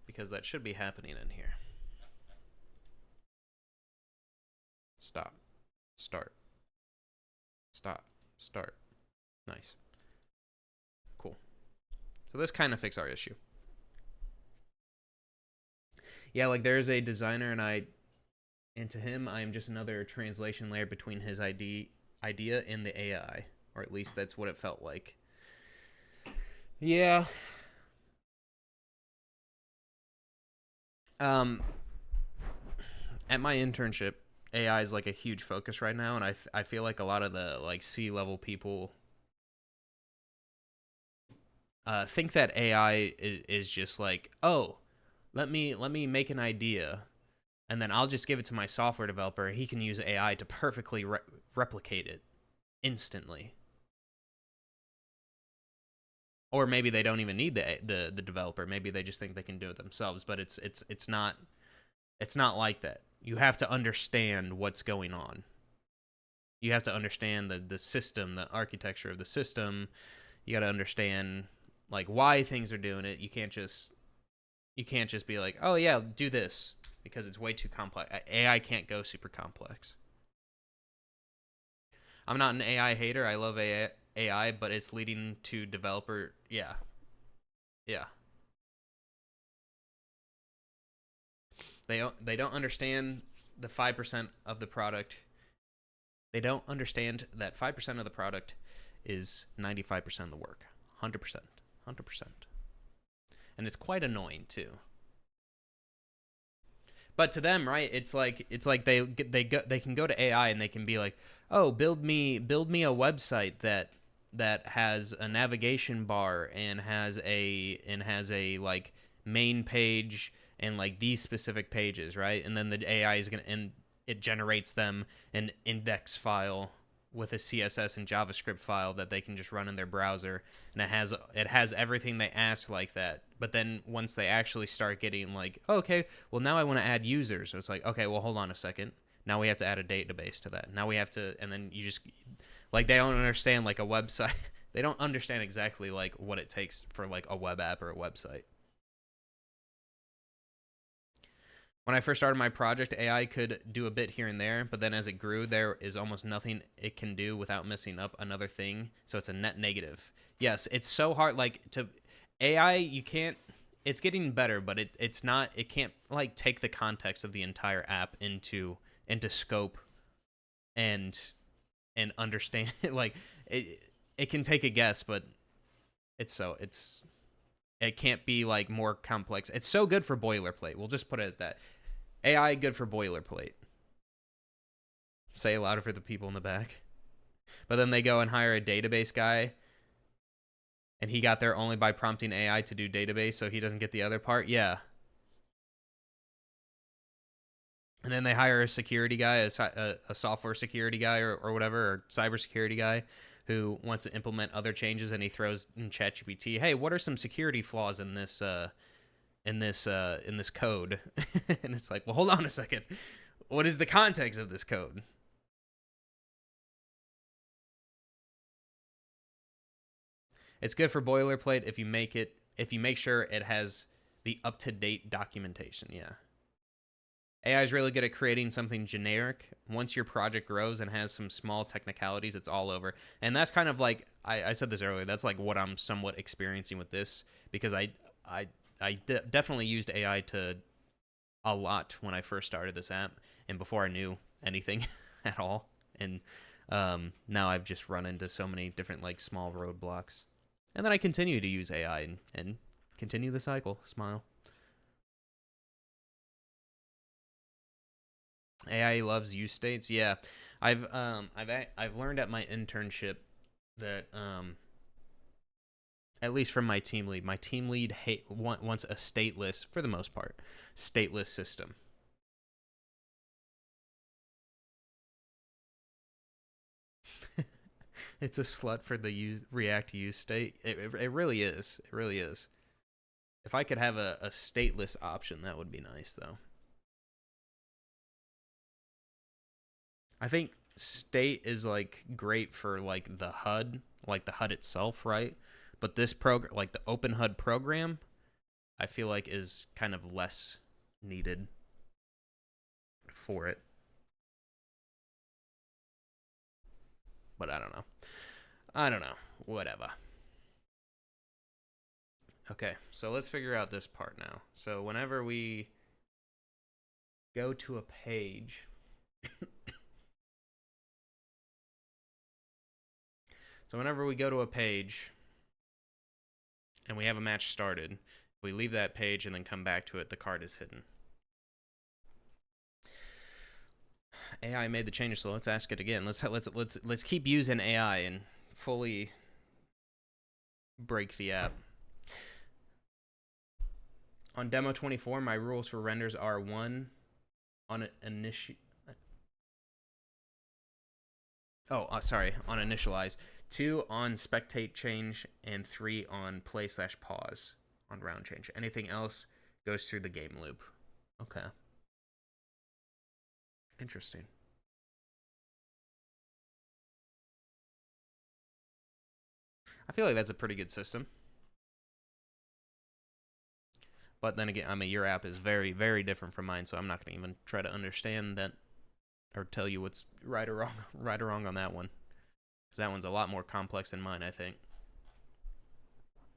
Speaker 1: Because that should be happening in here. Stop. Start. Stop. Start. Nice. Cool. So this kind of fixed our issue. Yeah, like there's a designer and to him I am just another translation layer between his idea and the AI, or at least that's what it felt like. Yeah. Um at my internship, AI is like a huge focus right now, and I feel like a lot of the like C-level people think that AI is just like, oh, let me make an idea, and then I'll just give it to my software developer. He can use AI to perfectly replicate it instantly. Or maybe they don't even need the developer. Maybe they just think they can do it themselves. But it's not like that. You have to understand what's going on. You have to understand the system, the architecture of the system. You got to understand like why things are doing it. You can't just be like, oh yeah, do this, because it's way too complex. AI can't go super complex. I'm not an AI hater. I love AI, but it's leading to developer. Yeah, yeah. They don't understand the 5% of the product. They don't understand that 5% of the product is 95% of the work. 100%. 100%. And it's quite annoying too. But to them, right? It's like they can go to AI and they can be like, "Oh, build me a website that has a navigation bar and has a like main page and like these specific pages, right?" And then the AI is going to and it generates them an index file with a CSS and JavaScript file that they can just run in their browser, and it has everything they ask like that. But then once they actually start getting like, oh, okay, well now I want to add users, so it's like, okay, well hold on a second. Now we have to add a database to that. Now we have to, and then you just like they don't understand like a website. They don't understand exactly like what it takes for like a web app or a website. When I first started my project, AI could do a bit here and there, but then as it grew, there is almost nothing it can do without messing up another thing. So it's a net negative. Yes, it's so hard. Like to AI, you can't. It's getting better, but it's not. It can't like take the context of the entire app into scope and understand. Like it can take a guess, but it can't be like more complex. It's so good for boilerplate. We'll just put it at that. AI good for boilerplate. Say it louder for the people in the back. But then they go and hire a database guy, and he got there only by prompting AI to do database, so he doesn't get the other part. Yeah. And then they hire a security guy, a software security guy or whatever, or cybersecurity guy who wants to implement other changes, and he throws in ChatGPT, "Hey, what are some security flaws in this code?" And it's like, well, hold on a second. What is the context of this code? It's good for boilerplate if you make sure it has the up to date documentation. Yeah. AI is really good at creating something generic. Once your project grows and has some small technicalities, it's all over. And that's kind of like I said this earlier. That's like what I'm somewhat experiencing with this because I definitely used AI to a lot when I first started this app and before I knew anything at all. And now I've just run into so many different like small roadblocks. And then I continue to use AI and continue the cycle. Smile. AI loves use states. Yeah, I've learned at my internship that at least from my team lead wants a stateless for the most part, stateless system. It's a slut for the React use state. It really is. It really is. If I could have a stateless option, that would be nice though. I think state is like great for like the HUD, like the HUD itself, right? But this program, like the OpenHud program, I feel like is kind of less needed for it. But I don't know. I don't know. Whatever. Okay, so let's figure out this part now. So whenever we go to a page, so whenever we go to a page and we have a match started, we leave that page and then come back to it, the card is hidden. AI made the changes, so let's ask it again. Let's keep using AI and fully break the app. On demo 24, my rules for renders are 1 on on initialize, 2 on spectate change, and 3 on play/pause on round change. Anything else goes through the game loop. Okay. Interesting. I feel like that's a pretty good system. But then again, I mean, your app is very, very different from mine, so I'm not going to even try to understand that or tell you what's right or wrong on that one. Because that one's a lot more complex than mine, I think.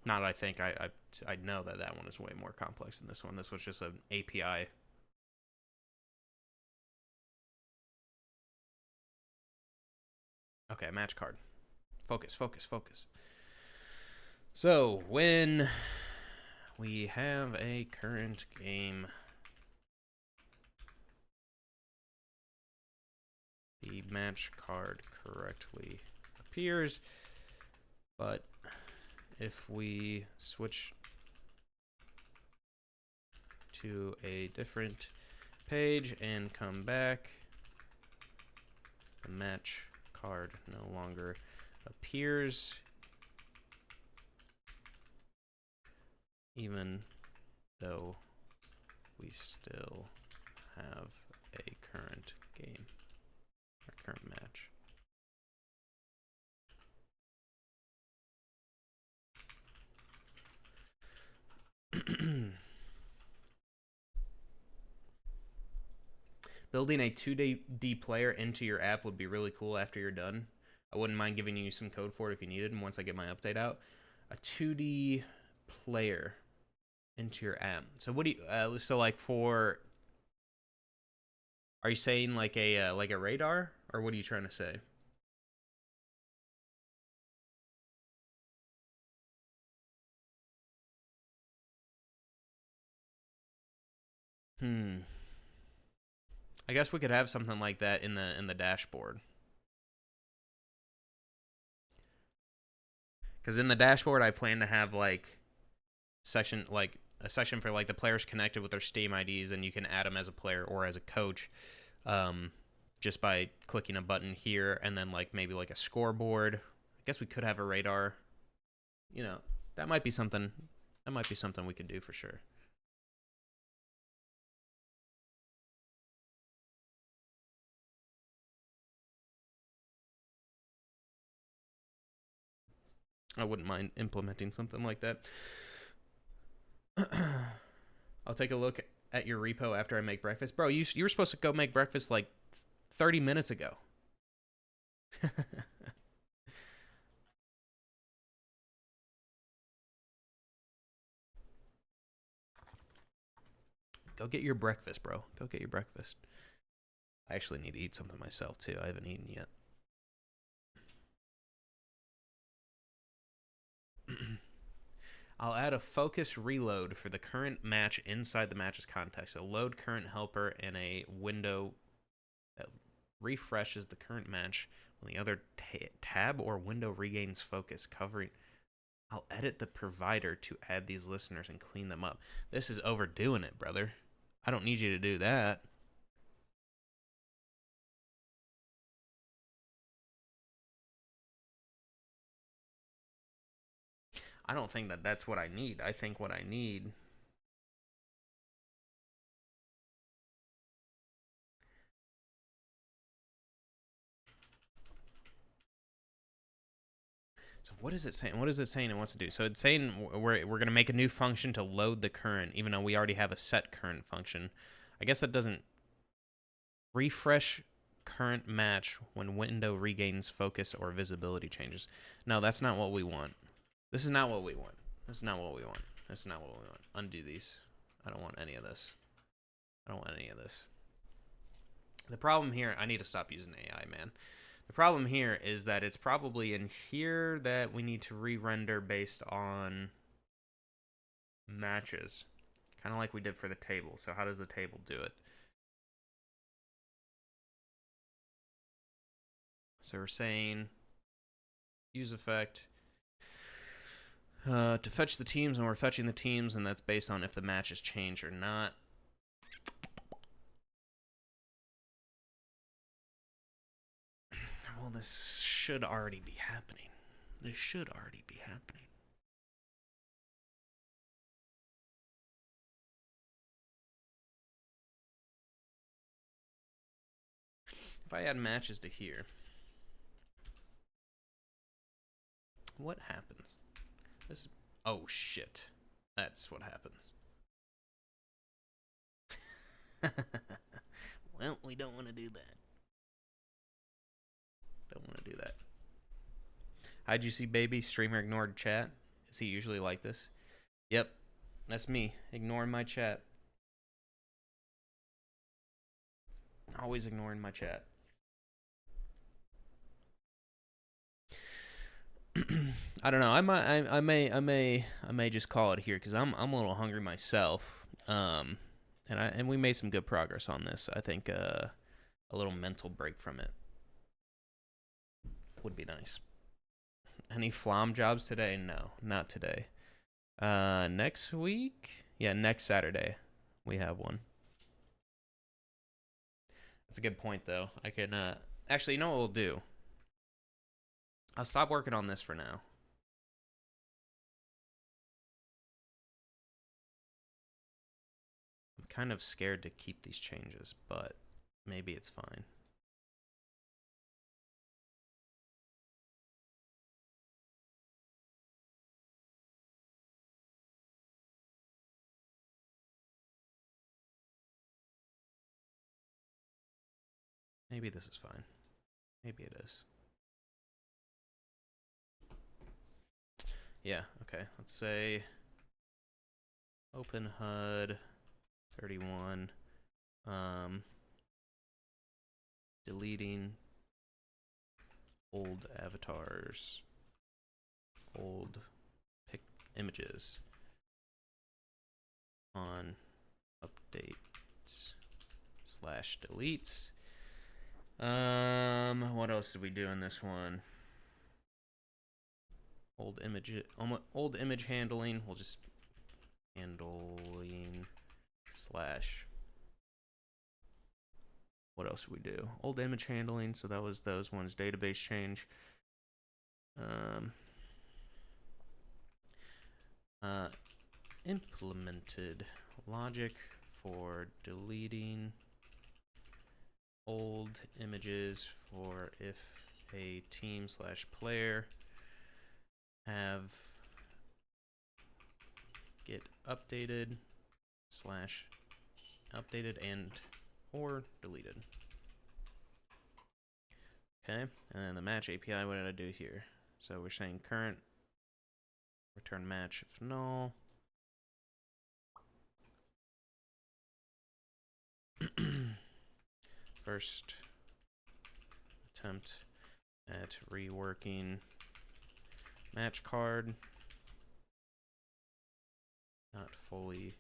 Speaker 1: Not I think, I know that that one is way more complex than this one. This was just an API. Okay, match card. Focus, focus, focus. So, when we have a current game, the match card correctly appears, but if we switch to a different page and come back, the match card no longer appears, even though we still have a current game, or current match. Building a 2D player into your app would be really cool after you're done. I wouldn't mind giving you some code for it if you needed, and once I get my update out. A 2D player into your app. So what do you, so like for, are you saying like a radar, or what are you trying to say? Hmm. I guess we could have something like that in the dashboard. Because in the dashboard, I plan to have like section like a section for like the players connected with their Steam IDs, and you can add them as a player or as a coach, just by clicking a button here, and then like maybe like a scoreboard. I guess we could have a radar. You know, that might be something. That might be something we could do for sure. I wouldn't mind implementing something like that. I'll take a look at your repo after I make breakfast. Bro, you were supposed to go make breakfast like 30 minutes ago. Go get your breakfast, bro. Go get your breakfast. I actually need to eat something myself, too. I haven't eaten yet. I'll add a focus reload for the current match inside the match's context. A load current helper and a window that refreshes the current match when the other tab or window regains focus, covering. I'll edit the provider to add these listeners and clean them up. This is overdoing it, brother. I don't need you to do that. I don't think that that's what I need. I think what I need... So what is it saying? What is it saying it wants to do? So it's saying we're going to make a new function to load the current, even though we already have a set current function. I guess that doesn't... Refresh current match when window regains focus or visibility changes. No, that's not what we want. This is not what we want. This is not what we want. This is not what we want. Undo these. I don't want any of this. I don't want any of this. The problem here, I need to stop using AI, man. The problem here is that it's probably in here that we need to re-render based on matches. Kind of like we did for the table. So how does the table do it? So we're saying use effect to fetch the teams, and we're fetching the teams, and that's based on if the matches change or not. Well, this should already be happening. This should already be happening. If I add matches to here, what happens? This. Oh shit! That's what happens. Well, we don't want to do that. Don't want to do that. How'd you see baby? Streamer ignored chat. Is he usually like this? Yep, that's me ignoring my chat. Always ignoring my chat. I don't know. I may just call it here because I'm a little hungry myself. And we made some good progress on this. I think a little mental break from it would be nice. Any flom jobs today? No, not today. Next week? Yeah, next Saturday we have one. That's a good point though. I can actually, you know what we'll do? I'll stop working on this for now. I'm kind of scared to keep these changes, but maybe it's fine. Maybe this is fine. Maybe it is. Yeah, okay. Let's say OpenHud 31. Deleting old avatars, old images on updates / deletes. What else did we do in this one? Old image handling. We'll just handle slash, what else we do? Old image handling, so that was those ones. Database change. Implemented logic for deleting old images for if a team slash player have get updated slash updated and or deleted. Okay, and then the match API, what did I do here? So we're saying current return match if null. First attempt at reworking match card, not fully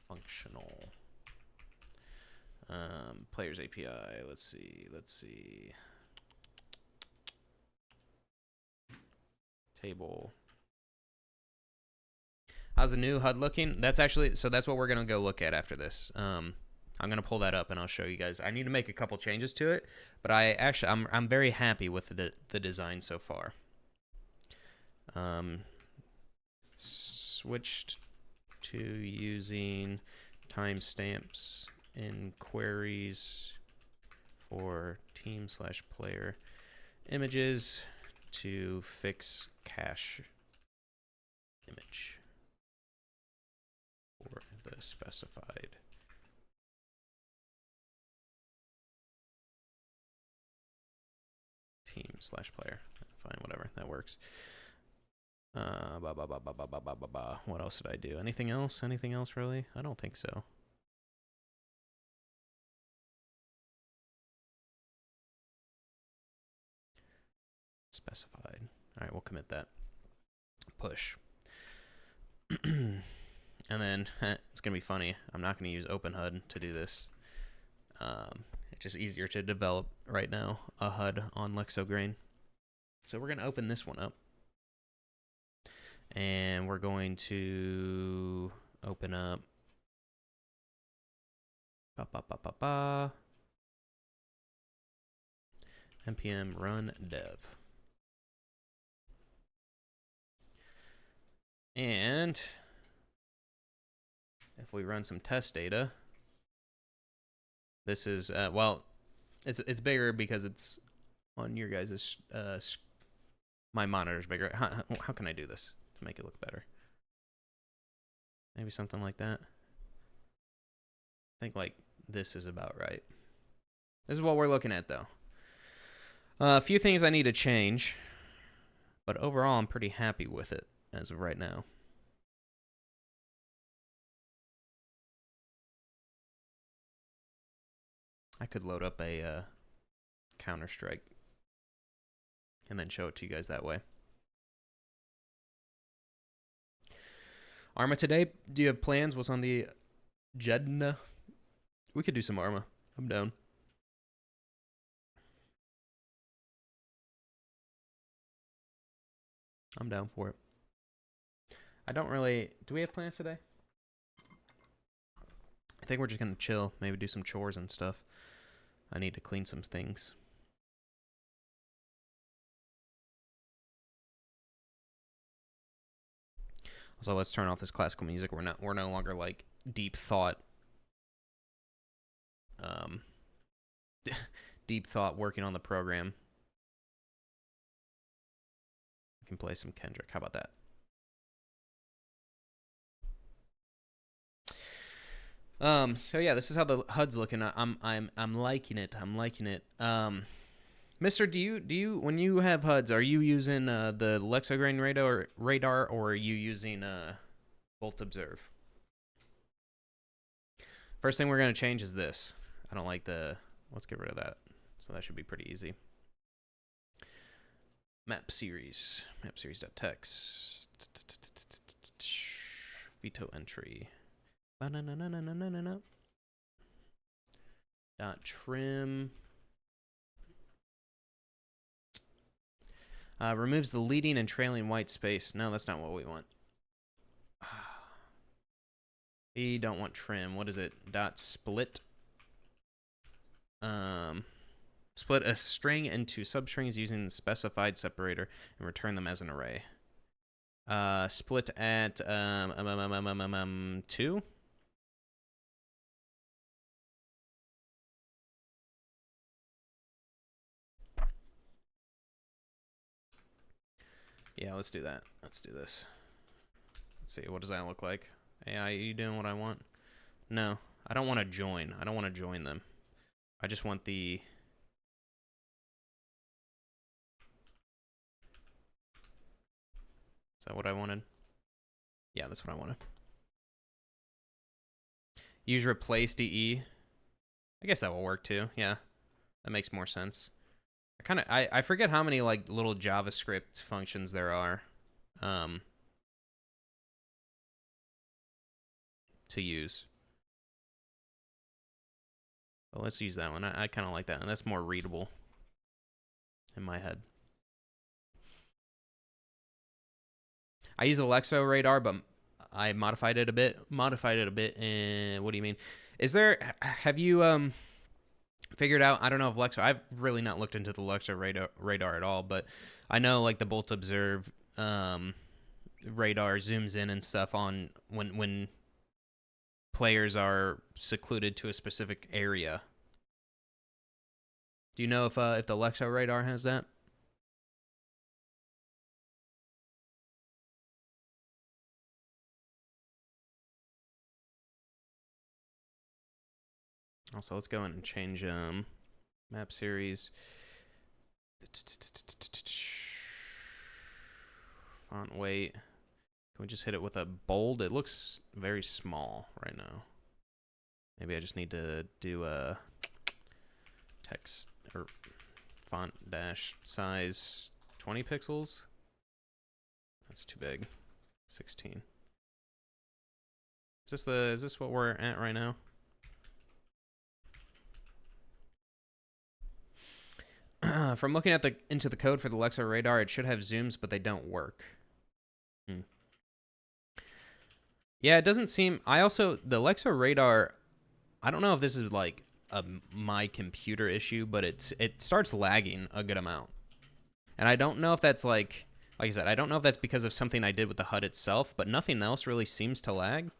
Speaker 1: functional. Players API, let's see. Table. How's the new HUD looking? That's actually, so that's what we're gonna go look at after this. I'm gonna pull that up and I'll show you guys. I need to make a couple changes to it, but I'm very happy with the design so far. Switched to using timestamps in queries for team slash player images to fix cache image for the specified team slash player. Fine, whatever, that works. What else did I do? Anything else? Anything else really? I don't think so. Specified. All right, we'll commit that. Push. And then it's gonna be funny. I'm not gonna use OpenHud to do this. It's just easier to develop right now a HUD on Lexograin. So we're gonna open this one up, and we're going to open up npm run dev. And if we run some test data, this is, well, it's bigger because it's on your guys' my monitor's bigger. How can I do this to make it look better? Maybe something like that. I think like this is about right. This is what we're looking at though. A few things I need to change, but overall I'm pretty happy with it as of right now. I could load up a Counter-Strike and then show it to you guys that way. Arma today? Do you have plans? What's on the agenda? We could do some Arma. I'm down. I'm down for it. I don't really... Do we have plans today? I think we're just going to chill. Maybe do some chores and stuff. I need to clean some things. So let's turn off this classical music. We're no longer like deep thought. Deep thought working on the program. We can play some Kendrick. How about that? So yeah, this is how the HUD's looking. I'm liking it. I'm liking it. Mister, do you when you have HUDs, are you using the Lexograin radar or are you using Bolt Observe? First thing we're gonna change is this. I don't like the. Let's get rid of that. So that should be pretty easy. Map series. Map series.text. Veto entry. Dot trim. Removes the leading and trailing white space. No, that's not what we want. We don't want trim. What is it? Dot split. Split a string into substrings using the specified separator and return them as an array. Split at 2. Yeah, let's do that. Let's do this. Let's see. What does that look like? AI, are you doing what I want? No, I don't want to join. I don't want to join them. I just want the... Is that what I wanted? Yeah, that's what I wanted. Use replace DE. I guess that will work too. Yeah, that makes more sense. I forget how many like little JavaScript functions there are to use. But let's use that one. I kind of like that, and that's more readable in my head. I use Alexa radar, but I modified it a bit. And what do you mean? Is there? Have you figured out? I don't know if Alexa. I've really not looked into the Alexa radar at all, but I know like the Bolt Observe radar zooms in and stuff on when players are secluded to a specific area. Do you know if the Alexa radar has that? Also, let's go in and change map series. Font weight. Can we just hit it with a bold? It looks very small right now. Maybe I just need to do a text or font dash size 20 pixels. That's too big. 16. Is this what we're at right now? From looking at into the code for the Alexa radar, it should have zooms, but they don't work. Yeah, it doesn't seem. The Alexa radar. I don't know if this is like my computer issue, but it starts lagging a good amount, and I don't know if that's like I said, I don't know if that's because of something I did with the HUD itself, but nothing else really seems to lag.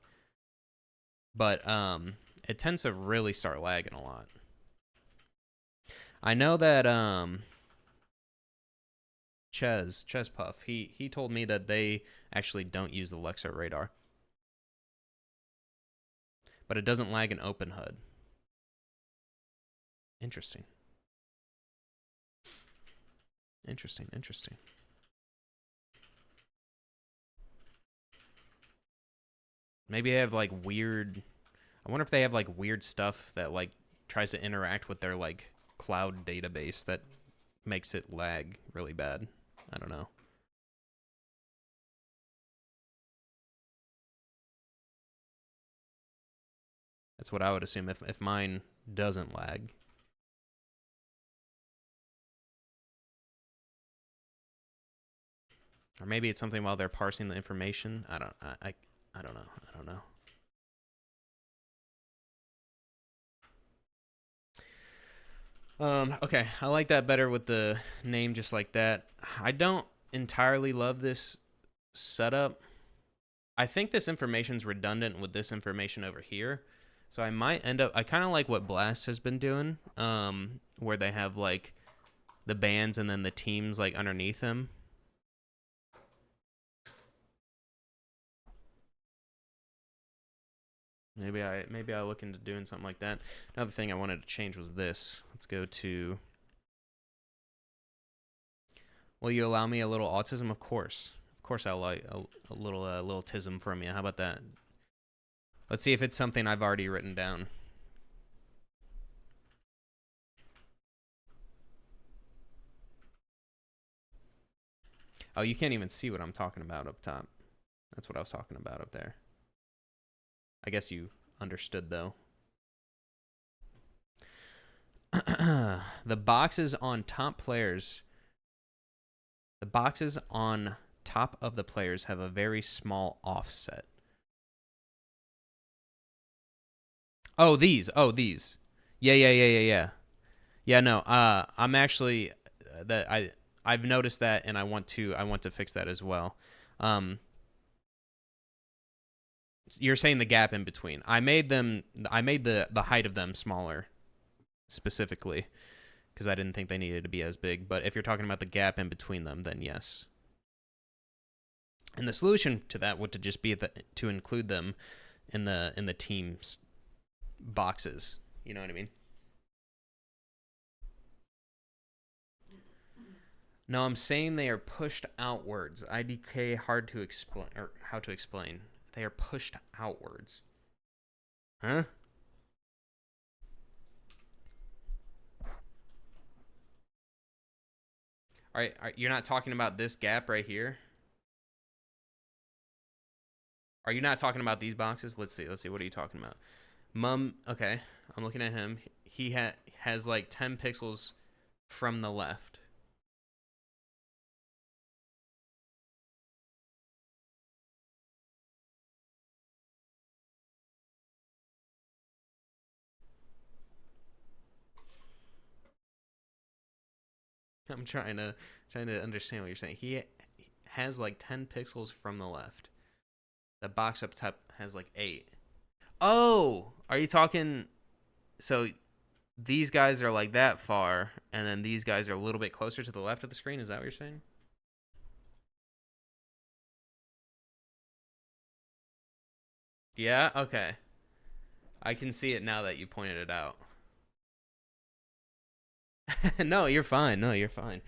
Speaker 1: But it tends to really start lagging a lot. I know that Ches Puff, he told me that they actually don't use the Alexa radar. But it doesn't lag in OpenHud. Interesting. Maybe they have like weird... I wonder if they have like weird stuff that like tries to interact with their like cloud database that makes it lag really bad. I don't know. That's what I would assume if mine doesn't lag. Or maybe it's something while they're parsing the information. I don't know. Okay, I like that better with the name just like that. I don't entirely love this setup. I think this information's redundant with this information over here. So I might end up, I kind of like what Blast has been doing, where they have like the bands and then the teams like underneath them. Maybe I look into doing something like that. Another thing I wanted to change was this. Let's go to... Will you allow me a little autism? Of course. Of course I'll like a little tism from you. How about that? Let's see if it's something I've already written down. Oh, you can't even see what I'm talking about up top. That's what I was talking about up there. I guess you understood, though. The boxes on top players... The boxes on top of the players have a very small offset. Oh, these. Oh, these. Yeah, yeah, yeah, yeah, yeah. Yeah, no. I'm actually that I've noticed that, and I want to fix that as well. Um, you're saying the gap in between. I made the height of them smaller specifically because I didn't think they needed to be as big. But if you're talking about the gap in between them, then yes. And the solution to that would to just be to include them in the team's boxes. You know what I mean? No, I'm saying they are pushed outwards. IDK hard to explain or how to explain. They are pushed outwards. Huh? You're not talking about this gap right here? Are you not talking about these boxes? Let's see. Let's see. What are you talking about? Mum. Okay, I'm looking at him. He has like 10 pixels from the left. I'm trying to understand what you're saying. He has like 10 pixels from the left. The box up top has like 8. Oh, are you talking? So these guys are like that far, and then these guys are a little bit closer to the left of the screen. Is that what you're saying? Yeah. Okay. I can see it now that you pointed it out. No, you're fine. No, you're fine.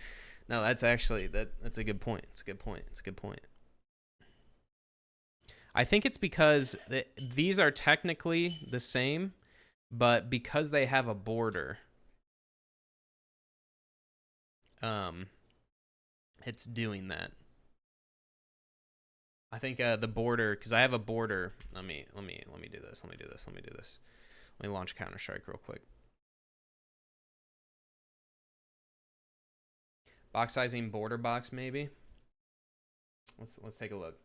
Speaker 1: No, that's actually that's a good point. It's a good point. It's a good point. I think it's because these are technically the same, but because they have a border, um, it's doing that. I think the border, because I have a border. Let me do this. Let me do this. Let me do this. Let me launch Counter Strike real quick. Box sizing border box maybe. Let's take a look.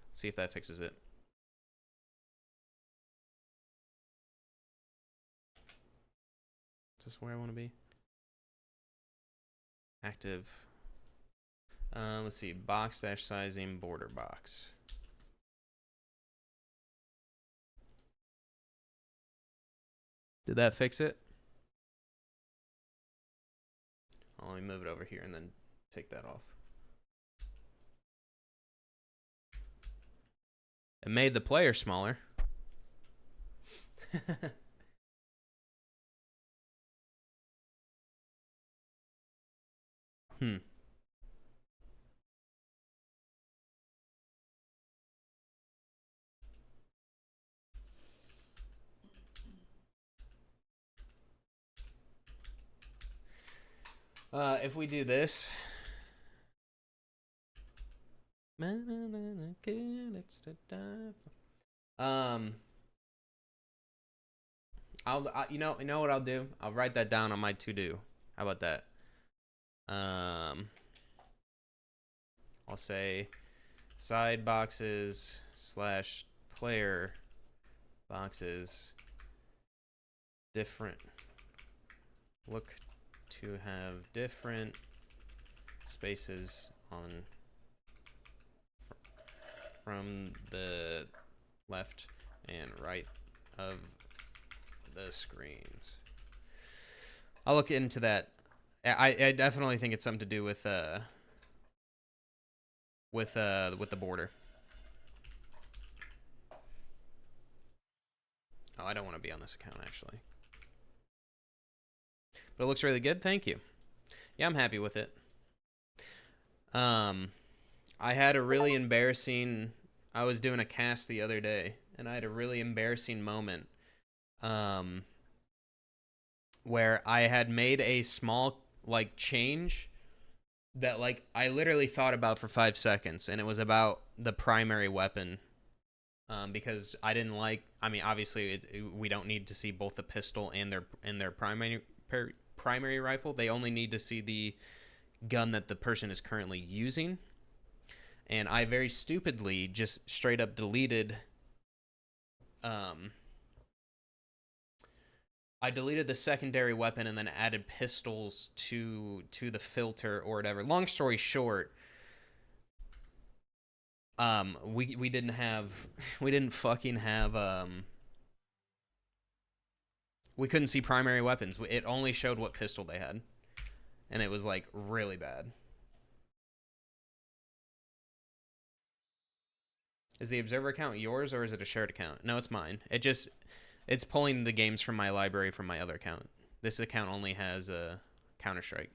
Speaker 1: Let's see if that fixes it. Is this where I want to be? Active. Let's see. Box dash sizing border box. Did that fix it? Let me move it over here and then take that off. It made the player smaller. Hmm. If we do this. Um, you know what I'll do? I'll write that down on my to do. How about that? I'll say side boxes slash player boxes different. Look to have different spaces on from the left and right of the screens. I'll look into that. I definitely think it's something to do with the border. Oh, I don't want to be on this account actually. But it looks really good. Thank you. Yeah, I'm happy with it. I had a really embarrassing. I was doing a cast the other day, and I had a really embarrassing moment. Um, where I had made a small like change that like I literally thought about for 5 seconds, and it was about the primary weapon. Because I didn't like. I mean, obviously, we don't need to see both the pistol and their primary rifle. They only need to see the gun that the person is currently using. And I very stupidly just straight up deleted I deleted the secondary weapon and then added pistols to the filter or whatever. Long story short, we didn't have we didn't fucking have we couldn't see primary weapons. It only showed what pistol they had, and it was like really bad. Is the observer account yours or is it a shared account? No, it's mine. It's pulling the games from my library from my other account. This account only has a Counter-Strike.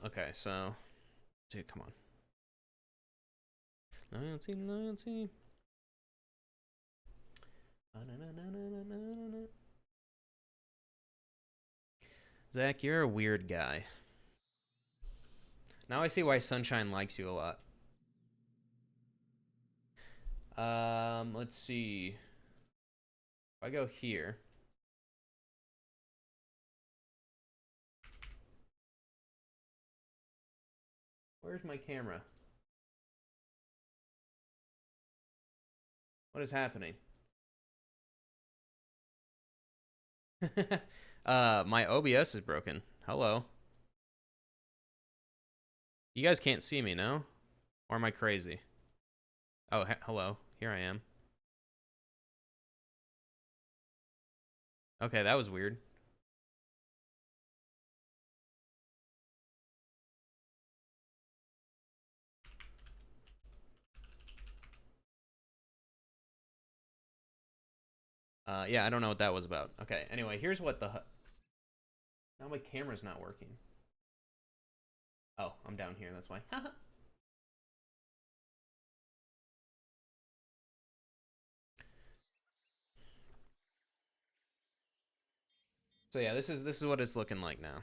Speaker 1: Okay, so dude, come on. Loyalty. Zach, you're a weird guy. Now I see why Sunshine likes you a lot. Let's see. If I go here. Where's my camera? What is happening? My OBS is broken. Hello. You guys can't see me, no? Or am I crazy? Oh, hello. Here I am. Okay, that was weird. Yeah, I don't know what that was about. Okay, anyway, here's what the... Now my camera's not working. Oh, I'm down here, that's why. So yeah, this is what it's looking like now.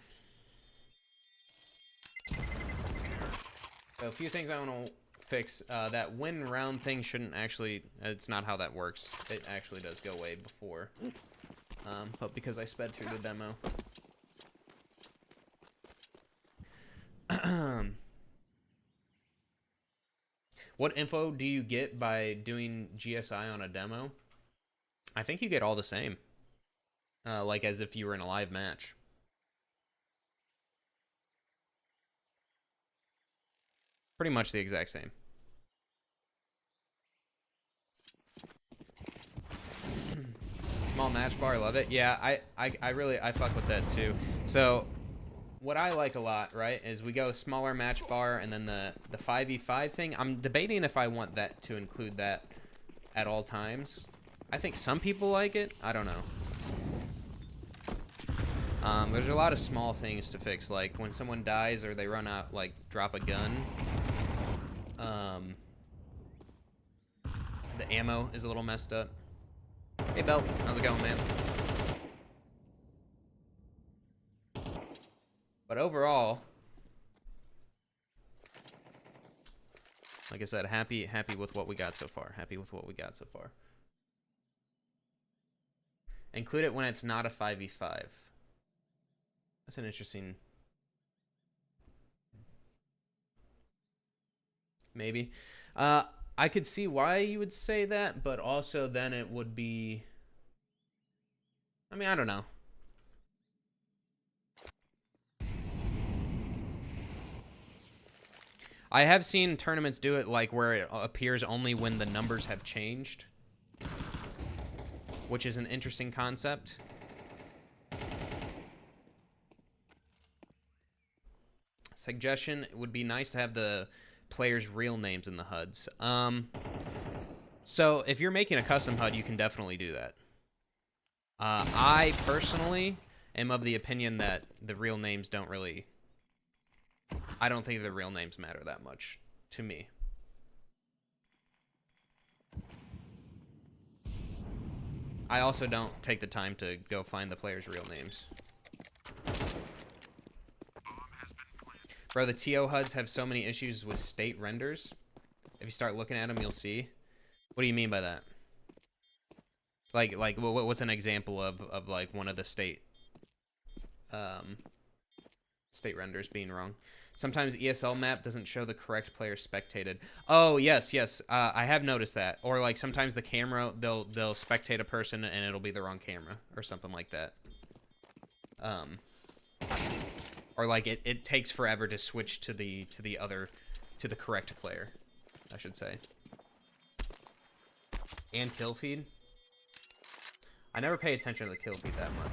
Speaker 1: So a few things I want to fix. That win round thing shouldn't actually... It's not how that works. It actually does go away before. But because I sped through the demo. What info do you get by doing GSI on a demo? I think you get all the same. Like as if you were in a live match. Pretty much the exact same. Small match bar, love it. Yeah, I really fuck with that too. So what I like a lot, right, is we go smaller match bar and then the 5v5 thing. I'm debating if I want that to include that at all times. I think some people like it. I don't know. There's a lot of small things to fix, like when someone dies or they run out, like drop a gun. The ammo is a little messed up. Hey, Belt, how's it going, man? But overall, like I said, happy with what we got so far. Happy with what we got so far. Include it when it's not a 5v5. That's an interesting... Maybe. I could see why you would say that, but also then it would be... I mean, I don't know. I have seen tournaments do it like where it appears only when the numbers have changed, which is an interesting concept. Suggestion, it would be nice to have the players' real names in the HUDs. So if you're making a custom HUD, you can definitely do that. I personally am of the opinion that the real names don't really... I don't think the real names matter that much to me. I also don't take the time to go find the players' real names. Bro, the TO HUDs have so many issues with state renders. If you start looking at them, you'll see. What do you mean by that? Like what's an example of like one of the state renders being wrong? Sometimes ESL map doesn't show the correct player spectated. Oh, yes. I have noticed that. Or like sometimes the camera, they'll spectate a person and it'll be the wrong camera or something like that. Or like it takes forever to switch to the correct player, I should say. And kill feed. I never pay attention to the kill feed that much.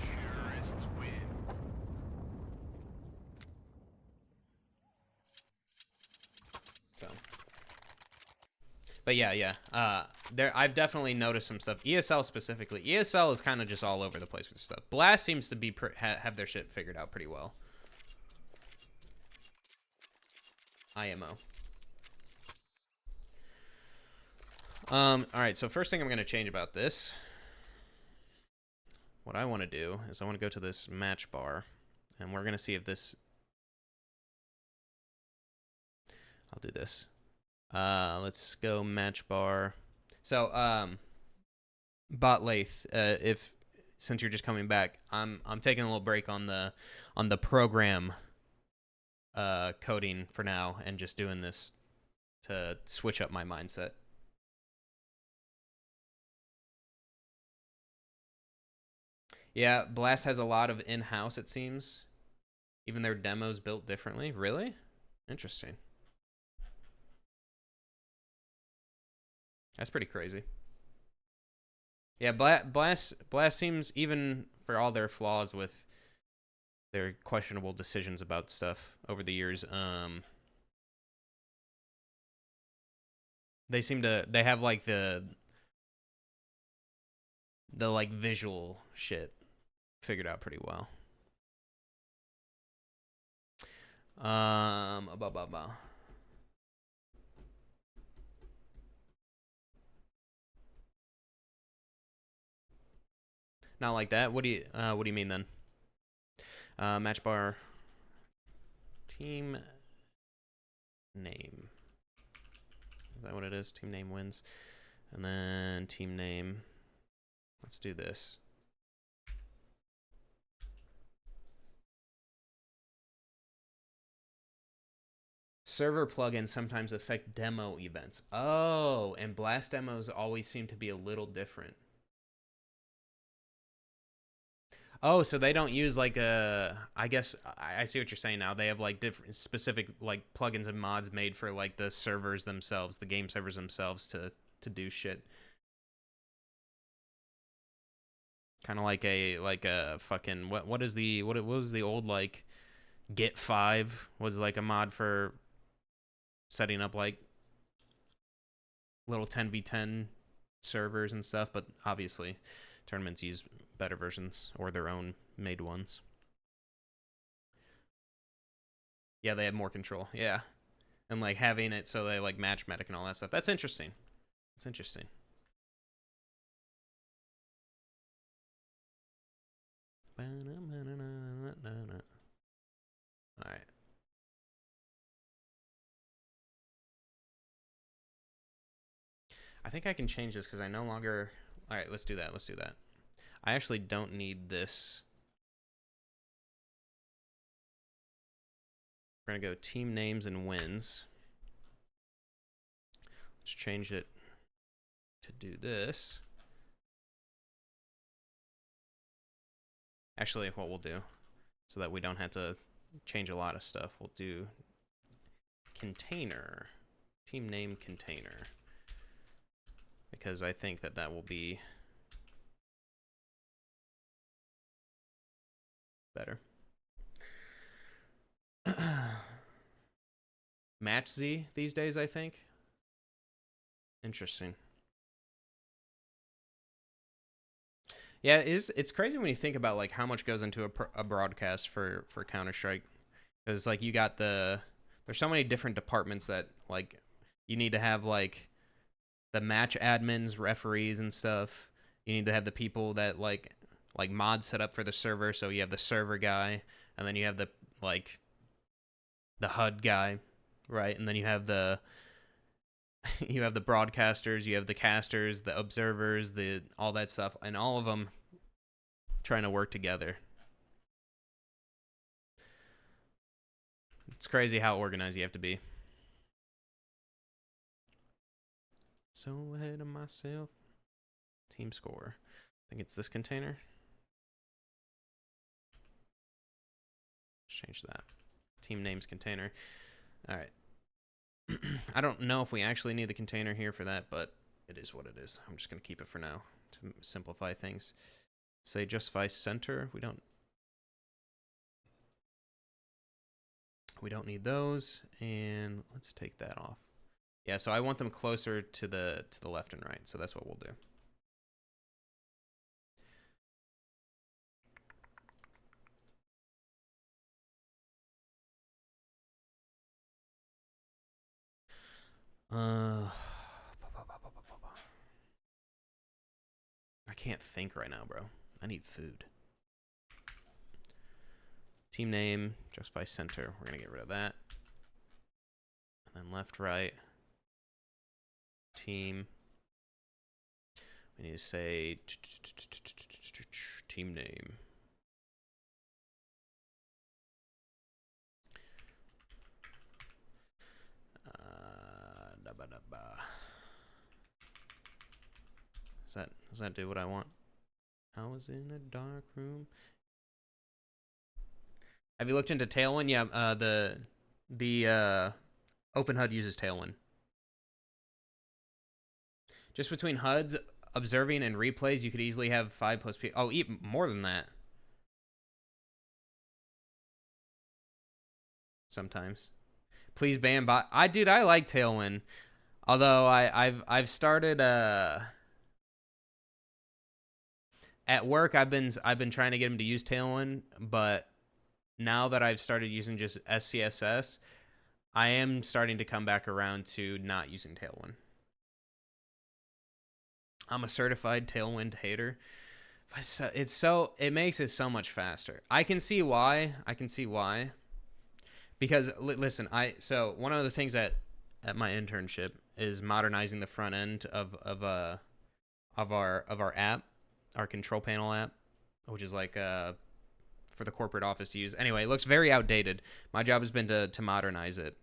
Speaker 1: So. But yeah. I've definitely noticed some stuff. ESL specifically. ESL is kind of just all over the place with stuff. Blast seems to be have their shit figured out pretty well. IMO. All right. So first thing I'm gonna change about this. What I want to do is I want to go to this match bar, and we're gonna see if this. I'll do this. Let's go match bar. So, bot lathe. Since you're just coming back, I'm taking a little break on the program coding for now, and just doing this to switch up my mindset. Yeah, Blast has a lot of in-house, it seems. Even their demos built differently. Really? Interesting. That's pretty crazy. Yeah, Blast seems, even for all their flaws with their questionable decisions about stuff over the years, they have like the like visual shit figured out pretty well. Not like that. What do you mean then? Match bar team name. Is that what it is? Team name wins. And then team name. Let's do this. Server plugins sometimes affect demo events. Oh, and Blast demos always seem to be a little different. Oh, so they don't use like I guess I see what you're saying now. They have like different specific like plugins and mods made for like the servers themselves, the game servers themselves to do shit. Kind of like a fucking what was the old like Git 5 was like a mod for setting up like little 10v10 servers and stuff, but obviously tournaments use better versions or their own made ones. Yeah, they have more control. Yeah. And like having it so they like match medic and all that stuff. That's interesting. That's interesting. All right. I think I can change this because I no longer... All right, let's do that. Let's do that. I actually don't need this. We're going to go team names and wins. Let's change it to do this. Actually, what we'll do, so that we don't have to change a lot of stuff, we'll do container, team name container, because I think that will be better. Match Z these days, I think. Interesting. Yeah, it's crazy when you think about like how much goes into a broadcast for Counter-Strike, because like you got there's so many different departments that like you need to have like the match admins, referees, and stuff. You need to have the people that like mods set up for the server. So you have the server guy, and then you have the like the HUD guy, right? And then you have the you have the broadcasters, you have the casters, the observers, the all that stuff, and all of them trying to work together. It's crazy how organized you have to be. So ahead of myself. Team score. I think it's this container. Let's change that. Team names container. All right. I don't know if we actually need the container here for that, but it is what it is. I'm just going to keep it for now to simplify things. Say justify center. We don't need those, and let's take that off. Yeah, so I want them closer to the left and right, so that's what we'll do. I can't think right now, bro. I need food. Team name, justify center. We're gonna get rid of that. And then left, right. Team. We need to say team name. Does that do what I want? I was in a dark room. Have you looked into Tailwind? Yeah, the OpenHud uses Tailwind. Just between HUDs, observing, and replays, you could easily have 5 plus P. Oh, even more than that. Sometimes. Please ban bot. I like Tailwind. Although I've started at work I've been trying to get him to use Tailwind, but now that I've started using just SCSS, I am starting to come back around to not using Tailwind. I'm a certified Tailwind hater. It makes it so much faster. I can see why. Because listen, so one of the things at my internship is modernizing the front end of our app, our control panel app, which is like for the corporate office to use. Anyway, it looks very outdated. My job has been to modernize it.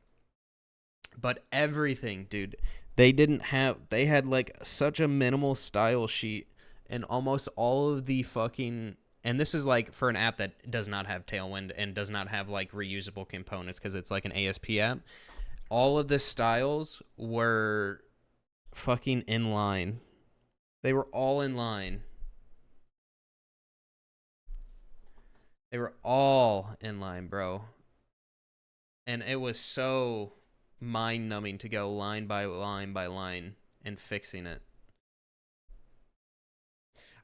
Speaker 1: But everything, dude, they had like such a minimal style sheet, and almost all of the fucking, and this is like for an app that does not have Tailwind and does not have like reusable components because it's like an ASP app. All of the styles were fucking in line. They were all in line. They were all in line, bro. And it was so mind-numbing to go line by line by line and fixing it.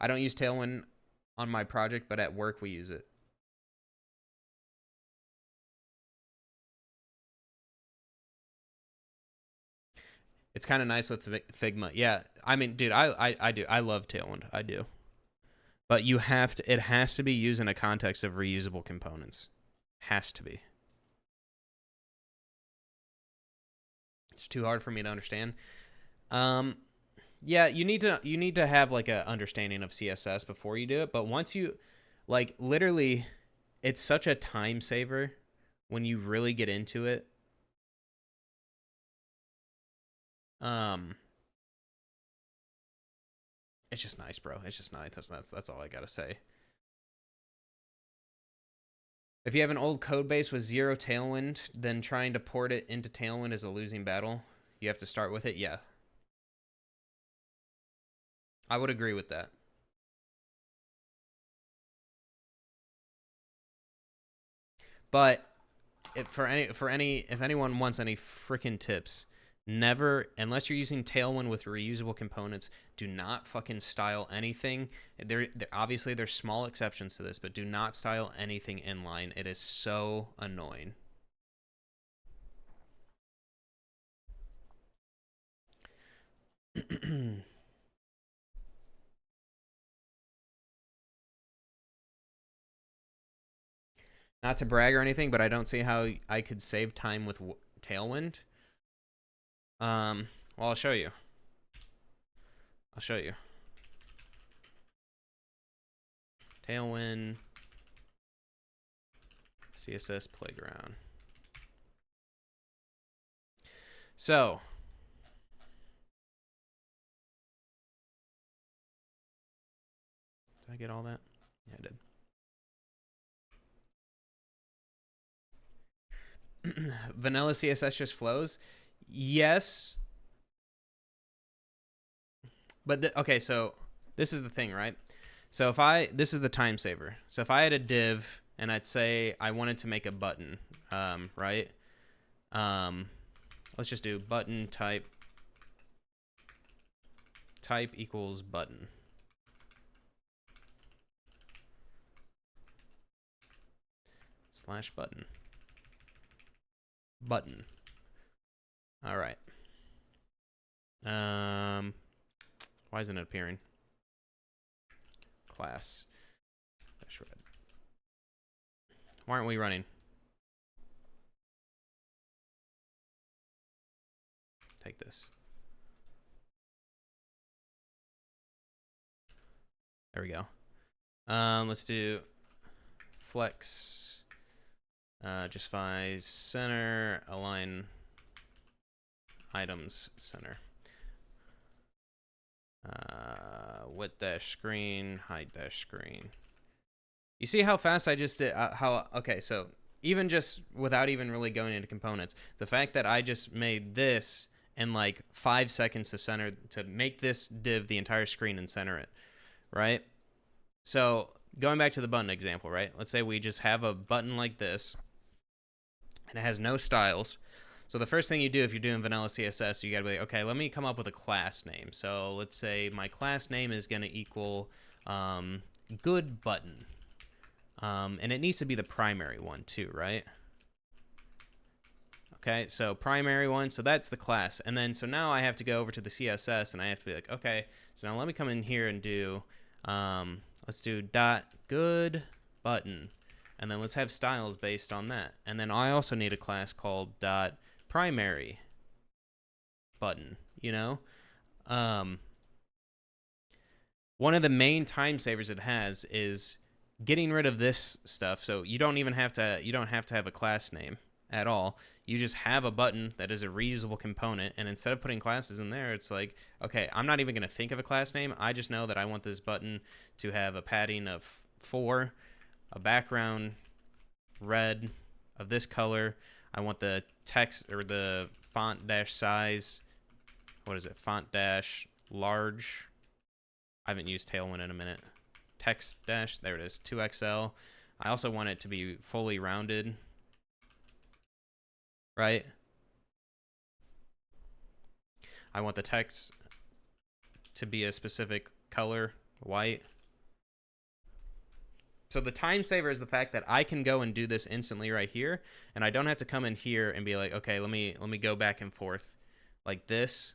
Speaker 1: I don't use Tailwind on my project, but at work we use it. It's kind of nice with Figma. Yeah, I mean, dude, I do. I love Tailwind. I do. But you have to. It has to be used in a context of reusable components. Has to be. It's too hard for me to understand. Yeah, you need to have like a understanding of CSS before you do it. But once you, like, literally, it's such a time saver when you really get into it. It's just nice, bro. It's just nice. That's all I gotta say. If you have an old code base with 0 Tailwind, then trying to port it into Tailwind is a losing battle. You have to start with it. Yeah, I would agree with that. But if anyone wants any freaking tips, never, unless you're using Tailwind with reusable components, do not fucking style anything. Obviously there's small exceptions to this, but do not style anything inline. It is so annoying. Not to brag or anything, but I don't see how I could save time with Tailwind. Well, I'll show you. I'll show you. Tailwind, CSS Playground. So, did I get all that? Yeah, I did. Vanilla CSS just flows? Yes. But, okay, so this is the thing, right? So this is the time saver. So if I had a div and I'd say I wanted to make a button, right? Let's just do button type equals button. Slash button. Button. All right. Why isn't it appearing? Class. Dash red. Why aren't we running? Take this. There we go. Let's do flex. Justify center, align items center. Width dash screen, height dash screen. You see how fast I just did? Okay, so even just without even really going into components, the fact that I just made this in like 5 seconds to make this div the entire screen and center it, right? So going back to the button example, right? Let's say we just have a button like this, and it has no styles. So the first thing you do if you're doing vanilla CSS, you gotta be like, okay, let me come up with a class name. So let's say my class name is gonna equal good button. And it needs to be the primary one too, right? Okay, so primary one, so that's the class. And then, so now I have to go over to the CSS and I have to be like, okay, so now let me come in here and do, let's do dot good button. And then let's have styles based on that. And then I also need a class called dot primary button, you know? One of the main time savers it has is getting rid of this stuff. So you don't have to have a class name at all. You just have a button that is a reusable component, and instead of putting classes in there, it's like, okay, I'm not even going to think of a class name. I just know that I want this button to have a padding of 4, a background red of this color. I want the text or the font dash size. What is it? Font dash large. I haven't used Tailwind in a minute. Text dash, there it is, 2XL. I also want it to be fully rounded, right? I want the text to be a specific color, white. So the time saver is the fact that I can go and do this instantly right here, and I don't have to come in here and be like, okay, let me go back and forth like this.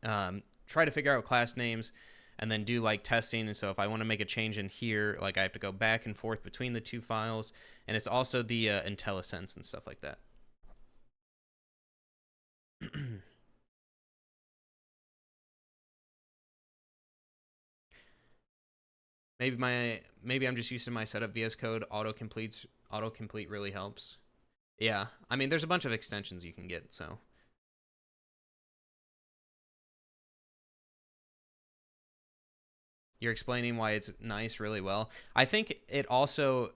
Speaker 1: Try to figure out class names and then do like testing. And so if I want to make a change in here, like I have to go back and forth between the two files. And it's also the IntelliSense and stuff like that. Maybe I'm just used to my setup VS Code autocomplete really helps. Yeah, I mean there's a bunch of extensions you can get, so you're explaining why it's nice really well. I think it also,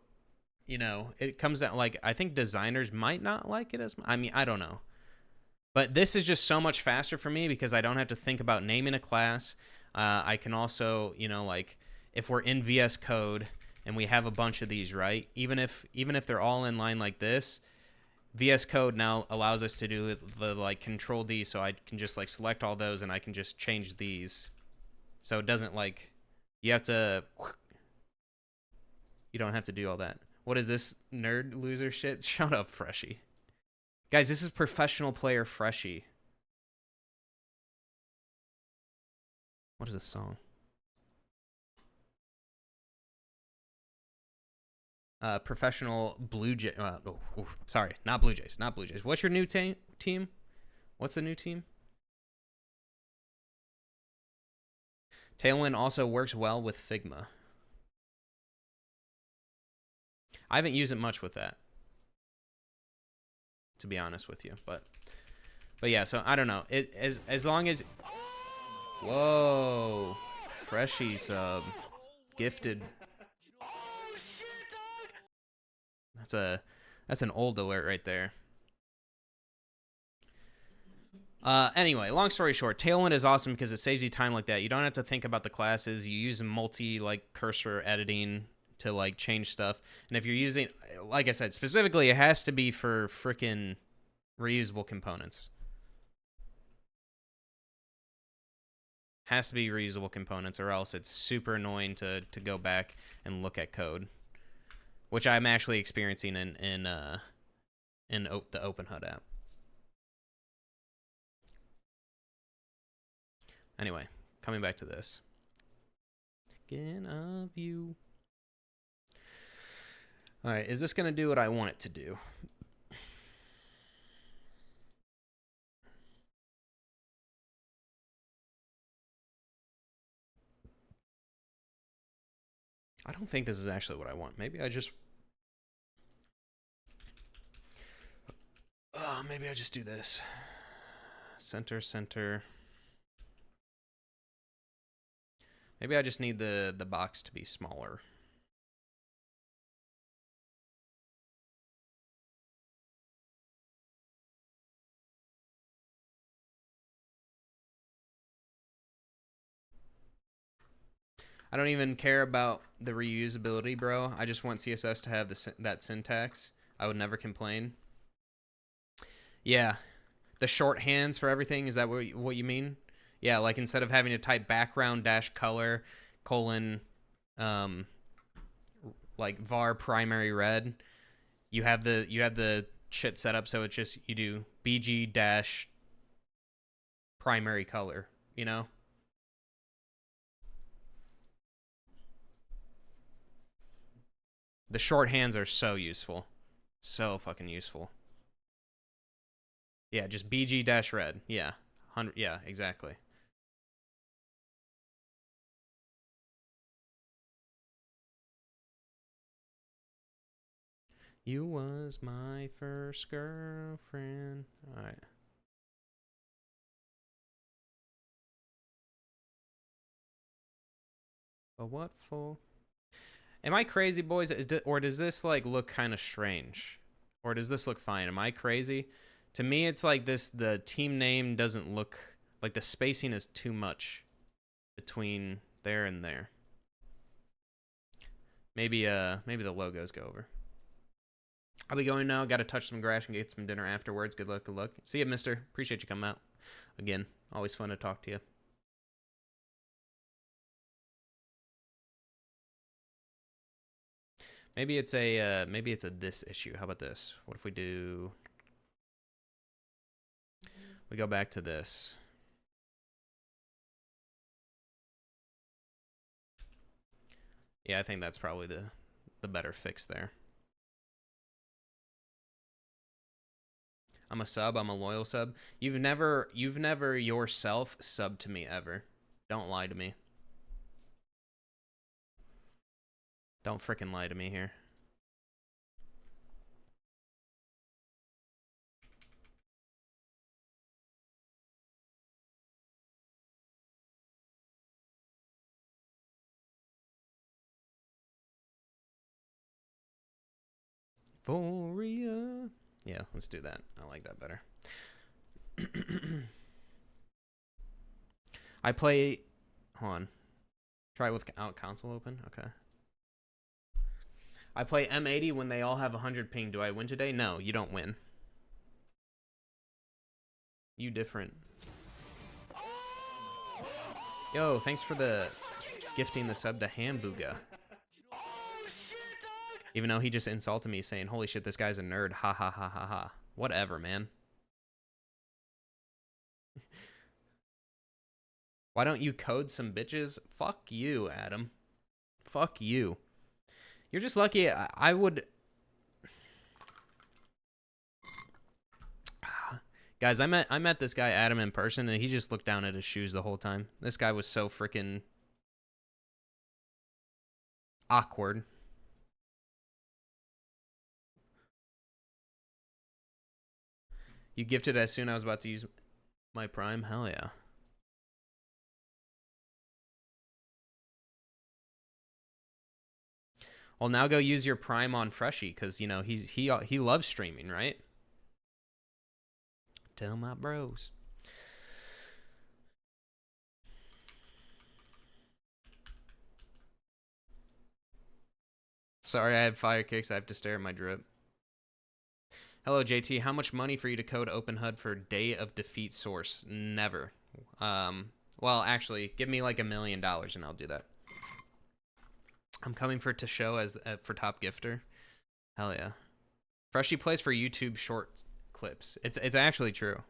Speaker 1: you know, it comes down like I think designers might not like it as much. I mean, I don't know. But this is just so much faster for me because I don't have to think about naming a class. I can also, you know, like if we're in VS Code and we have a bunch of these, right? Even if they're all in line like this, VS Code now allows us to do the like control D, so I can just like select all those and I can just change these. So it doesn't like you don't have to do all that. What is this nerd loser shit? Shut up, Freshie. Guys, this is professional player Freshie. What is this song? professional Blue Jay. Sorry, not Blue Jays. Not Blue Jays. What's your new team? What's the new team? Tailwind also works well with Figma. I haven't used it much with that, to be honest with you. But yeah. So I don't know. It as long as. Whoa, Freshie sub, gifted. That's an old alert right there. Anyway, long story short, Tailwind is awesome because it saves you time like that. You don't have to think about the classes. You use multi cursor editing to change stuff. And if you're using, like I said, specifically, it has to be for freaking reusable components. Has to be reusable components, or else it's super annoying to go back and look at code, which I'm actually experiencing in the OpenHud app. Anyway, coming back to this. Again of you. All right, is this going to do what I want it to do? I don't think this is actually what I want. Maybe I just do this. Center. Maybe I just need the box to be smaller. I don't even care about the reusability, bro. I just want CSS to have that syntax. I would never complain. Yeah. The shorthands for everything, is that what you mean? Yeah, like instead of having to type background dash color colon var primary red, you have the shit set up so it's just you do bg dash primary color, you know? The shorthands are so useful. So fucking useful. Yeah, just bg dash red. Yeah. 100 yeah, exactly. You was my first girlfriend. All right. But what for? Am I crazy, boys? Or does this look kind of strange? Or does this look fine? Am I crazy? To me, it's like this. The team name doesn't look like the spacing is too much between there and there. Maybe the logos go over. I'll be going now. Got to touch some grass and get some dinner afterwards. Good luck. Good luck. See you, mister. Appreciate you coming out. Again, always fun to talk to you. Maybe it's a this issue. How about this? What if we go back to this? Yeah, I think that's probably the better fix there. I'm a sub. I'm a loyal sub. You've never yourself subbed to me ever. Don't lie to me. Don't freaking lie to me here. Euphoria. Yeah, let's do that. I like that better. I play. Hold on. Try without console open. Okay. I play M80 when they all have 100 ping. Do I win today? No, you don't win. You different. Yo, thanks for the gifting the sub to Hambuga. Even though he just insulted me saying, holy shit, this guy's a nerd. Ha ha ha ha ha. Whatever, man. Why don't you code some bitches? Fuck you, Adam. Fuck you. You're just lucky. I would. Guys, I met this guy Adam in person, and he just looked down at his shoes the whole time. This guy was so freaking awkward. You gifted as soon as I was about to use my Prime. Hell yeah. Well, now go use your Prime on Freshie because you know he loves streaming, right? Tell my bros. Sorry, I have fire kicks. I have to stare at my drip. Hello, JT. How much money for you to code OpenHud for Day of Defeat source? Never. Well, actually, give me like $1 million and I'll do that. I'm coming for to show as for top gifter. Hell yeah. Freshie plays for YouTube short clips. It's actually true.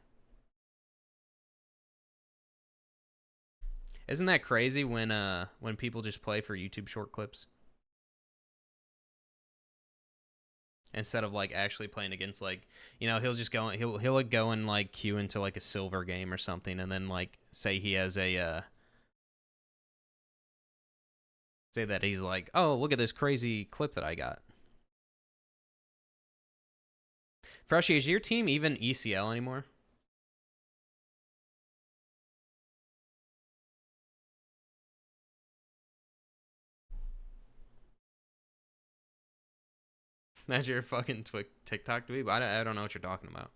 Speaker 1: Isn't that crazy when people just play for YouTube short clips? Instead of like actually playing against like, you know, he'll like go and like queue into like a silver game or something and then like say he has a say that he's like, "Oh, look at this crazy clip that I got." Freshie, is your team even ECL anymore? That's your fucking TikTok dweeb? I don't know what you're talking about.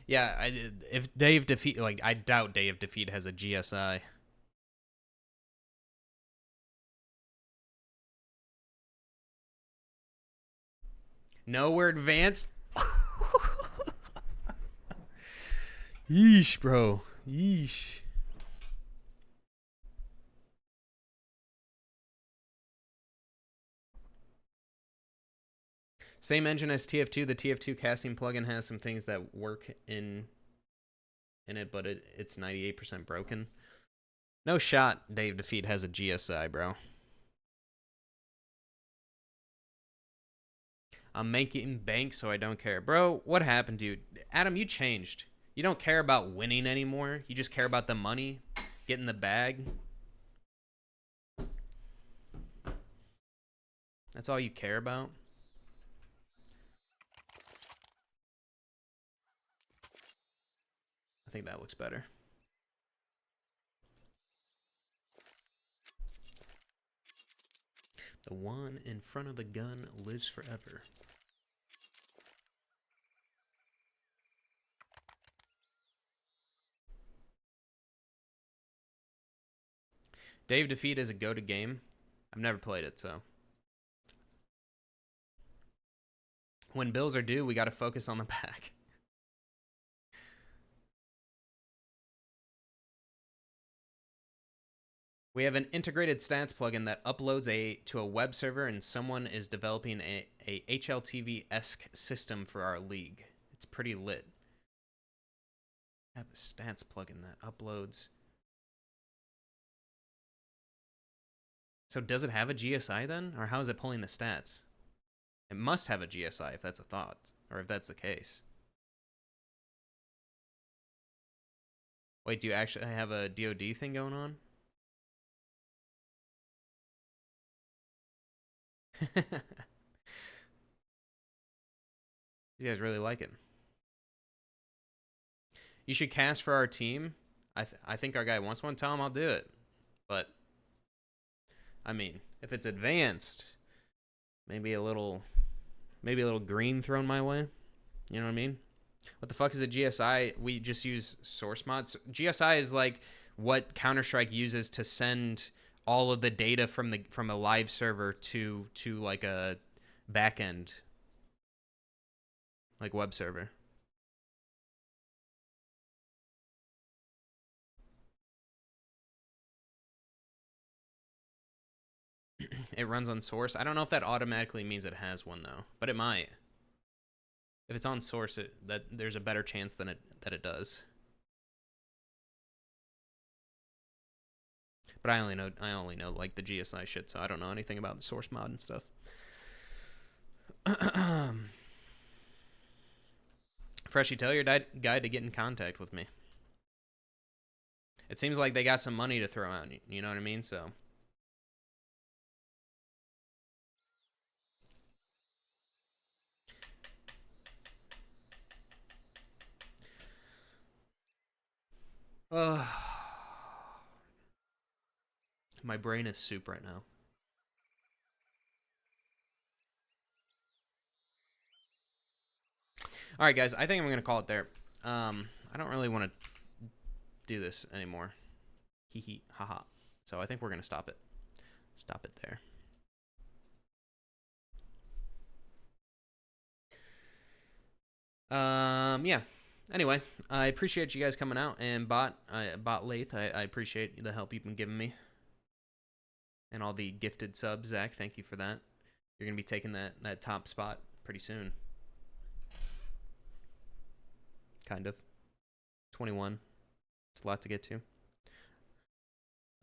Speaker 1: Yeah, if Dave Defeat, like, I doubt Dave Defeat has a GSI. No, we're advanced. Yeesh, bro. Yeesh. Same engine as TF2. The TF2 casting plugin has some things that work in it, but it's 98% broken. No shot Dave Defeat has a GSI, bro. I'm making bank, so I don't care. Bro, what happened, dude? Adam, you changed. You don't care about winning anymore. You just care about the money, getting the bag. That's all you care about. I think that looks better. The one in front of the gun lives forever. Dave Defeat is a go-to game. I've never played it, so. When bills are due, we got to focus on the back. We have an integrated stats plugin that uploads to a web server, and someone is developing a HLTV-esque system for our league. It's pretty lit. I have a stats plugin that uploads. So does it have a GSI then? Or how is it pulling the stats? It must have a GSI if that's a thought, or if that's the case. Wait, do you actually have a DoD thing going on? You guys really like it. You should cast for our team. I think our guy wants one. Tell him I'll do it. But I mean, if it's advanced, maybe a little green thrown my way. You know what I mean? What the fuck is a GSI? We just use source mods. GSI is like what Counter-Strike uses to send all of the data from a live server to like a backend, like web server. It runs on source. I don't know if that automatically means it has one though, but it might. If it's on source, that there's a better chance that it does. But I only know like the GSI shit, so I don't know anything about the source mod and stuff. Freshy, tell your guy to get in contact with me. It seems like they got some money to throw out. You know what I mean? So. My brain is soup right now. All right, guys. I think I'm gonna call it there. I don't really want to do this anymore. Hee hee, haha. So I think we're gonna stop it. Stop it there. Yeah. Anyway, I appreciate you guys coming out, and Bot Lathe, I appreciate the help you've been giving me, and all the gifted subs. Zach, thank you for that. You're gonna be taking that top spot pretty soon. Kind of. 21. It's a lot to get to.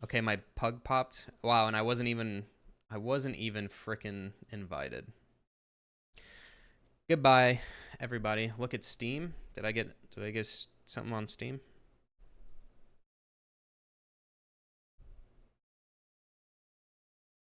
Speaker 1: Okay, my pug popped. Wow, and I wasn't even frickin' invited. Goodbye, everybody. Look at Steam. Did I get something on Steam?